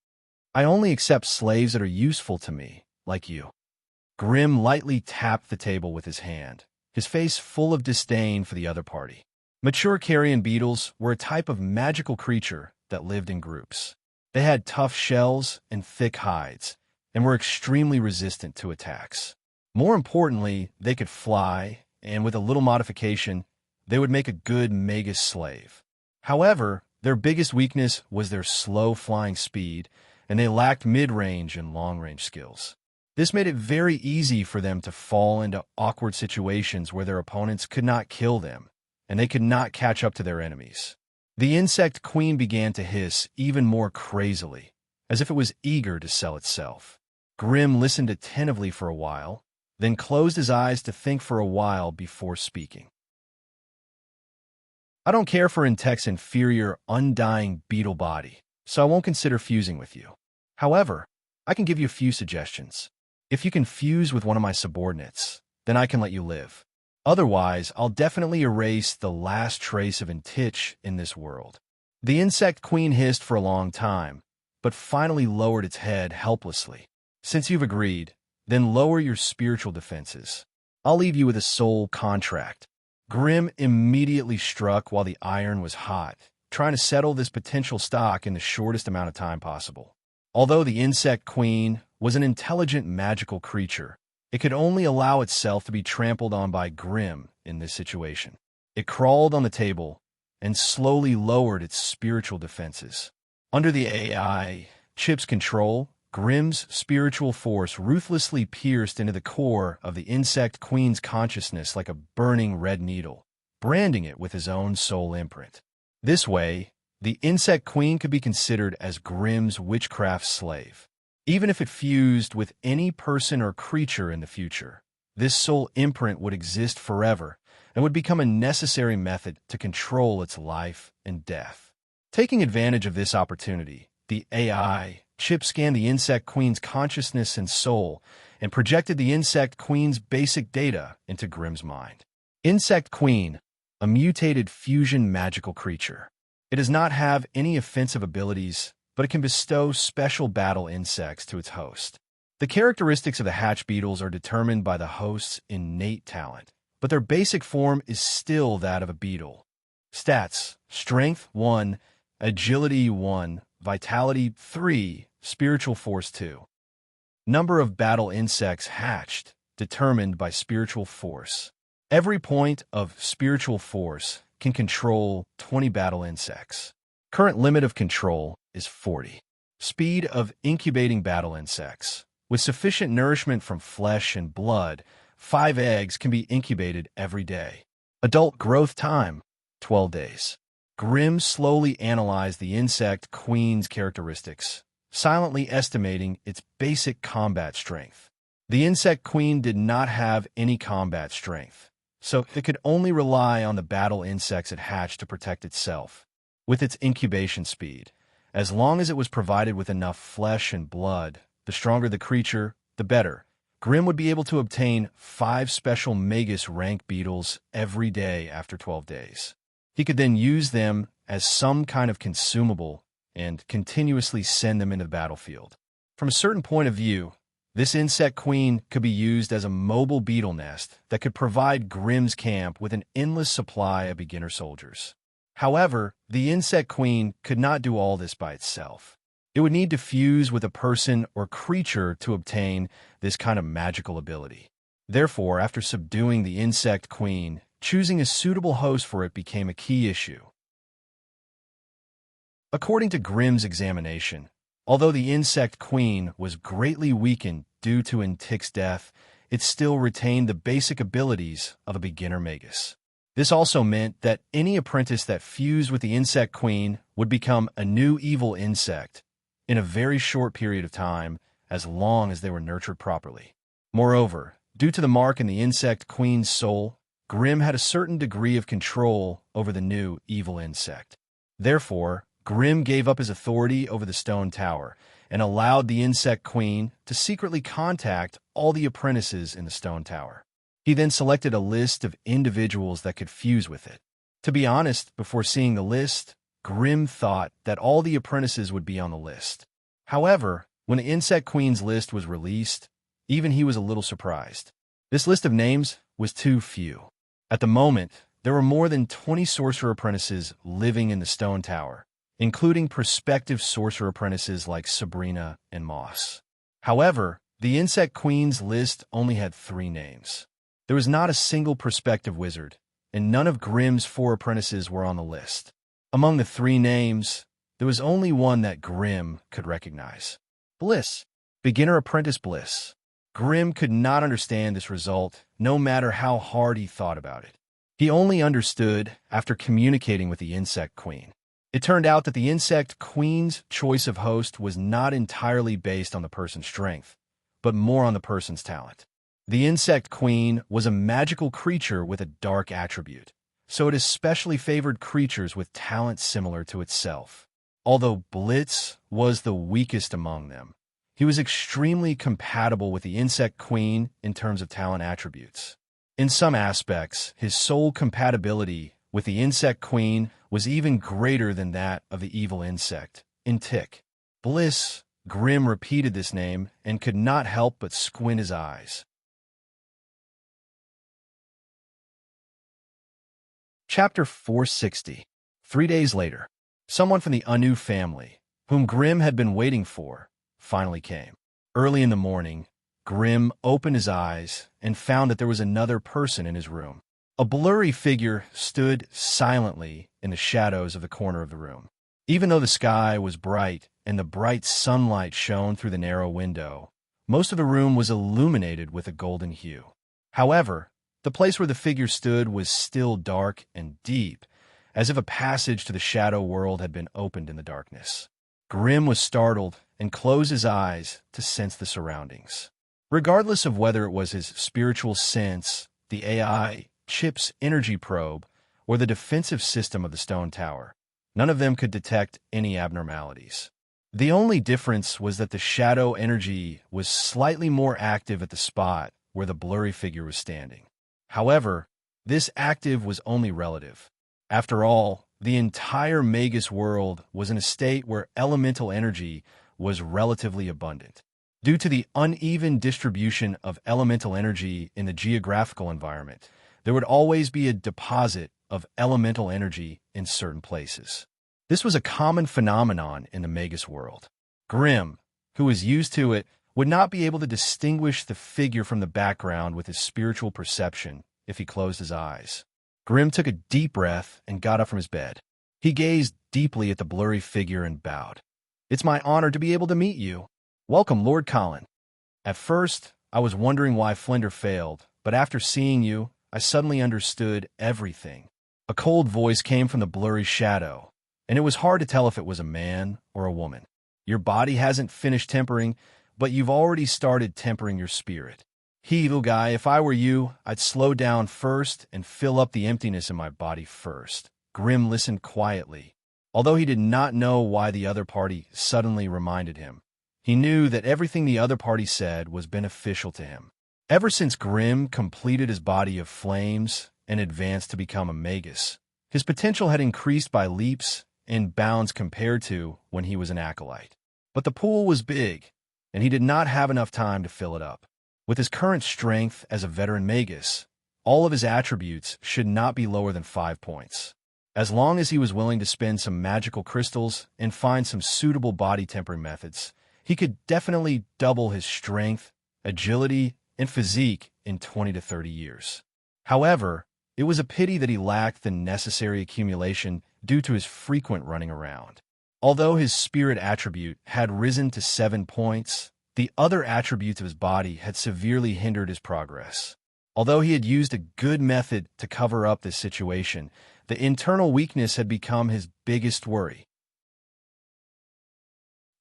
I only accept slaves that are useful to me, like you. Grim lightly tapped the table with his hand, his face full of disdain for the other party. Mature carrion beetles were a type of magical creature that lived in groups. They had tough shells and thick hides, and were extremely resistant to attacks. More importantly, they could fly, and with a little modification, they would make a good Magus slave. However, their biggest weakness was their slow flying speed, and they lacked mid-range and long-range skills. This made it very easy for them to fall into awkward situations where their opponents could not kill them, and they could not catch up to their enemies. The insect queen began to hiss even more crazily, as if it was eager to sell itself. Grim listened attentively for a while, then closed his eyes to think for a while before speaking. I don't care for Intek's inferior, undying beetle body, so I won't consider fusing with you. However, I can give you a few suggestions. If you can fuse with one of my subordinates, then I can let you live. Otherwise, I'll definitely erase the last trace of Intich in this world. The insect queen hissed for a long time, but finally lowered its head helplessly. Since you've agreed, then lower your spiritual defenses. I'll leave you with a soul contract. Grim immediately struck while the iron was hot, trying to settle this potential stock in the shortest amount of time possible. Although the insect queen was an intelligent magical creature, it could only allow itself to be trampled on by Grim in this situation. It crawled on the table and slowly lowered its spiritual defenses. Under the AI chip's control, Grim's spiritual force ruthlessly pierced into the core of the insect queen's consciousness like a burning red needle, branding it with his own soul imprint. This way, the insect queen could be considered as Grim's witchcraft slave. Even if it fused with any person or creature in the future, this soul imprint would exist forever and would become a necessary method to control its life and death. Taking advantage of this opportunity, the AI chip scanned the insect queen's consciousness and soul and projected the insect queen's basic data into Grim's mind. Insect Queen, a mutated fusion magical creature. It does not have any offensive abilities, but it can bestow special battle insects to its host. The characteristics of the hatch beetles are determined by the host's innate talent, but their basic form is still that of a beetle. Stats: Strength 1, Agility 1, Vitality 3, Spiritual Force 2. Number of battle insects hatched, determined by Spiritual Force. Every point of Spiritual Force can control 20 battle insects. Current limit of control is 40. Speed of incubating battle insects. With sufficient nourishment from flesh and blood, 5 eggs can be incubated every day. Adult growth time, 12 days. Grim slowly analyzed the insect queen's characteristics, silently estimating its basic combat strength. The insect queen did not have any combat strength, so it could only rely on the battle insects it hatched to protect itself. With its incubation speed, as long as it was provided with enough flesh and blood, the stronger the creature, the better. Grim would be able to obtain 5 special Magus rank beetles every day after 12 days. He could then use them as some kind of consumable and continuously send them into the battlefield. From a certain point of view, this insect queen could be used as a mobile beetle nest that could provide Grim's camp with an endless supply of beginner soldiers. However, the insect queen could not do all this by itself. It would need to fuse with a person or creature to obtain this kind of magical ability. Therefore, after subduing the insect queen, choosing a suitable host for it became a key issue. According to Grim's examination, although the insect queen was greatly weakened due to Intik's death, it still retained the basic abilities of a beginner Magus. This also meant that any apprentice that fused with the insect queen would become a new evil insect in a very short period of time, as long as they were nurtured properly. Moreover, due to the mark in the insect queen's soul, Grimm had a certain degree of control over the new evil insect. Therefore, Grimm gave up his authority over the stone tower and allowed the insect queen to secretly contact all the apprentices in the stone tower. He then selected a list of individuals that could fuse with it. To be honest, before seeing the list, Grimm thought that all the apprentices would be on the list. However, when the insect queen's list was released, even he was a little surprised. This list of names was too few. At the moment, there were more than 20 sorcerer apprentices living in the stone tower, including prospective sorcerer apprentices like Sabrina and Moss. However, the insect queen's list only had 3 names. There was not a single prospective wizard, and none of Grimm's 4 apprentices were on the list. Among the 3 names, there was only one that Grimm could recognize. Bliss. Beginner Apprentice Bliss. Grimm could not understand this result, no matter how hard he thought about it. He only understood after communicating with the insect queen. It turned out that the insect queen's choice of host was not entirely based on the person's strength, but more on the person's talent. The insect queen was a magical creature with a dark attribute, so it especially favored creatures with talent similar to itself. Although Blitz was the weakest among them, he was extremely compatible with the insect queen in terms of talent attributes. In some aspects, his soul compatibility with the insect queen was even greater than that of the evil insect, Tick. Bliss. Grimm repeated this name and could not help but squint his eyes. Chapter 460. 3 days later, someone from the Anu family, whom Grimm had been waiting for, finally came. Early in the morning, Grimm opened his eyes and found that there was another person in his room. A blurry figure stood silently in the shadows of the corner of the room. Even though the sky was bright and the bright sunlight shone through the narrow window, most of the room was illuminated with a golden hue. However, the place where the figure stood was still dark and deep, as if a passage to the shadow world had been opened in the darkness. Grimm was startled and closed his eyes to sense the surroundings. Regardless of whether it was his spiritual sense, the AI chip's energy probe, or the defensive system of the stone tower, none of them could detect any abnormalities. The only difference was that the shadow energy was slightly more active at the spot where the blurry figure was standing. However, this active was only relative. After all, the entire Magus world was in a state where elemental energy was relatively abundant. Due to the uneven distribution of elemental energy in the geographical environment, there would always be a deposit of elemental energy in certain places. This was a common phenomenon in the Magus world. Grimm, who was used to it, would not be able to distinguish the figure from the background with his spiritual perception if he closed his eyes. Grimm took a deep breath and got up from his bed. He gazed deeply at the blurry figure and bowed. "It's my honor to be able to meet you. Welcome, Lord Colin. At first, I was wondering why Flender failed, but after seeing you, I suddenly understood everything." A cold voice came from the blurry shadow, and it was hard to tell if it was a man or a woman. "Your body hasn't finished tempering, but you've already started tempering your spirit. Little guy, if I were you, I'd slow down first and fill up the emptiness in my body first." Grimm listened quietly. Although he did not know why the other party suddenly reminded him, he knew that everything the other party said was beneficial to him. Ever since Grimm completed his body of flames and advanced to become a magus, his potential had increased by leaps and bounds compared to when he was an acolyte. But the pool was big, and he did not have enough time to fill it up. With his current strength as a veteran magus, all of his attributes should not be lower than 5 points. As long as he was willing to spend some magical crystals and find some suitable body tempering methods, he could definitely double his strength, agility, and physique in 20 to 30 years. However, it was a pity that he lacked the necessary accumulation due to his frequent running around. Although his spirit attribute had risen to 7 points, the other attributes of his body had severely hindered his progress. Although he had used a good method to cover up this situation, the internal weakness had become his biggest worry.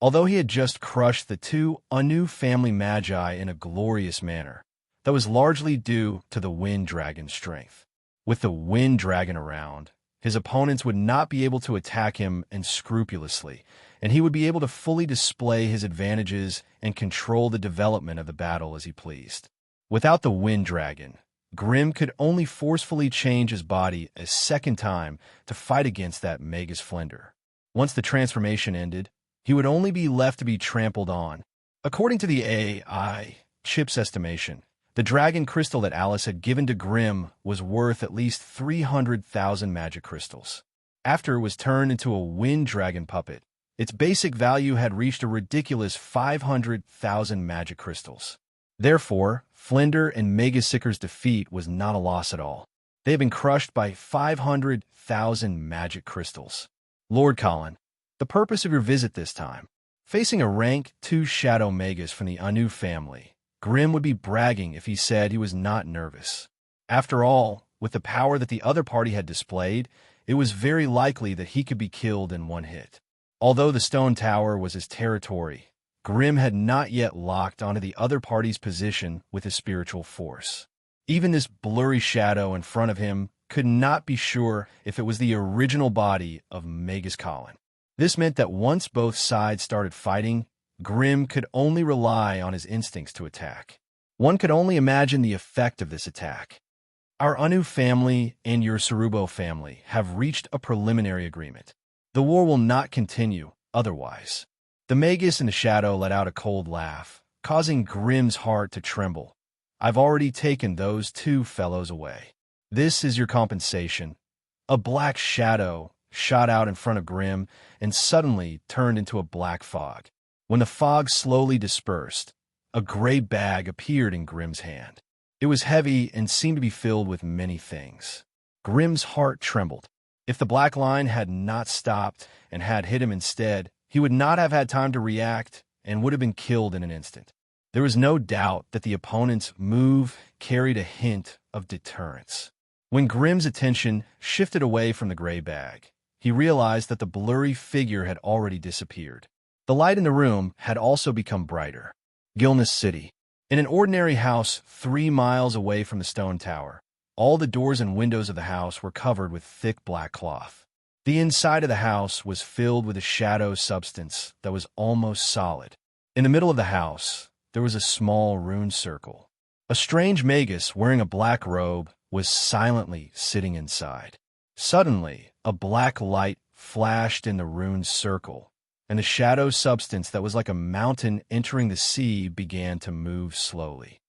Although he had just crushed the two Anu family magi in a glorious manner, that was largely due to the wind dragon's strength. With the wind dragon around, his opponents would not be able to attack him unscrupulously, and he would be able to fully display his advantages and control the development of the battle as he pleased. Without the wind dragon, Grimm could only forcefully change his body a second time to fight against that Magus Flender. Once the transformation ended, he would only be left to be trampled on. According to the AI chip's estimation, the dragon crystal that Alice had given to Grimm was worth at least 300,000 magic crystals. After it was turned into a wind dragon puppet, its basic value had reached a ridiculous 500,000 magic crystals. Therefore, Flender and Megasicker's defeat was not a loss at all. They had been crushed by 500,000 magic crystals. Lord Colin, the purpose of your visit this time. Facing a rank 2 Shadow Magus from the Anu family, Grimm would be bragging if he said he was not nervous. After all, with the power that the other party had displayed, it was very likely that he could be killed in one hit. Although the stone tower was his territory, Grimm had not yet locked onto the other party's position with his spiritual force. Even this blurry shadow in front of him could not be sure if it was the original body of Magus Colin. This meant that once both sides started fighting, Grimm could only rely on his instincts to attack. One could only imagine the effect of this attack. Our Anu family and your Sarubo family have reached a preliminary agreement. The war will not continue otherwise. The Magus in the shadow let out a cold laugh, causing Grimm's heart to tremble. I've already taken those two fellows away. This is your compensation. A black shadow shot out in front of Grimm and suddenly turned into a black fog. When the fog slowly dispersed, a gray bag appeared in Grimm's hand. It was heavy and seemed to be filled with many things. Grimm's heart trembled. If the black line had not stopped and had hit him instead, he would not have had time to react and would have been killed in an instant. There was no doubt that the opponent's move carried a hint of deterrence. When Grimm's attention shifted away from the gray bag, he realized that the blurry figure had already disappeared. The light in the room had also become brighter. Gilness City. In an ordinary house 3 miles away from the stone tower, all the doors and windows of the house were covered with thick black cloth. The inside of the house was filled with a shadow substance that was almost solid. In the middle of the house, there was a small rune circle. A strange magus wearing a black robe was silently sitting inside. Suddenly, a black light flashed in the rune circle, and the shadow substance that was like a mountain entering the sea began to move slowly.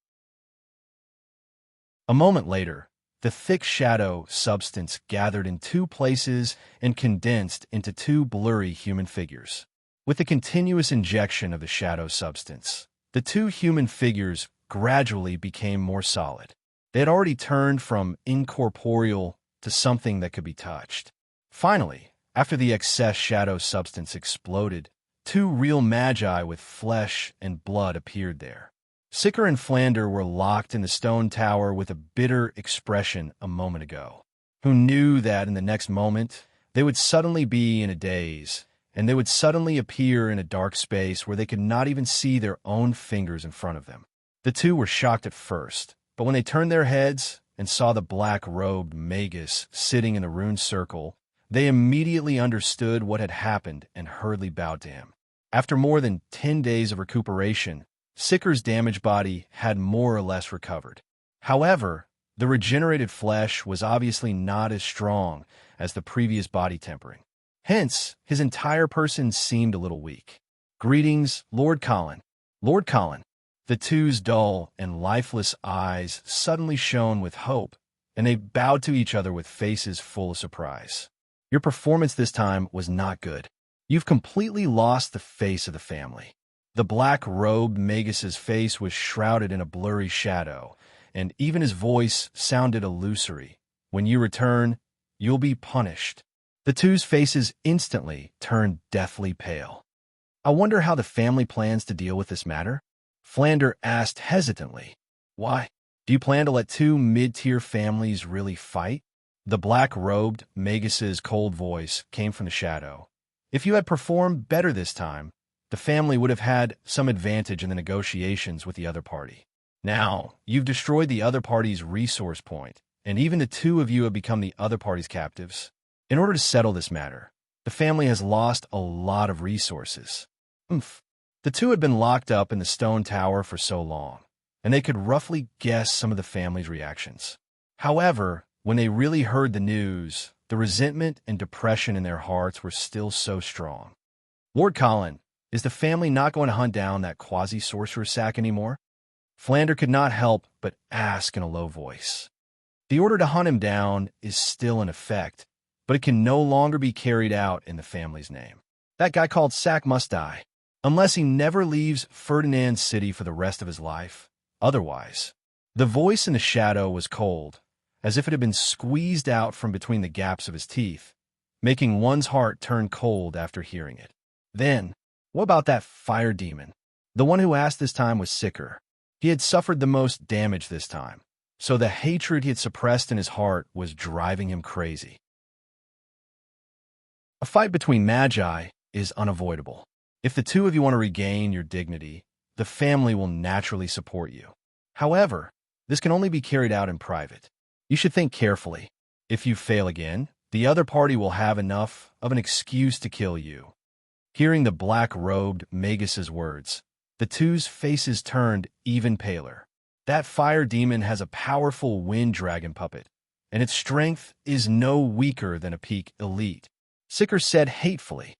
A moment later, the thick shadow substance gathered in 2 places and condensed into 2 blurry human figures. With the continuous injection of the shadow substance, the 2 human figures gradually became more solid. They had already turned from incorporeal to something that could be touched. Finally, after the excess shadow substance exploded, 2 real magi with flesh and blood appeared there. Sicker and Flander were locked in the stone tower with a bitter expression a moment ago. Who knew that in the next moment, they would suddenly be in a daze, and they would suddenly appear in a dark space where they could not even see their own fingers in front of them. The 2 were shocked at first, but when they turned their heads and saw the black-robed magus sitting in the rune circle, they immediately understood what had happened and hurriedly bowed to him. After more than 10 days of recuperation, Sicker's damaged body had more or less recovered. However, the regenerated flesh was obviously not as strong as the previous body tempering. Hence, his entire person seemed a little weak. Greetings, Lord Colin. Lord Colin. The 2's dull and lifeless eyes suddenly shone with hope, and they bowed to each other with faces full of surprise. Your performance this time was not good. You've completely lost the face of the family. The black-robed Magus's face was shrouded in a blurry shadow, and even his voice sounded illusory. When you return, you'll be punished. The 2's faces instantly turned deathly pale. I wonder how the family plans to deal with this matter? Flander asked hesitantly. Why, Do you plan to let two mid-tier families really fight? The black-robed Magus's cold voice came from the shadow. If you had performed better this time, the family would have had some advantage in the negotiations with the other party. Now, you've destroyed the other party's resource point, and even the two of you have become the other party's captives. In order to settle this matter, the family has lost a lot of resources. The two had been locked up in the stone tower for so long, and they could roughly guess some of the family's reactions. However, when they really heard the news, the resentment and depression in their hearts were still so strong. Lord Colin, is the family not going to hunt down that quasi-sorcerer sack anymore? Flander could not help but ask in a low voice. The order to hunt him down is still in effect, but it can no longer be carried out in the family's name. That guy called Sack must die, unless he never leaves Ferdinand City for the rest of his life. Otherwise, the voice in the shadow was cold, as if it had been squeezed out from between the gaps of his teeth, making one's heart turn cold after hearing it. Then, what about that fire demon? The one who asked this time was sicker. He had suffered the most damage this time, so the hatred he had suppressed in his heart was driving him crazy. A fight between magi is unavoidable. If the two of you want to regain your dignity, the family will naturally support you. However, this can only be carried out in private. You should think carefully. If you fail again, the other party will have enough of an excuse to kill you. Hearing the black-robed Magus's words, the two's faces turned even paler. That fire demon has a powerful wind dragon puppet, and its strength is no weaker than a peak elite. Sicker said hatefully.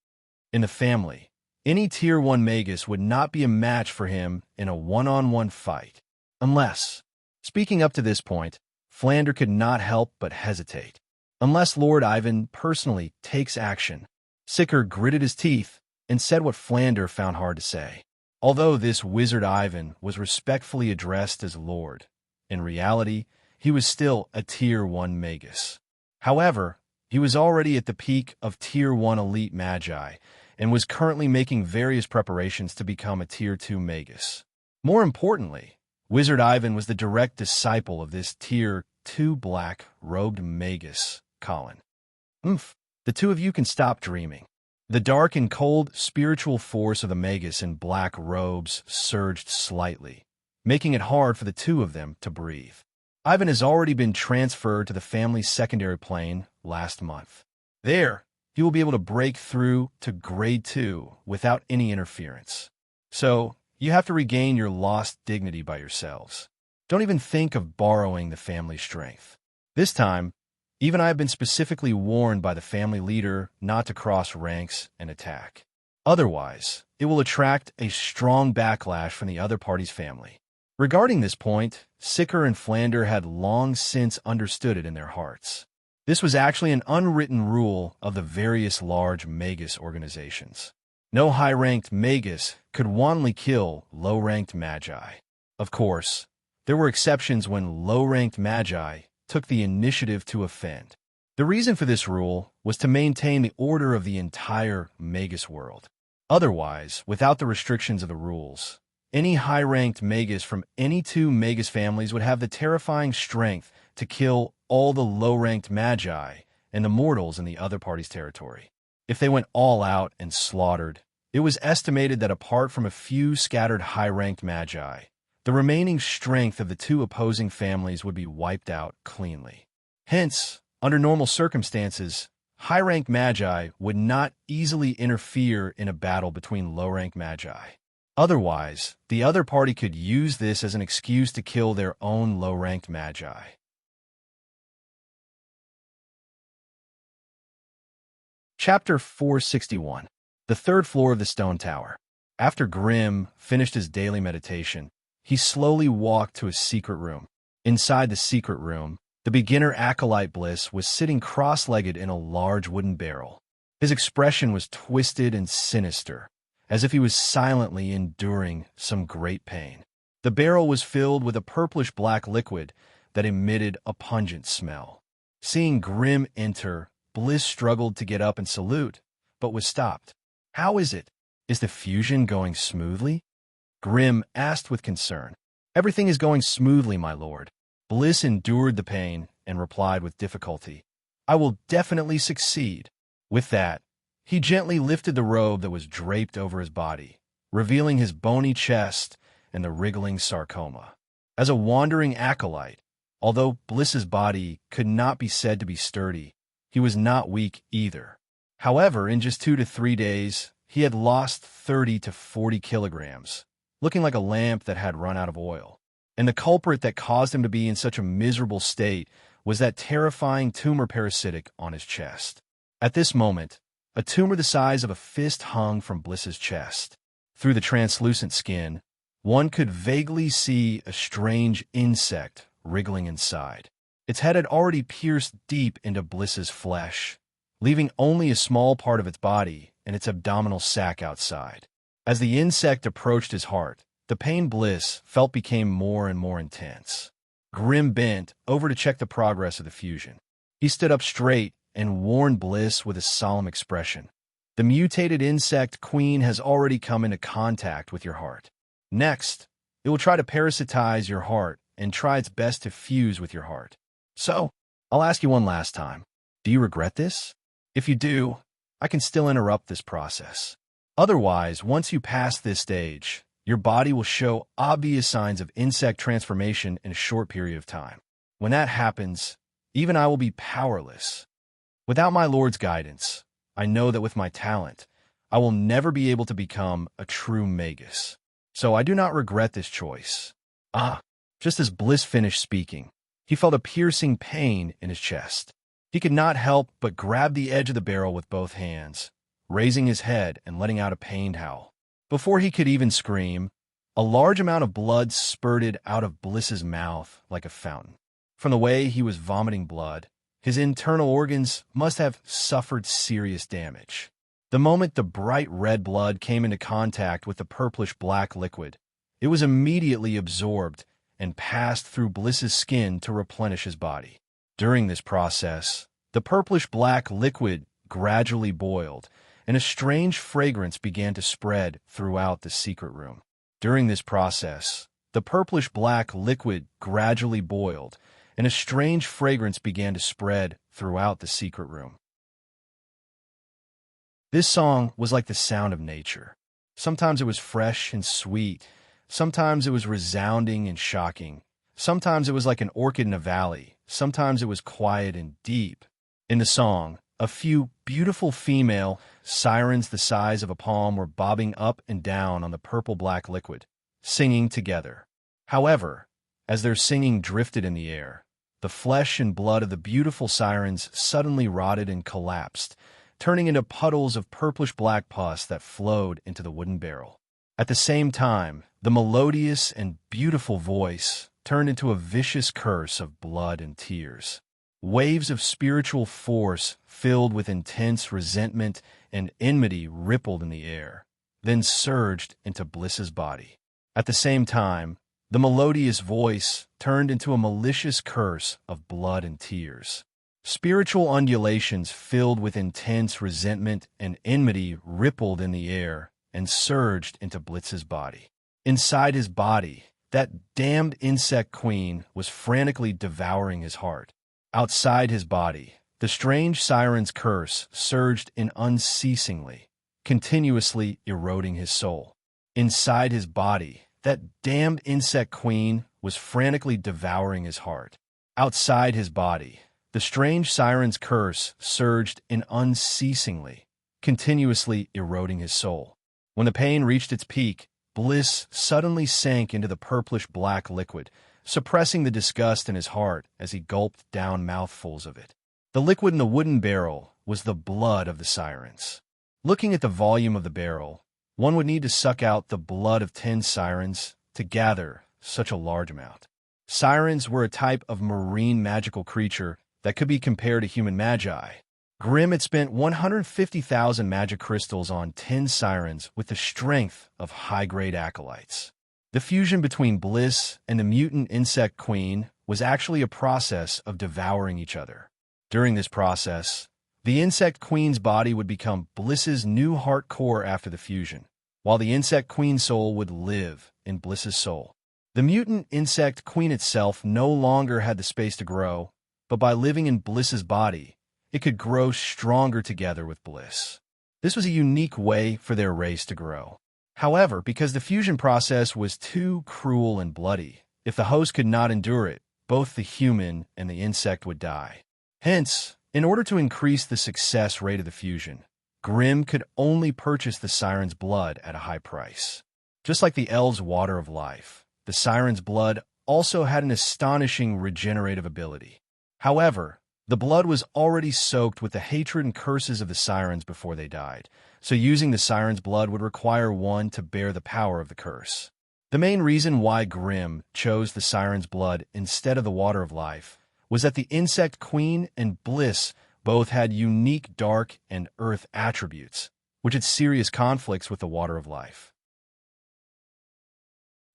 In the family, any Tier 1 Magus would not be a match for him in a one-on-one fight. Unless, speaking up to this point, Flander could not help but hesitate. Unless Lord Ivan personally takes action. Sicker gritted his teeth and said what Flander found hard to say. Although this wizard Ivan was respectfully addressed as Lord, in reality, he was still a Tier 1 Magus. However, he was already at the peak of Tier 1 Elite Magi and was currently making various preparations to become a Tier 2 Magus. More importantly, Wizard Ivan was the direct disciple of this Tier 2 black-robed Magus, Colin. The two of you can stop dreaming. The dark and cold spiritual force of the Magus in black robes surged slightly, making it hard for the two of them to breathe. Ivan has already been transferred to the family's secondary plane last month. There, he will be able to break through to Grade 2 without any interference. So, you have to regain your lost dignity by yourselves. Don't even think of borrowing the family's strength. This time, even I have been specifically warned by the family leader not to cross ranks and attack. Otherwise, it will attract a strong backlash from the other party's family. Regarding this point, Sicker and Flander had long since understood it in their hearts. This was actually an unwritten rule of the various large Magus organizations. No high-ranked Magus could wantonly kill low-ranked Magi. Of course, there were exceptions when low-ranked Magi took the initiative to offend. The reason for this rule was to maintain the order of the entire Magus world. Otherwise, without the restrictions of the rules, any high-ranked Magus from any two Magus families would have the terrifying strength to kill all the low-ranked Magi and the mortals in the other party's territory. If they went all out and slaughtered, it was estimated that apart from a few scattered high-ranked Magi, the remaining strength of the two opposing families would be wiped out cleanly. Hence, under normal circumstances, high-ranked Magi would not easily interfere in a battle between low-ranked Magi. Otherwise, the other party could use this as an excuse to kill their own low-ranked Magi. Chapter 461. The third floor of the stone tower. After Grimm finished his daily meditation, he slowly walked to his secret room. Inside the secret room, the beginner acolyte Bliss was sitting cross-legged in a large wooden barrel. His expression was twisted and sinister, as if he was silently enduring some great pain. The barrel was filled with a purplish-black liquid that emitted a pungent smell. Seeing Grimm enter, Bliss struggled to get up and salute, but was stopped. "How is it? Is the fusion going smoothly?" Grimm asked with concern. "Everything is going smoothly, my lord. Bliss endured the pain and replied with difficulty, "I will definitely succeed." With that, he gently lifted the robe that was draped over his body, revealing his bony chest and the wriggling sarcoma. As a wandering acolyte, although Bliss's body could not be said to be sturdy, he was not weak either. However, in just 2 to 3 days, he had lost 30 to 40 kilograms, looking like a lamp that had run out of oil. And the culprit that caused him to be in such a miserable state was that terrifying tumor parasitic on his chest. At this moment, a tumor the size of a fist hung from Bliss's chest. Through the translucent skin, one could vaguely see a strange insect wriggling inside. Its head had already pierced deep into Bliss's flesh, leaving only a small part of its body and its abdominal sac outside. As the insect approached his heart, the pain Bliss felt became more and more intense. Grim bent over to check the progress of the fusion. He stood up straight and warned Bliss with a solemn expression. "The mutated insect queen has already come into contact with your heart. Next, it will try to parasitize your heart and try its best to fuse with your heart. So, I'll ask you one last time. Do you regret this? If you do, I can still interrupt this process. Otherwise, once you pass this stage, your body will show obvious signs of insect transformation in a short period of time. When that happens, even I will be powerless. Without my Lord's guidance, I know that with my talent, I will never be able to become a true magus. So I do not regret this choice." Just as Bliss finished speaking, he felt a piercing pain in his chest. He could not help but grab the edge of the barrel with both hands, raising his head and letting out a pained howl. Before he could even scream, a large amount of blood spurted out of Bliss's mouth like a fountain. From the way he was vomiting blood, his internal organs must have suffered serious damage. The moment the bright red blood came into contact with the purplish-black liquid, it was immediately absorbed and passed through Bliss's skin to replenish his body. During this process, the purplish-black liquid gradually boiled, and a strange fragrance began to spread throughout the secret room. During this process, the purplish-black liquid gradually boiled, and a strange fragrance began to spread throughout the secret room. This song was like the sound of nature. Sometimes it was fresh and sweet. Sometimes it was resounding and shocking. Sometimes it was like an orchid in a valley. Sometimes it was quiet and deep. In the song, a few beautiful female sirens the size of a palm were bobbing up and down on the purple-black liquid, singing together. However, as their singing drifted in the air, the flesh and blood of the beautiful sirens suddenly rotted and collapsed, turning into puddles of purplish-black pus that flowed into the wooden barrel. At the same time, the melodious and beautiful voice turned into a vicious curse of blood and tears. Waves of spiritual force filled with intense resentment and enmity rippled in the air, then surged into Bliss's body. At the same time, the melodious voice turned into a malicious curse of blood and tears. Spiritual undulations filled with intense resentment and enmity rippled in the air and surged into Blitz's body. Inside his body, that damned insect queen was frantically devouring his heart. Outside his body, the strange siren's curse surged in unceasingly, continuously eroding his soul. Inside his body, that damned insect queen was frantically devouring his heart. Outside his body, the strange siren's curse surged in unceasingly, continuously eroding his soul. When the pain reached its peak, Bliss suddenly sank into the purplish-black liquid, suppressing the disgust in his heart as he gulped down mouthfuls of it. The liquid in the wooden barrel was the blood of the sirens. Looking at the volume of the barrel, one would need to suck out the blood of 10 sirens to gather such a large amount. Sirens were a type of marine magical creature that could be compared to human magi. Grimm had spent 150,000 magic crystals on 10 sirens with the strength of high-grade acolytes. The fusion between Bliss and the mutant insect queen was actually a process of devouring each other. During this process, the insect queen's body would become Bliss's new heart core after the fusion, while the insect queen's soul would live in Bliss's soul. The mutant insect queen itself no longer had the space to grow, but by living in Bliss's body, it could grow stronger together with Bliss. This was a unique way for their race to grow. However, because the fusion process was too cruel and bloody, if the host could not endure it, both the human and the insect would die. Hence, in order to increase the success rate of the fusion, Grimm could only purchase the siren's blood at a high price. Just like the elves' water of life, the siren's blood also had an astonishing regenerative ability. However, the blood was already soaked with the hatred and curses of the sirens before they died, so using the siren's blood would require one to bear the power of the curse. The main reason why Grimm chose the siren's blood instead of the water of life was that the insect queen and Bliss both had unique dark and earth attributes, which had serious conflicts with the water of life.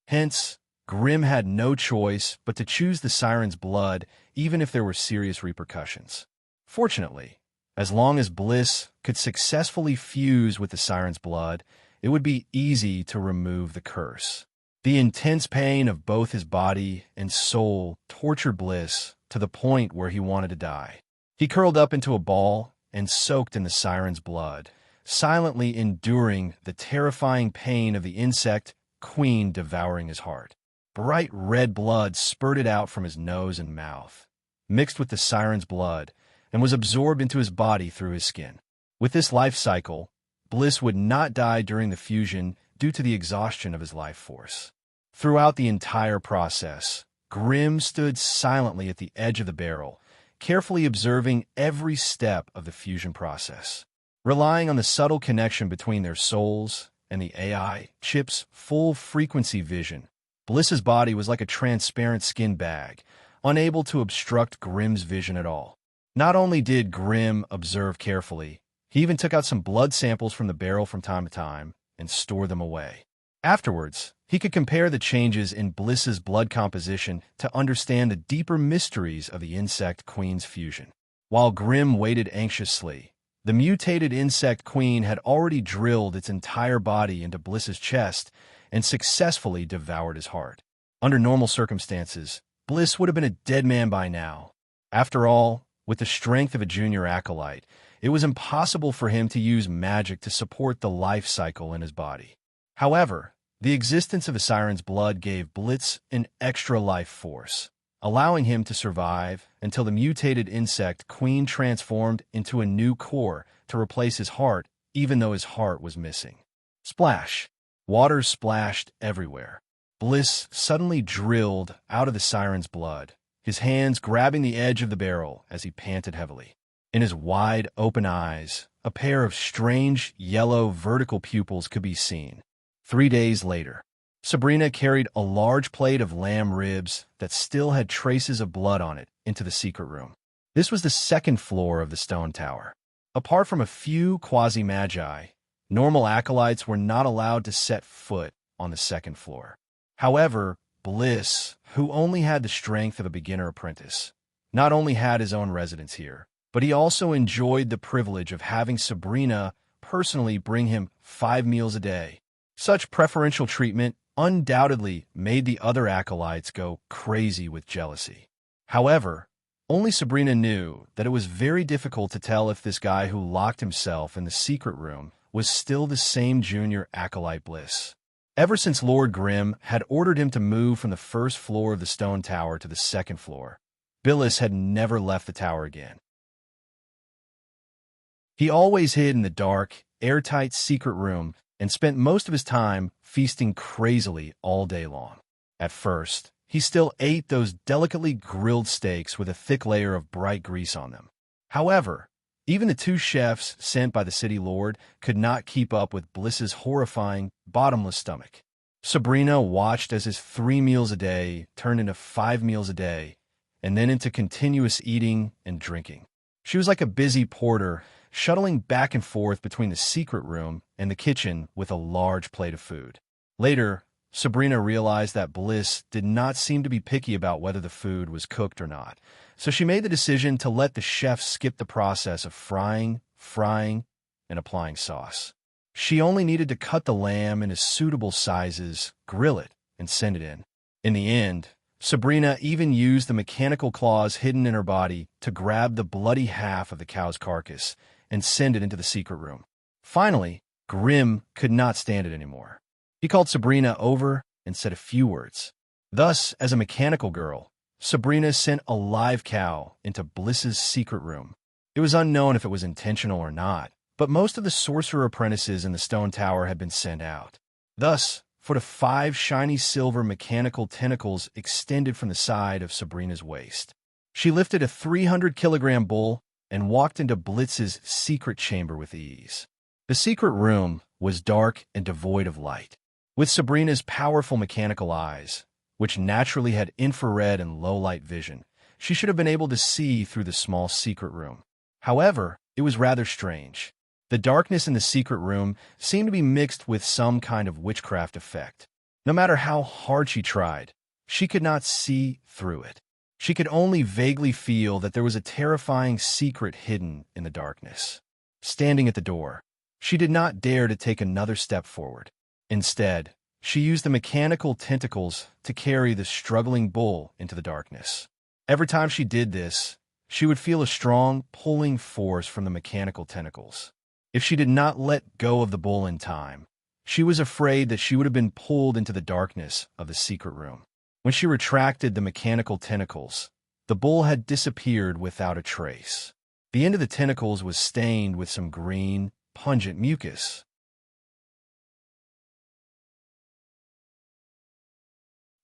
Hence, Grimm had no choice but to choose the siren's blood even if there were serious repercussions. Fortunately, as long as Bliss could successfully fuse with the siren's blood, it would be easy to remove the curse. The intense pain of both his body and soul tortured Bliss to the point where he wanted to die. He curled up into a ball and soaked in the siren's blood, silently enduring the terrifying pain of the insect queen devouring his heart. Bright red blood spurted out from his nose and mouth, mixed with the siren's blood, and was absorbed into his body through his skin. With this life cycle, Bliss would not die during the fusion due to the exhaustion of his life force. Throughout the entire process, Grimm stood silently at the edge of the barrel, carefully observing every step of the fusion process. Relying on the subtle connection between their souls and the AI chip's full-frequency vision, Bliss's body was like a transparent skin bag, unable to obstruct Grimm's vision at all. Not only did Grimm observe carefully, he even took out some blood samples from the barrel from time to time and stored them away. Afterwards, he could compare the changes in Bliss's blood composition to understand the deeper mysteries of the insect queen's fusion. While Grimm waited anxiously, the mutated insect queen had already drilled its entire body into Bliss's chest and successfully devoured his heart. Under normal circumstances, Bliss would have been a dead man by now. After all, with the strength of a junior acolyte, it was impossible for him to use magic to support the life cycle in his body. However, the existence of the siren's blood gave Bliss an extra life force, allowing him to survive until the mutated insect queen transformed into a new core to replace his heart, even though his heart was missing. Splash! Water splashed everywhere. Bliss suddenly drilled out of the siren's blood, his hands grabbing the edge of the barrel as he panted heavily. In his wide, open eyes, a pair of strange, yellow, vertical pupils could be seen. 3 days later, Sabrina carried a large plate of lamb ribs that still had traces of blood on it into the secret room. This was the second floor of the stone tower. Apart from a few quasi-magi, normal acolytes were not allowed to set foot on the second floor. However, Bliss, who only had the strength of a beginner apprentice, not only had his own residence here, but he also enjoyed the privilege of having Sabrina personally bring him 5 meals a day. Such preferential treatment undoubtedly made the other acolytes go crazy with jealousy. However, only Sabrina knew that it was very difficult to tell if this guy who locked himself in the secret room was still the same junior acolyte Bliss. Ever since Lord Grimm had ordered him to move from the first floor of the stone tower to the second floor, Bliss had never left the tower again. He always hid in the dark, airtight secret room and spent most of his time feasting crazily all day long. At first, he still ate those delicately grilled steaks with a thick layer of bright grease on them. However, even the 2 chefs sent by the city lord could not keep up with Bliss's horrifying, bottomless stomach. Sabrina watched as his 3 meals a day turned into 5 meals a day, and then into continuous eating and drinking. She was like a busy porter, shuttling back and forth between the secret room and the kitchen with a large plate of food. Later, Sabrina realized that Bliss did not seem to be picky about whether the food was cooked or not, so she made the decision to let the chefs skip the process of frying, and applying sauce. She only needed to cut the lamb into suitable sizes, grill it, and send it in. In the end, Sabrina even used the mechanical claws hidden in her body to grab the bloody half of the cow's carcass and send it into the secret room. Finally, Grimm could not stand it anymore. He called Sabrina over and said a few words. Thus, as a mechanical girl, Sabrina sent a live cow into Bliss's secret room. It was unknown if it was intentional or not, but most of the sorcerer apprentices in the stone tower had been sent out. Thus, for the 5 shiny silver mechanical tentacles extended from the side of Sabrina's waist. She lifted a 300-kilogram bull and walked into Blitz's secret chamber with ease. The secret room was dark and devoid of light. With Sabrina's powerful mechanical eyes, which naturally had infrared and low-light vision, she should have been able to see through the small secret room. However, it was rather strange. The darkness in the secret room seemed to be mixed with some kind of witchcraft effect. No matter how hard she tried, she could not see through it. She could only vaguely feel that there was a terrifying secret hidden in the darkness. Standing at the door, she did not dare to take another step forward. Instead, she used the mechanical tentacles to carry the struggling bull into the darkness. Every time she did this, she would feel a strong pulling force from the mechanical tentacles. If she did not let go of the bull in time, she was afraid that she would have been pulled into the darkness of the secret room. When she retracted the mechanical tentacles, the bull had disappeared without a trace. The end of the tentacles was stained with some green, pungent mucus.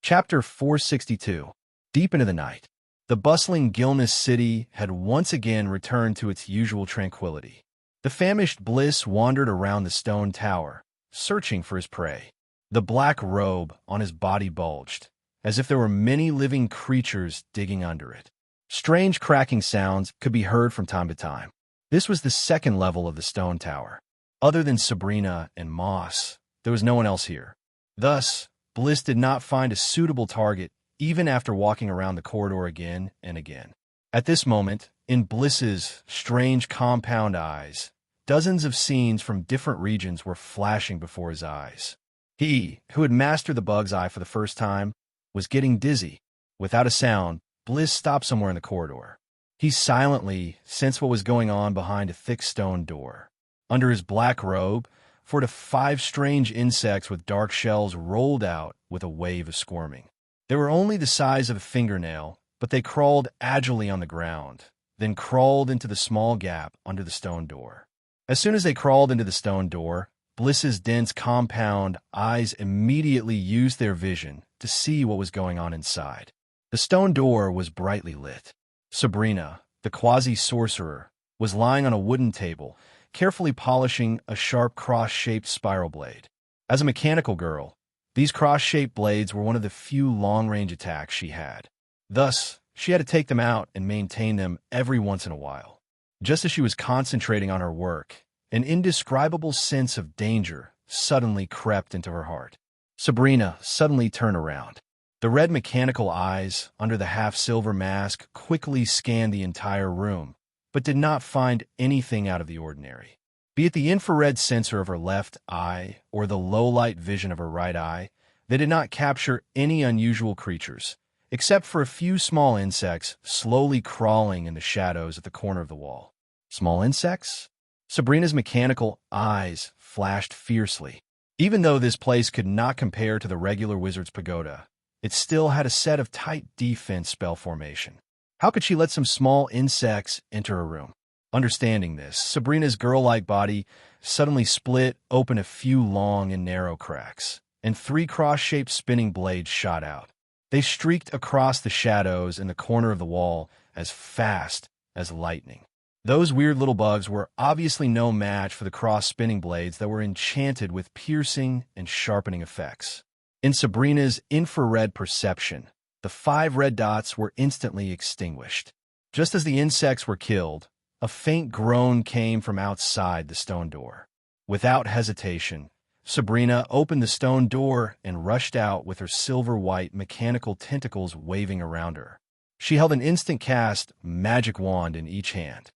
Chapter 462. Deep into the night, the bustling Gilness city had once again returned to its usual tranquility. The famished Bliss wandered around the stone tower, searching for his prey. The black robe on his body bulged, as if there were many living creatures digging under it. Strange cracking sounds could be heard from time to time. This was the second level of the stone tower. Other than Sabrina and Moss, there was no one else here. Thus, Bliss did not find a suitable target even after walking around the corridor again and again. At this moment, in Bliss's strange compound eyes, dozens of scenes from different regions were flashing before his eyes. He, who had mastered the bug's eye for the first time, was getting dizzy. Without a sound, Bliss stopped somewhere in the corridor. He silently sensed what was going on behind a thick stone door. Under his black robe, 4 to 5 strange insects with dark shells rolled out with a wave of squirming. They were only the size of a fingernail, but they crawled agilely on the ground, then crawled into the small gap under the stone door. As soon as they crawled into the stone door, Bliss's dense compound eyes immediately used their vision to see what was going on inside. The stone door was brightly lit. Sabrina, the quasi-sorcerer, was lying on a wooden table, carefully polishing a sharp cross-shaped spiral blade. As a mechanical girl, these cross-shaped blades were one of the few long-range attacks she had. Thus, she had to take them out and maintain them every once in a while. Just as she was concentrating on her work, an indescribable sense of danger suddenly crept into her heart. Sabrina suddenly turned around. The red mechanical eyes under the half-silver mask quickly scanned the entire room, but did not find anything out of the ordinary. Be it the infrared sensor of her left eye or the low-light vision of her right eye, they did not capture any unusual creatures, except for a few small insects slowly crawling in the shadows at the corner of the wall. Small insects? Sabrina's mechanical eyes flashed fiercely. Even though this place could not compare to the regular wizard's pagoda, it still had a set of tight defense spell formation. How could she let some small insects enter her room? Understanding this, Sabrina's girl-like body suddenly split open a few long and narrow cracks, and 3 cross-shaped spinning blades shot out. They streaked across the shadows in the corner of the wall as fast as lightning. Those weird little bugs were obviously no match for the cross-spinning blades that were enchanted with piercing and sharpening effects. In Sabrina's infrared perception, the 5 red dots were instantly extinguished. Just as the insects were killed, a faint groan came from outside the stone door. Without hesitation, Sabrina opened the stone door and rushed out with her silver-white mechanical tentacles waving around her. She held an instant cast magic wand in each hand.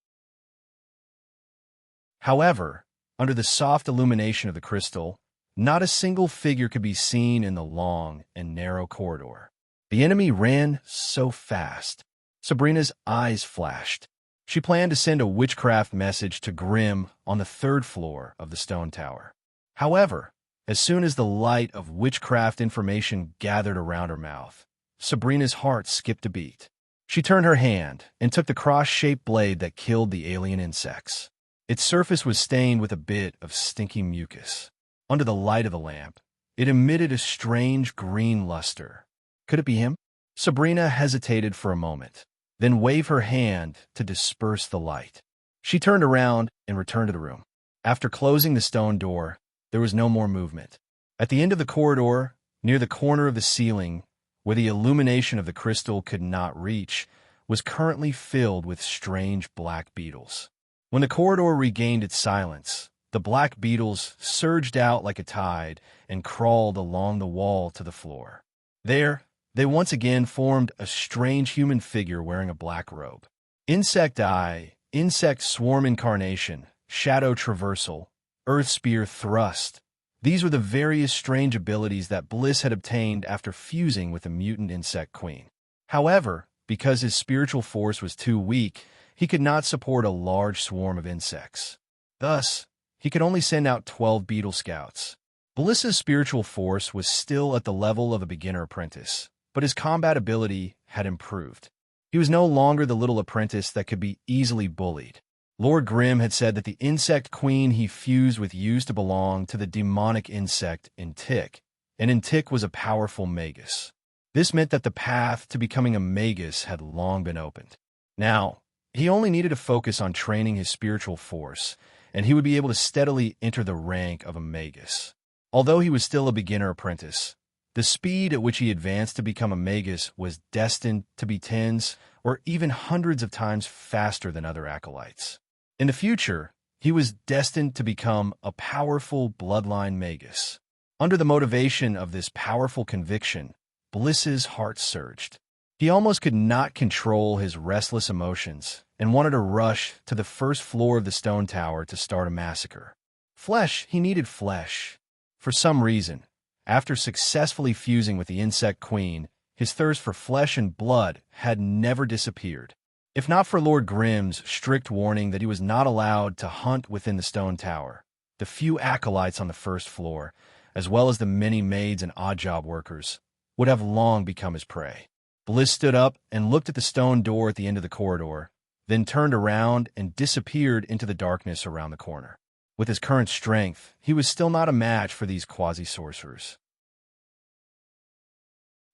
However, under the soft illumination of the crystal, not a single figure could be seen in the long and narrow corridor. The enemy ran so fast. Sabrina's eyes flashed. She planned to send a witchcraft message to Grimm on the 3rd floor of the stone tower. However, as soon as the light of witchcraft information gathered around her mouth, Sabrina's heart skipped a beat. She turned her hand and took the cross-shaped blade that killed the alien insects. Its surface was stained with a bit of stinky mucus. Under the light of the lamp, it emitted a strange green luster. Could it be him? Sabrina hesitated for a moment, then waved her hand to disperse the light. She turned around and returned to the room. After closing the stone door, there was no more movement. At the end of the corridor, near the corner of the ceiling, where the illumination of the crystal could not reach, was currently filled with strange black beetles. When the corridor regained its silence, the black beetles surged out like a tide and crawled along the wall to the floor. There, they once again formed a strange human figure wearing a black robe. Insect Eye, Insect Swarm Incarnation, Shadow Traversal, Earth Spear Thrust. These were the various strange abilities that Bliss had obtained after fusing with the mutant insect queen. However, because his spiritual force was too weak, he could not support a large swarm of insects. Thus, he could only send out 12 beetle scouts. Bliss's spiritual force was still at the level of a beginner apprentice, but his combat ability had improved. He was no longer the little apprentice that could be easily bullied. Lord Grimm had said that the insect queen he fused with used to belong to the demonic insect Intik, and Intik was a powerful magus. This meant that the path to becoming a magus had long been opened. Now, he only needed to focus on training his spiritual force, and he would be able to steadily enter the rank of a magus. Although he was still a beginner apprentice, the speed at which he advanced to become a magus was destined to be tens or even hundreds of times faster than other acolytes. In the future, he was destined to become a powerful bloodline magus. Under the motivation of this powerful conviction, Bliss's heart surged. He almost could not control his restless emotions and wanted to rush to the 1st floor of the stone tower to start a massacre. Flesh, he needed flesh. For some reason, after successfully fusing with the insect queen, his thirst for flesh and blood had never disappeared. If not for Lord Grimm's strict warning that he was not allowed to hunt within the stone tower, the few acolytes on the 1st floor, as well as the many maids and odd-job workers, would have long become his prey. Bliss stood up and looked at the stone door at the end of the corridor, then turned around and disappeared into the darkness around the corner. With his current strength, he was still not a match for these quasi-sorcerers.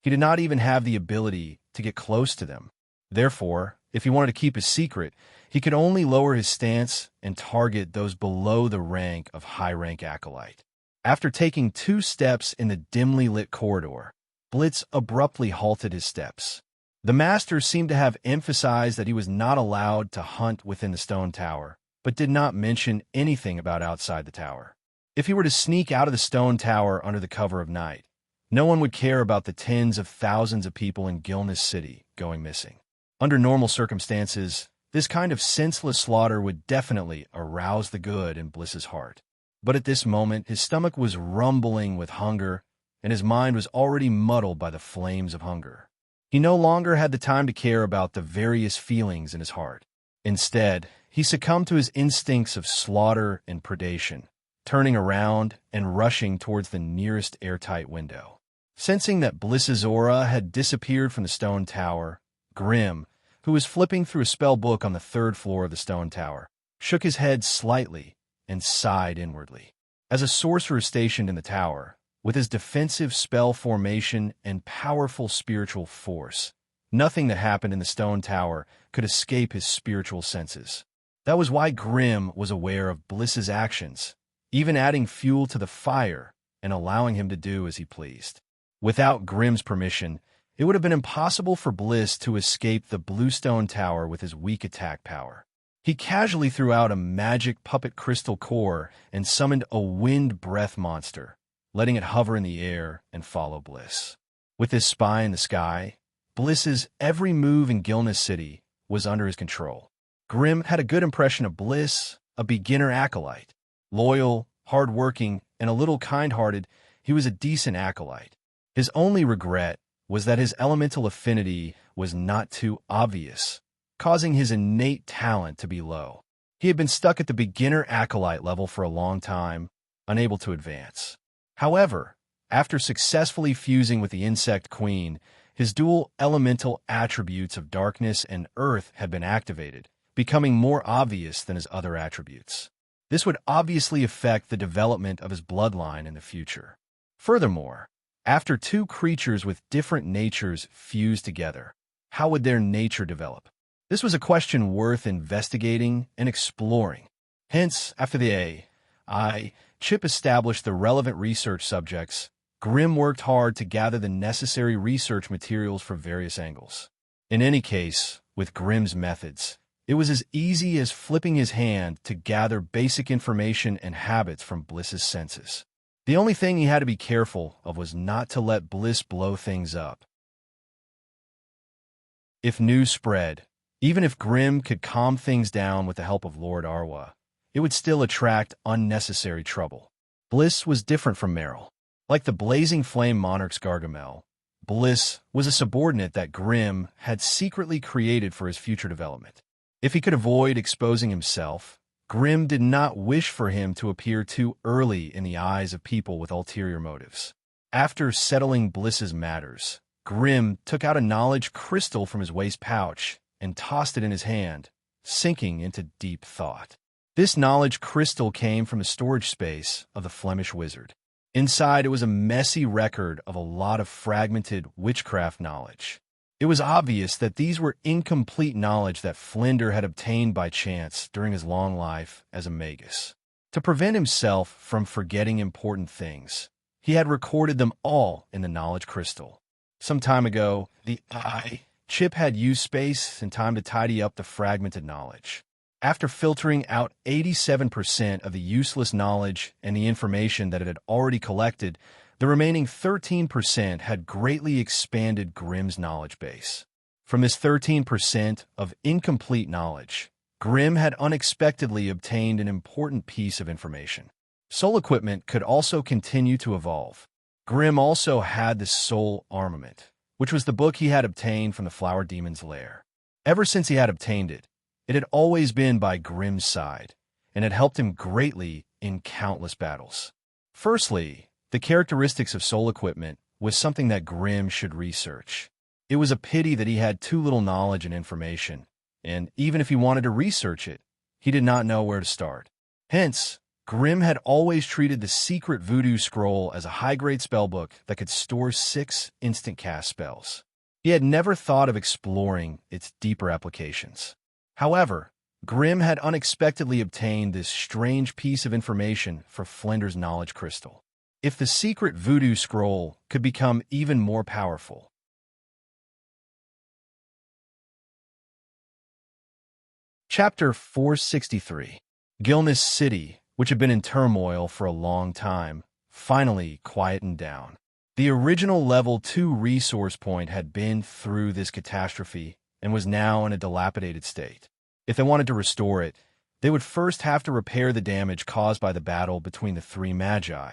He did not even have the ability to get close to them. Therefore, if he wanted to keep his secret, he could only lower his stance and target those below the rank of high-rank acolyte. After taking 2 steps in the dimly lit corridor, Blitz abruptly halted his steps. The master seemed to have emphasized that he was not allowed to hunt within the stone tower, but did not mention anything about outside the tower. If he were to sneak out of the stone tower under the cover of night, no one would care about the tens of thousands of people in Gilness City going missing. Under normal circumstances, this kind of senseless slaughter would definitely arouse the good in Bliss's heart. But at this moment, his stomach was rumbling with hunger, and his mind was already muddled by the flames of hunger. He no longer had the time to care about the various feelings in his heart. Instead, he succumbed to his instincts of slaughter and predation, turning around and rushing towards the nearest airtight window. Sensing that Bliss's aura had disappeared from the stone tower, Grimm, who was flipping through a spell book on the 3rd floor of the stone tower, shook his head slightly and sighed inwardly. As a sorcerer stationed in the tower, with his defensive spell formation and powerful spiritual force, nothing that happened in the stone tower could escape his spiritual senses. That was why Grimm was aware of Bliss's actions, even adding fuel to the fire and allowing him to do as he pleased. Without Grimm's permission, it would have been impossible for Bliss to escape the Bluestone Tower with his weak attack power. He casually threw out a magic puppet crystal core and summoned a wind breath monster, letting it hover in the air and follow Bliss. With his spy in the sky, Bliss's every move in Gilness City was under his control. Grimm had a good impression of Bliss, a beginner acolyte. Loyal, hard-working, and a little kind-hearted, he was a decent acolyte. His only regret was that his elemental affinity was not too obvious, causing his innate talent to be low. He had been stuck at the beginner acolyte level for a long time, unable to advance. However, after successfully fusing with the insect queen, his dual elemental attributes of darkness and earth had been activated, becoming more obvious than his other attributes. This would obviously affect the development of his bloodline in the future. Furthermore, after two creatures with different natures fused together, how would their nature develop? This was a question worth investigating and exploring. Hence, after the AI chip established the relevant research subjects, Grimm worked hard to gather the necessary research materials from various angles. In any case, with Grimm's methods, it was as easy as flipping his hand to gather basic information and habits from Bliss's senses. The only thing he had to be careful of was not to let Bliss blow things up. If news spread, even if Grimm could calm things down with the help of Lord Arwa, it would still attract unnecessary trouble. Bliss was different from Meryl. Like the blazing flame monarch's Gargamel, Bliss was a subordinate that Grimm had secretly created for his future development. If he could avoid exposing himself, Grimm did not wish for him to appear too early in the eyes of people with ulterior motives. After settling Bliss's matters, Grimm took out a knowledge crystal from his waist pouch and tossed it in his hand, sinking into deep thought. This knowledge crystal came from the storage space of the Flemish wizard. Inside, it was a messy record of a lot of fragmented witchcraft knowledge. It was obvious that these were incomplete knowledge that Flinder had obtained by chance during his long life as a magus. To prevent himself from forgetting important things, he had recorded them all in the knowledge crystal. Some time ago, the AI chip had used space and time to tidy up the fragmented knowledge. After filtering out 87% of the useless knowledge and the information that it had already collected, the remaining 13% had greatly expanded Grimm's knowledge base. From this 13% of incomplete knowledge, Grimm had unexpectedly obtained an important piece of information. Soul equipment could also continue to evolve. Grimm also had the soul armament, which was the book he had obtained from the Flower Demon's lair. Ever since he had obtained it, it had always been by Grimm's side, and had helped him greatly in countless battles. Firstly, the characteristics of soul equipment was something that Grimm should research. It was a pity that he had too little knowledge and information, and even if he wanted to research it, he did not know where to start. Hence, Grimm had always treated the secret voodoo scroll as a high-grade spellbook that could store 6 instant cast spells. He had never thought of exploring its deeper applications. However, Grimm had unexpectedly obtained this strange piece of information for Flinder's knowledge crystal. If the secret voodoo scroll could become even more powerful. Chapter 463. Gilneas City, which had been in turmoil for a long time, finally quietened down. The original Level 2 resource point had been through this catastrophe and was now in a dilapidated state. If they wanted to restore it, they would first have to repair the damage caused by the battle between the 3 magi.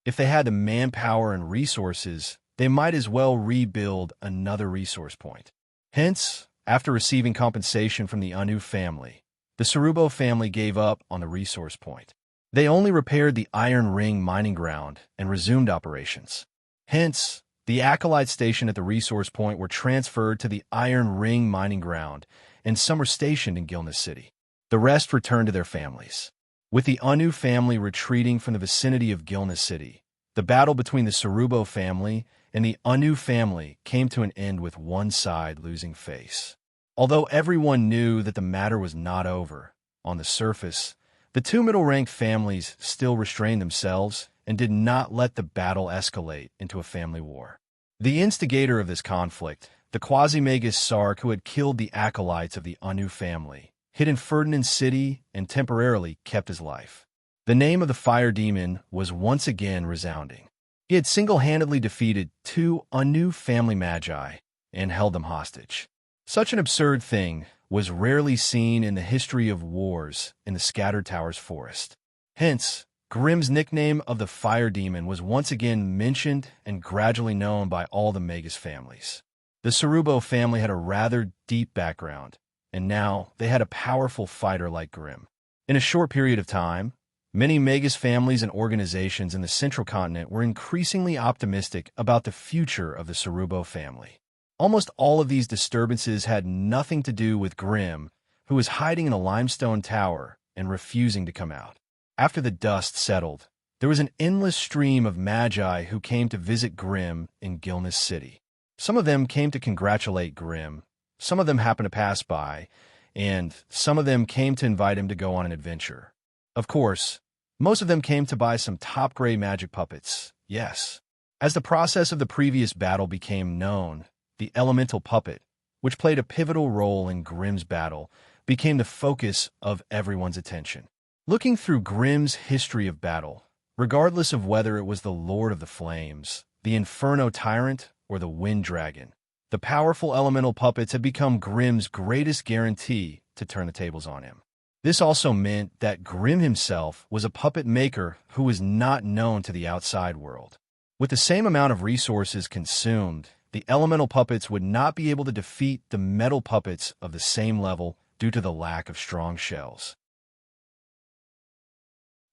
If they had the manpower and resources, they might as well rebuild another resource point. Hence, after receiving compensation from the Anu family, the Sarubo family gave up on the resource point. They only repaired the Iron Ring mining ground and resumed operations. Hence, the Acolyte station at the resource point were transferred to the Iron Ring mining ground, and some were stationed in Gilneas City. The rest returned to their families. With the Anu family retreating from the vicinity of Gilneas City, the battle between the Sarubo family and the Anu family came to an end with one side losing face. Although everyone knew that the matter was not over, on the surface, the 2 middle-ranked families still restrained themselves and did not let the battle escalate into a family war. The instigator of this conflict, the Quasi-Magus Sark who had killed the acolytes of the Anu family, hid in Ferdinand City and temporarily kept his life. The name of the fire demon was once again resounding. He had single-handedly defeated 2 Anu family magi and held them hostage. Such an absurd thing was rarely seen in the history of wars in the Scattered Towers forest. Hence, Grimm's nickname of the Fire Demon was once again mentioned and gradually known by all the Magus families. The Cerubo family had a rather deep background, and now they had a powerful fighter like Grimm. In a short period of time, many Magus families and organizations in the Central Continent were increasingly optimistic about the future of the Cerubo family. Almost all of these disturbances had nothing to do with Grimm, who was hiding in a limestone tower and refusing to come out. After the dust settled, there was an endless stream of magi who came to visit Grimm in Gilneas City. Some of them came to congratulate Grimm, some of them happened to pass by, and some of them came to invite him to go on an adventure. Of course, most of them came to buy some top-grade magic puppets, yes. As the process of the previous battle became known, the elemental puppet, which played a pivotal role in Grimm's battle, became the focus of everyone's attention. Looking through Grimm's history of battle, regardless of whether it was the Lord of the Flames, the Inferno Tyrant, or the Wind Dragon, the powerful elemental puppets had become Grimm's greatest guarantee to turn the tables on him. This also meant that Grimm himself was a puppet maker who was not known to the outside world. With the same amount of resources consumed, the elemental puppets would not be able to defeat the metal puppets of the same level due to the lack of strong shells.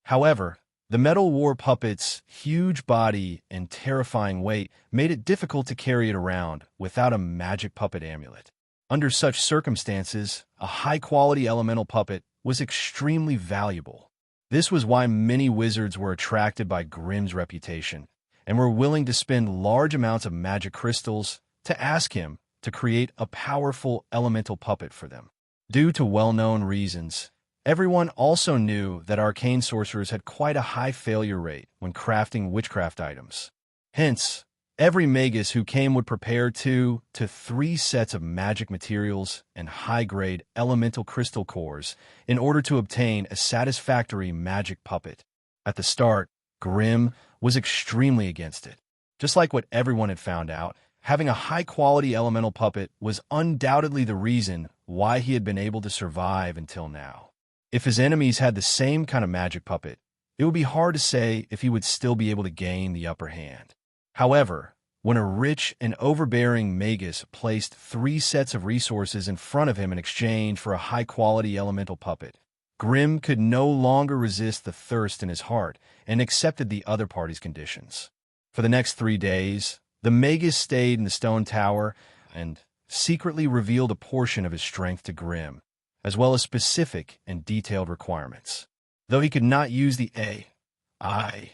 However, the Metal War puppet's huge body and terrifying weight made it difficult to carry it around without a magic puppet amulet. Under such circumstances, a high-quality elemental puppet was extremely valuable. This was why many wizards were attracted by Grimm's reputation and were willing to spend large amounts of magic crystals to ask him to create a powerful elemental puppet for them. Due to well-known reasons, everyone also knew that arcane sorcerers had quite a high failure rate when crafting witchcraft items. Hence, every magus who came would prepare 2 to 3 sets of magic materials and high-grade elemental crystal cores in order to obtain a satisfactory magic puppet. At the start, Grimm was extremely against it. Just like what everyone had found out, having a high-quality elemental puppet was undoubtedly the reason why he had been able to survive until now. If his enemies had the same kind of magic puppet, it would be hard to say if he would still be able to gain the upper hand. However, when a rich and overbearing magus placed 3 sets of resources in front of him in exchange for a high-quality elemental puppet, Grimm could no longer resist the thirst in his heart and accepted the other party's conditions. For the next 3 days, the magus stayed in the stone tower and secretly revealed a portion of his strength to Grimm, as well as specific and detailed requirements. Though he could not use the AI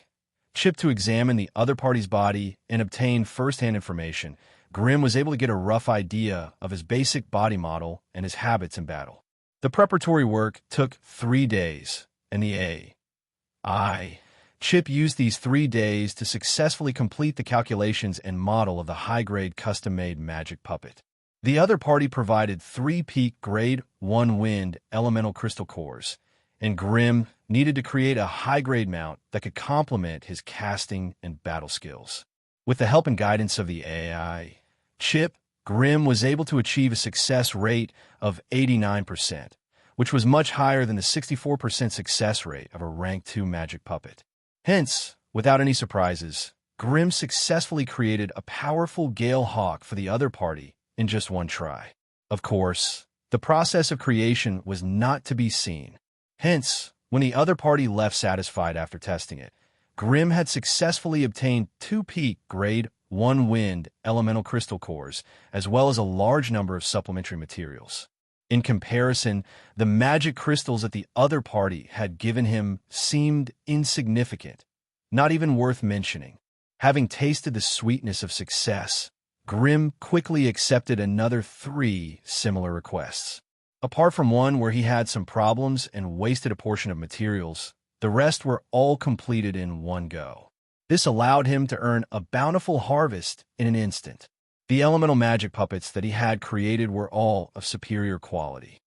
chip to examine the other party's body and obtain first-hand information, Grimm was able to get a rough idea of his basic body model and his habits in battle. The preparatory work took 3 days, and the AI chip used these 3 days to successfully complete the calculations and model of the high-grade custom-made magic puppet. The other party provided 3 peak grade 1 wind elemental crystal cores, and Grimm needed to create a high-grade mount that could complement his casting and battle skills. With the help and guidance of the AI chip, Grimm was able to achieve a success rate of 89%, which was much higher than the 64% success rate of a rank 2 magic puppet. Hence, without any surprises, Grimm successfully created a powerful Gale Hawk for the other party in just 1 try. Of course, the process of creation was not to be seen. Hence, when the other party left satisfied after testing it, Grimm had successfully obtained 2 peak grade 1 wind elemental crystal cores, as well as a large number of supplementary materials. In comparison, the magic crystals that the other party had given him seemed insignificant, not even worth mentioning. Having tasted the sweetness of success, Grimm quickly accepted another 3 similar requests. Apart from one where he had some problems and wasted a portion of materials, the rest were all completed in one go. This allowed him to earn a bountiful harvest in an instant. The elemental magic puppets that he had created were all of superior quality.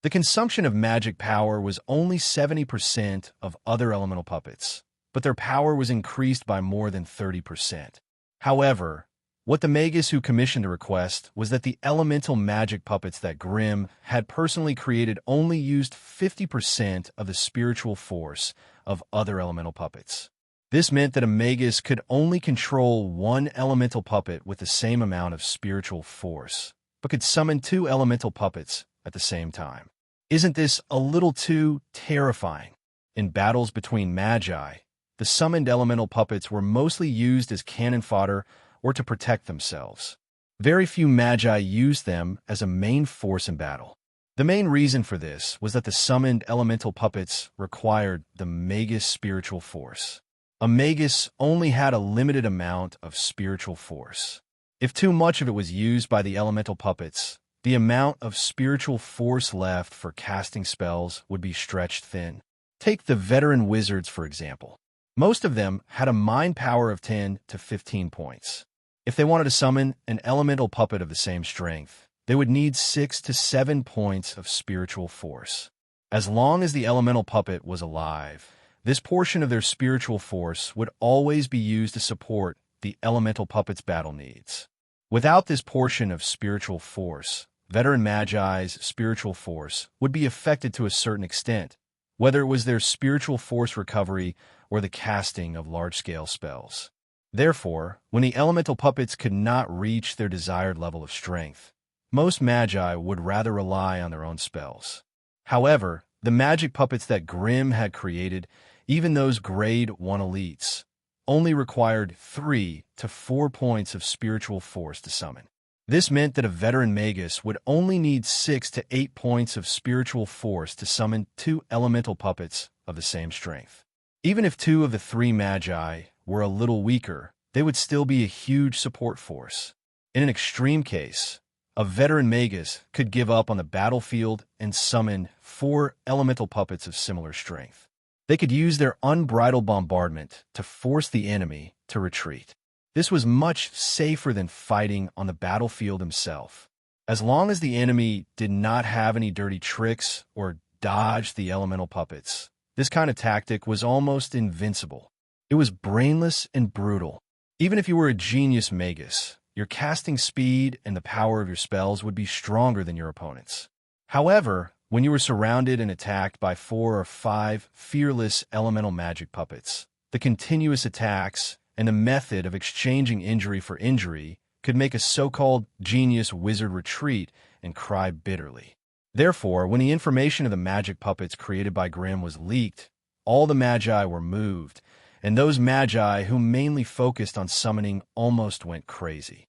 The consumption of magic power was only 70% of other elemental puppets, but their power was increased by more than 30%. However, What the magus who commissioned the request was that the elemental magic puppets that Grimm had personally created only used 50% of the spiritual force of other elemental puppets. This meant that a magus could only control one elemental puppet with the same amount of spiritual force, but could summon two elemental puppets at the same time. Isn't this a little too terrifying? In battles between magi, the summoned elemental puppets were mostly used as cannon fodder or to protect themselves. Very few magi used them as a main force in battle. The main reason for this was that the summoned elemental puppets required the magus spiritual force. A magus only had a limited amount of spiritual force. If too much of it was used by the elemental puppets, the amount of spiritual force left for casting spells would be stretched thin. Take the veteran wizards, for example. Most of them had a mind power of 10 to 15 points. If they wanted to summon an elemental puppet of the same strength, they would need 6 to 7 points of spiritual force. As long as the elemental puppet was alive, this portion of their spiritual force would always be used to support the elemental puppet's battle needs. Without this portion of spiritual force, veteran magi's spiritual force would be affected to a certain extent, whether it was their spiritual force recovery or the casting of large-scale spells. Therefore, when the elemental puppets could not reach their desired level of strength, most magi would rather rely on their own spells. However, the magic puppets that Grimm had created, even those grade 1 elites, only required 3 to 4 points of spiritual force to summon. This meant that a veteran magus would only need 6 to 8 points of spiritual force to summon two elemental puppets of the same strength. Even if 2 of the 3 magi were a little weaker, they would still be a huge support force. In an extreme case, a veteran magus could give up on the battlefield and summon 4 elemental puppets of similar strength. They could use their unbridled bombardment to force the enemy to retreat. This was much safer than fighting on the battlefield himself. As long as the enemy did not have any dirty tricks or dodge the elemental puppets, this kind of tactic was almost invincible. It was brainless and brutal. Even if you were a genius magus, your casting speed and the power of your spells would be stronger than your opponents. However, when you were surrounded and attacked by 4 or 5 fearless elemental magic puppets, the continuous attacks and the method of exchanging injury for injury could make a so-called genius wizard retreat and cry bitterly. Therefore, when the information of the magic puppets created by Grimm was leaked, all the magi were moved, and those magi who mainly focused on summoning almost went crazy.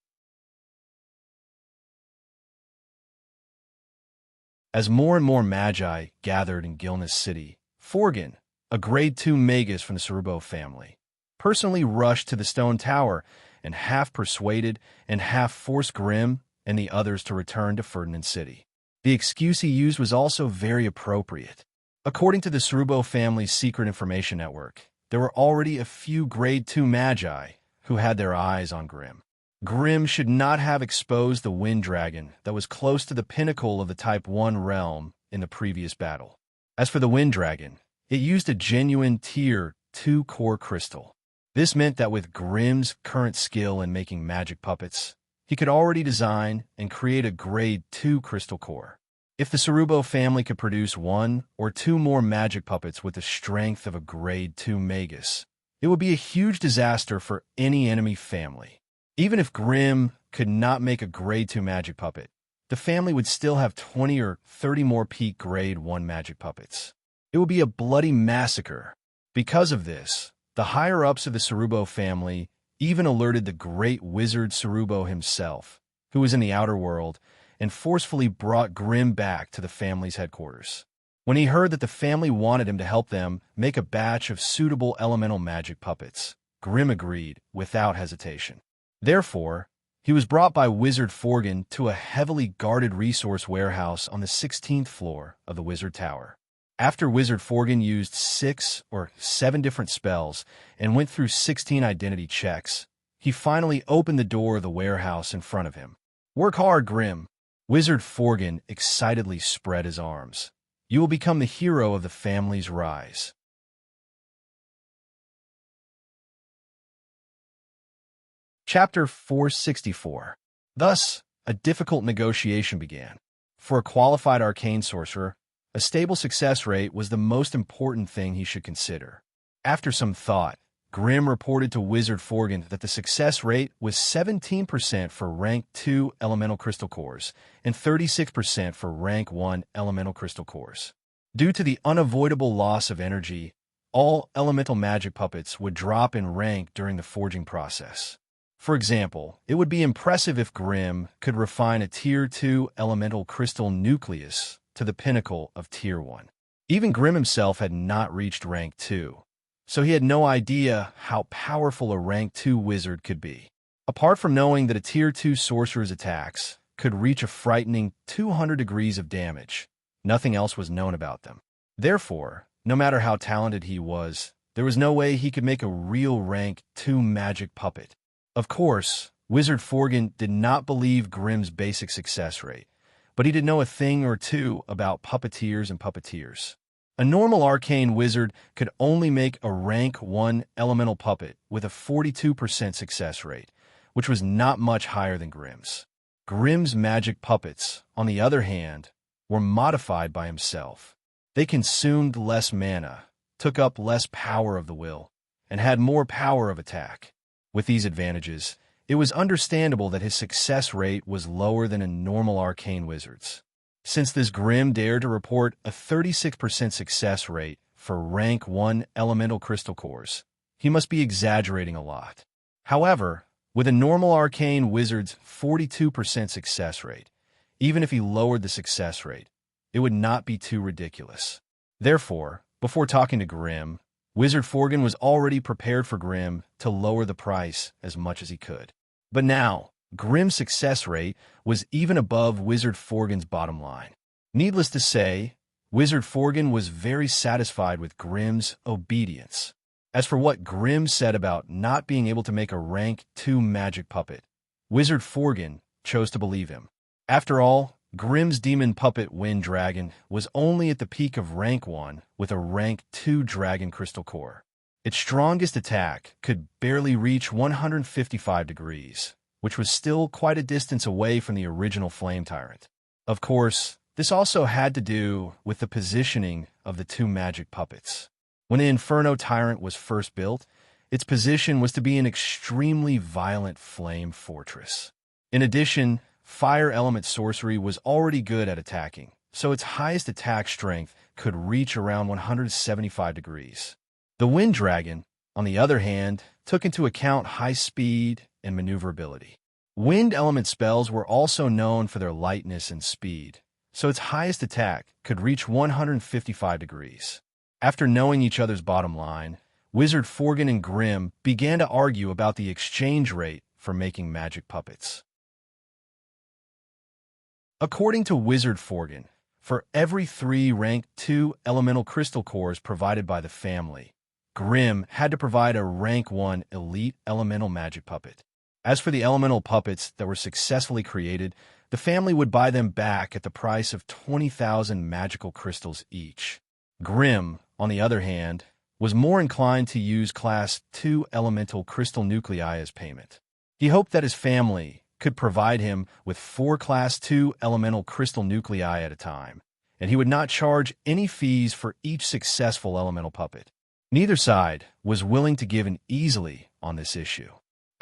As more and more magi gathered in Gilneas City, Forgan, a grade 2 magus from the Cerubo family, personally rushed to the stone tower and half persuaded and half forced Grimm and the others to return to Ferdinand City. The excuse he used was also very appropriate. According to the Cerubo family's secret information network, there were already a few grade 2 magi who had their eyes on Grimm. Grimm should not have exposed the wind dragon that was close to the pinnacle of the Type 1 realm in the previous battle. As for the wind dragon, it used a genuine Tier 2 core crystal. This meant that with Grimm's current skill in making magic puppets, he could already design and create a grade 2 crystal core. If the Cerubo family could produce 1 or 2 more magic puppets with the strength of a grade 2 magus, it would be a huge disaster for any enemy family. Even if Grimm could not make a grade 2 magic puppet, the family would still have 20 or 30 more peak grade 1 magic puppets. It would be a bloody massacre. Because of this, the higher-ups of the Cerubo family even alerted the great wizard Cerubo himself, who was in the outer world, and forcefully brought Grimm back to the family's headquarters. When he heard that the family wanted him to help them make a batch of suitable elemental magic puppets, Grimm agreed without hesitation. Therefore, he was brought by Wizard Forgan to a heavily guarded resource warehouse on the 16th floor of the Wizard Tower. After Wizard Forgan used 6 or 7 different spells and went through 16 identity checks, he finally opened the door of the warehouse in front of him. "Work hard, Grimm." Wizard Forgan excitedly spread his arms. "You will become the hero of the family's rise." Chapter 464. Thus, a difficult negotiation began. For a qualified arcane sorcerer, a stable success rate was the most important thing he should consider. After some thought, Grimm reported to Wizard Forgan that the success rate was 17% for Rank 2 elemental crystal cores and 36% for Rank 1 elemental crystal cores. Due to the unavoidable loss of energy, all elemental magic puppets would drop in rank during the forging process. For example, it would be impressive if Grimm could refine a Tier 2 elemental crystal nucleus to the pinnacle of Tier 1. Even Grimm himself had not reached Rank 2, so he had no idea how powerful a Rank 2 wizard could be. Apart from knowing that a Tier 2 sorcerer's attacks could reach a frightening 200 degrees of damage, nothing else was known about them. Therefore, no matter how talented he was, there was no way he could make a real Rank 2 magic puppet. Of course, Wizard Forgan did not believe Grimm's basic success rate, but he did know a thing or two about puppeteers and puppeteers. A normal arcane wizard could only make a Rank 1 elemental puppet with a 42% success rate, which was not much higher than Grimm's. Grimm's magic puppets, on the other hand, were modified by himself. They consumed less mana, took up less power of the will, and had more power of attack. With these advantages, it was understandable that his success rate was lower than a normal arcane wizard's. Since this Grimm dared to report a 36% success rate for Rank 1 elemental crystal cores, he must be exaggerating a lot. However, with a normal arcane wizard's 42% success rate, even if he lowered the success rate, it would not be too ridiculous. Therefore, before talking to Grimm, Wizard Forgan was already prepared for Grimm to lower the price as much as he could. But now, Grimm's success rate was even above Wizard Forgan's bottom line. Needless to say, Wizard Forgan was very satisfied with Grimm's obedience. As for what Grimm said about not being able to make a Rank 2 magic puppet, Wizard Forgan chose to believe him. After all, Grimm's demon puppet Wind Dragon was only at the peak of Rank 1 with a Rank 2 dragon crystal core. Its strongest attack could barely reach 155 degrees, which was still quite a distance away from the original Flame Tyrant. Of course, this also had to do with the positioning of the two magic puppets. When the Inferno Tyrant was first built, its position was to be an extremely violent flame fortress. In addition, fire element sorcery was already good at attacking, so its highest attack strength could reach around 175 degrees. The Wind Dragon, on the other hand, took into account high speed and maneuverability. Wind element spells were also known for their lightness and speed, so its highest attack could reach 155 degrees. After knowing each other's bottom line, Wizard Forgan and Grimm began to argue about the exchange rate for making magic puppets. According to Wizard Forgan, for every 3 Rank 2 elemental crystal cores provided by the family, Grimm had to provide a Rank 1 elite elemental magic puppet. As for the elemental puppets that were successfully created, the family would buy them back at the price of 20,000 magical crystals each. Grimm, on the other hand, was more inclined to use Class 2 elemental crystal nuclei as payment. He hoped that his family could provide him with 4 Class 2 elemental crystal nuclei at a time, and he would not charge any fees for each successful elemental puppet. Neither side was willing to give in easily on this issue.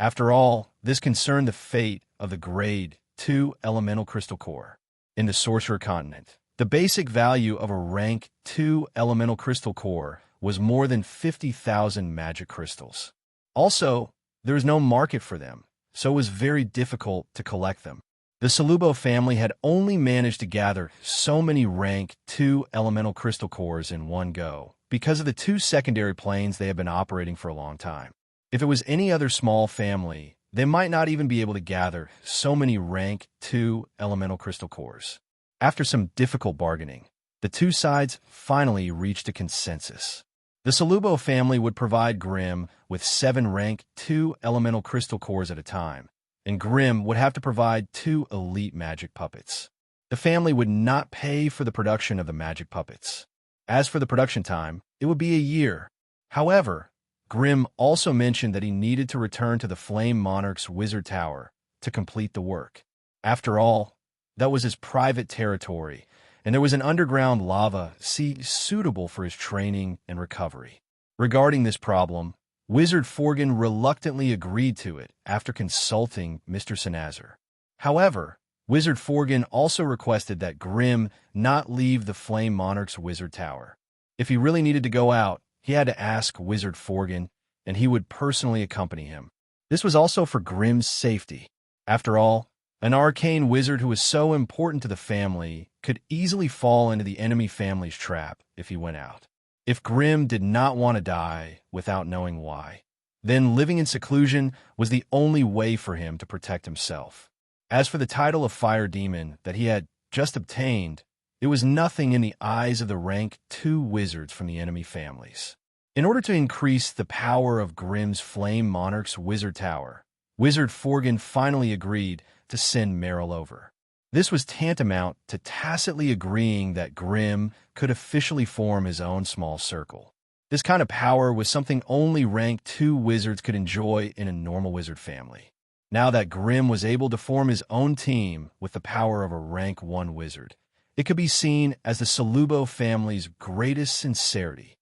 After all, this concerned the fate of the Grade 2 elemental crystal core. In the Sorcerer Continent, the basic value of a Rank 2 elemental crystal core was more than 50,000 magic crystals. Also, there was no market for them, so it was very difficult to collect them. The Salubo family had only managed to gather so many Rank 2 elemental crystal cores in one go because of the 2 secondary planes they had been operating for a long time. If it was any other small family, they might not even be able to gather so many Rank 2 elemental crystal cores. After some difficult bargaining, the two sides finally reached a consensus. The Salubo family would provide Grimm with 7 Rank 2 elemental crystal cores at a time, and Grimm would have to provide 2 elite magic puppets. The family would not pay for the production of the magic puppets. As for the production time, it would be a year. However, Grimm also mentioned that he needed to return to the Flame Monarch's Wizard Tower to complete the work. After all, that was his private territory, and there was an underground lava sea suitable for his training and recovery. Regarding this problem, Wizard Forgan reluctantly agreed to it after consulting Mr. Sanazar. However, Wizard Forgan also requested that Grimm not leave the Flame Monarch's Wizard Tower. If he really needed to go out, he had to ask Wizard Forgan, and he would personally accompany him. This was also for Grimm's safety. After all, an arcane wizard who was so important to the family could easily fall into the enemy family's trap if he went out. If Grimm did not want to die without knowing why, then living in seclusion was the only way for him to protect himself. As for the title of Fire Demon that he had just obtained, it was nothing in the eyes of the rank 2 wizards from the enemy families. In order to increase the power of Grimm's Flame Monarch's Wizard Tower, Wizard Forgan finally agreed to send Merrill over. This was tantamount to tacitly agreeing that Grimm could officially form his own small circle. This kind of power was something only rank 2 wizards could enjoy in a normal wizard family. Now that Grimm was able to form his own team with the power of a rank 1 wizard, it could be seen as the Salubo family's greatest sincerity.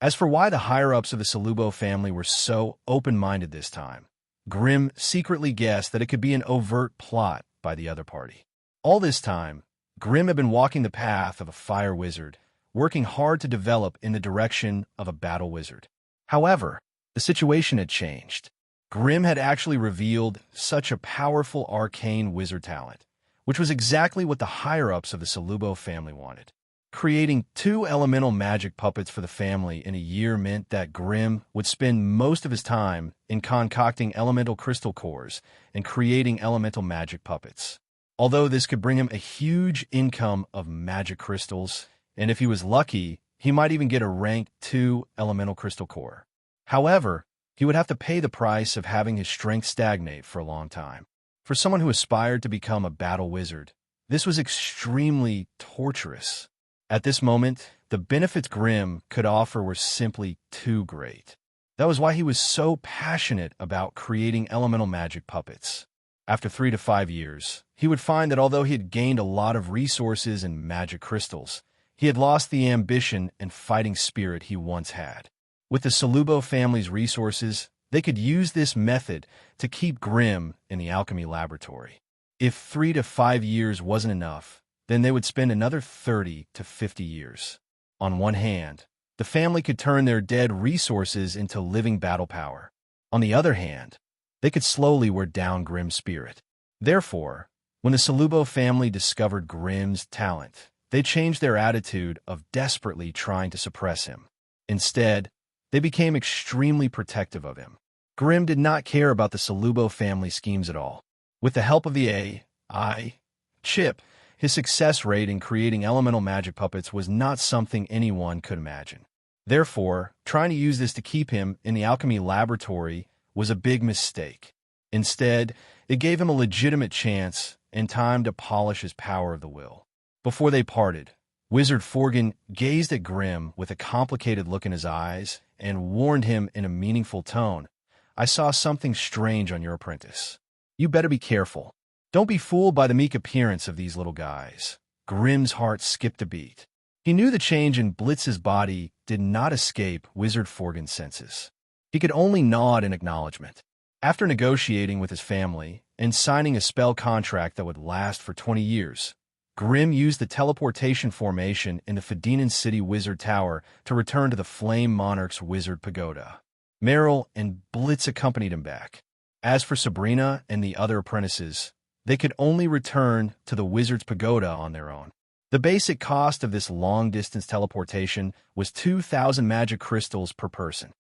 As for why the higher-ups of the Salubo family were so open-minded this time, Grimm secretly guessed that it could be an overt plot by the other party. All this time, Grimm had been walking the path of a fire wizard, working hard to develop in the direction of a battle wizard. However, the situation had changed. Grimm had actually revealed such a powerful arcane wizard talent, which was exactly what the higher-ups of the Salubo family wanted. Creating 2 elemental magic puppets for the family in a year meant that Grimm would spend most of his time in concocting elemental crystal cores and creating elemental magic puppets. Although this could bring him a huge income of magic crystals, and if he was lucky, he might even get a rank 2 elemental crystal core. However, he would have to pay the price of having his strength stagnate for a long time. For someone who aspired to become a battle wizard, this was extremely torturous. At this moment, the benefits Grimm could offer were simply too great. That was why he was so passionate about creating elemental magic puppets. After 3 to 5 years, he would find that although he had gained a lot of resources and magic crystals, he had lost the ambition and fighting spirit he once had. With the Salubo family's resources, they could use this method to keep Grimm in the alchemy laboratory. If 3 to 5 years wasn't enough, then they would spend another 30 to 50 years. On one hand, the family could turn their dead resources into living battle power. On the other hand, they could slowly wear down Grimm's spirit. Therefore, when the Salubo family discovered Grimm's talent, they changed their attitude of desperately trying to suppress him. Instead, they became extremely protective of him. Grimm did not care about the Salubo family schemes at all. With the help of the AI chip, his success rate in creating elemental magic puppets was not something anyone could imagine. Therefore, trying to use this to keep him in the alchemy laboratory was a big mistake. Instead, it gave him a legitimate chance and time to polish his power of the will. Before they parted, Wizard Forgan gazed at Grimm with a complicated look in his eyes and warned him in a meaningful tone, "I saw something strange on your apprentice. You better be careful. Don't be fooled by the meek appearance of these little guys." Grimm's heart skipped a beat. He knew the change in Blitz's body did not escape Wizard Forgan's senses. He could only nod in acknowledgement. After negotiating with his family and signing a spell contract that would last for 20 years, Grimm used the teleportation formation in the Fadinan City Wizard Tower to return to the Flame Monarch's Wizard Pagoda. Merrill and Blitz accompanied him back. As for Sabrina and the other apprentices, they could only return to the Wizard's Pagoda on their own. The basic cost of this long-distance teleportation was 2,000 magic crystals per person.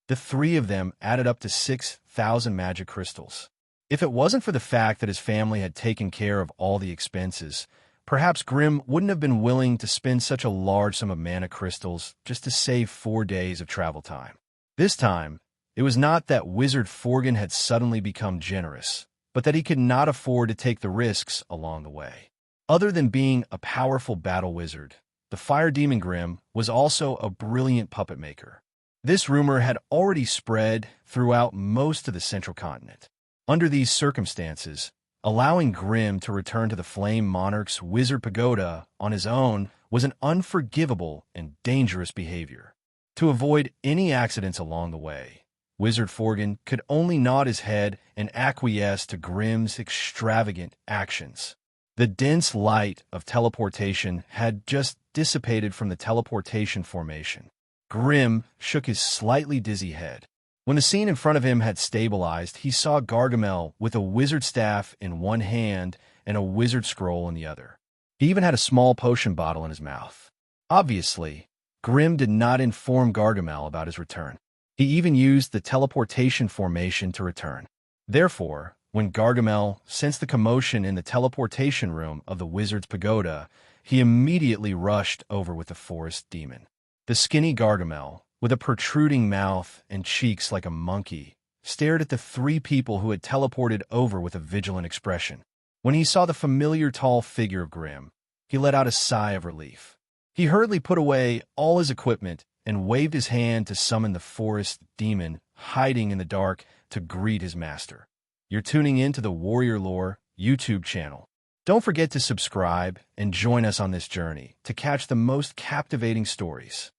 The 3 of them added up to 6,000 magic crystals. If it wasn't for the fact that his family had taken care of all the expenses, perhaps Grimm wouldn't have been willing to spend such a large sum of mana crystals just to save 4 days of travel time. This time, it was not that Wizard Forgan had suddenly become generous, but that he could not afford to take the risks along the way. Other than being a powerful battle wizard, the fire demon Grim was also a brilliant puppet maker. This rumor had already spread throughout most of the central continent. Under these circumstances, allowing Grim to return to the Flame Monarch's wizard pagoda on his own was an unforgivable and dangerous behavior. To avoid any accidents along the way, Wizard Forgan could only nod his head and acquiesce to Grim's extravagant actions. The dense light of teleportation had just dissipated from the teleportation formation. Grim shook his slightly dizzy head. When the scene in front of him had stabilized, he saw Gargamel with a wizard staff in one hand and a wizard scroll in the other. He even had a small potion bottle in his mouth. Obviously, Grim did not inform Gargamel about his return. He even used the teleportation formation to return. Therefore, when Gargamel sensed the commotion in the teleportation room of the wizard's pagoda, he immediately rushed over with the forest demon. The skinny Gargamel, with a protruding mouth and cheeks like a monkey, stared at the three people who had teleported over with a vigilant expression. When he saw the familiar tall figure of Grim, he let out a sigh of relief. He hurriedly put away all his equipment and waved his hand to summon the forest demon hiding in the dark to greet his master. You're tuning in to the Warrior Lore YouTube channel. Don't forget to subscribe and join us on this journey to catch the most captivating stories.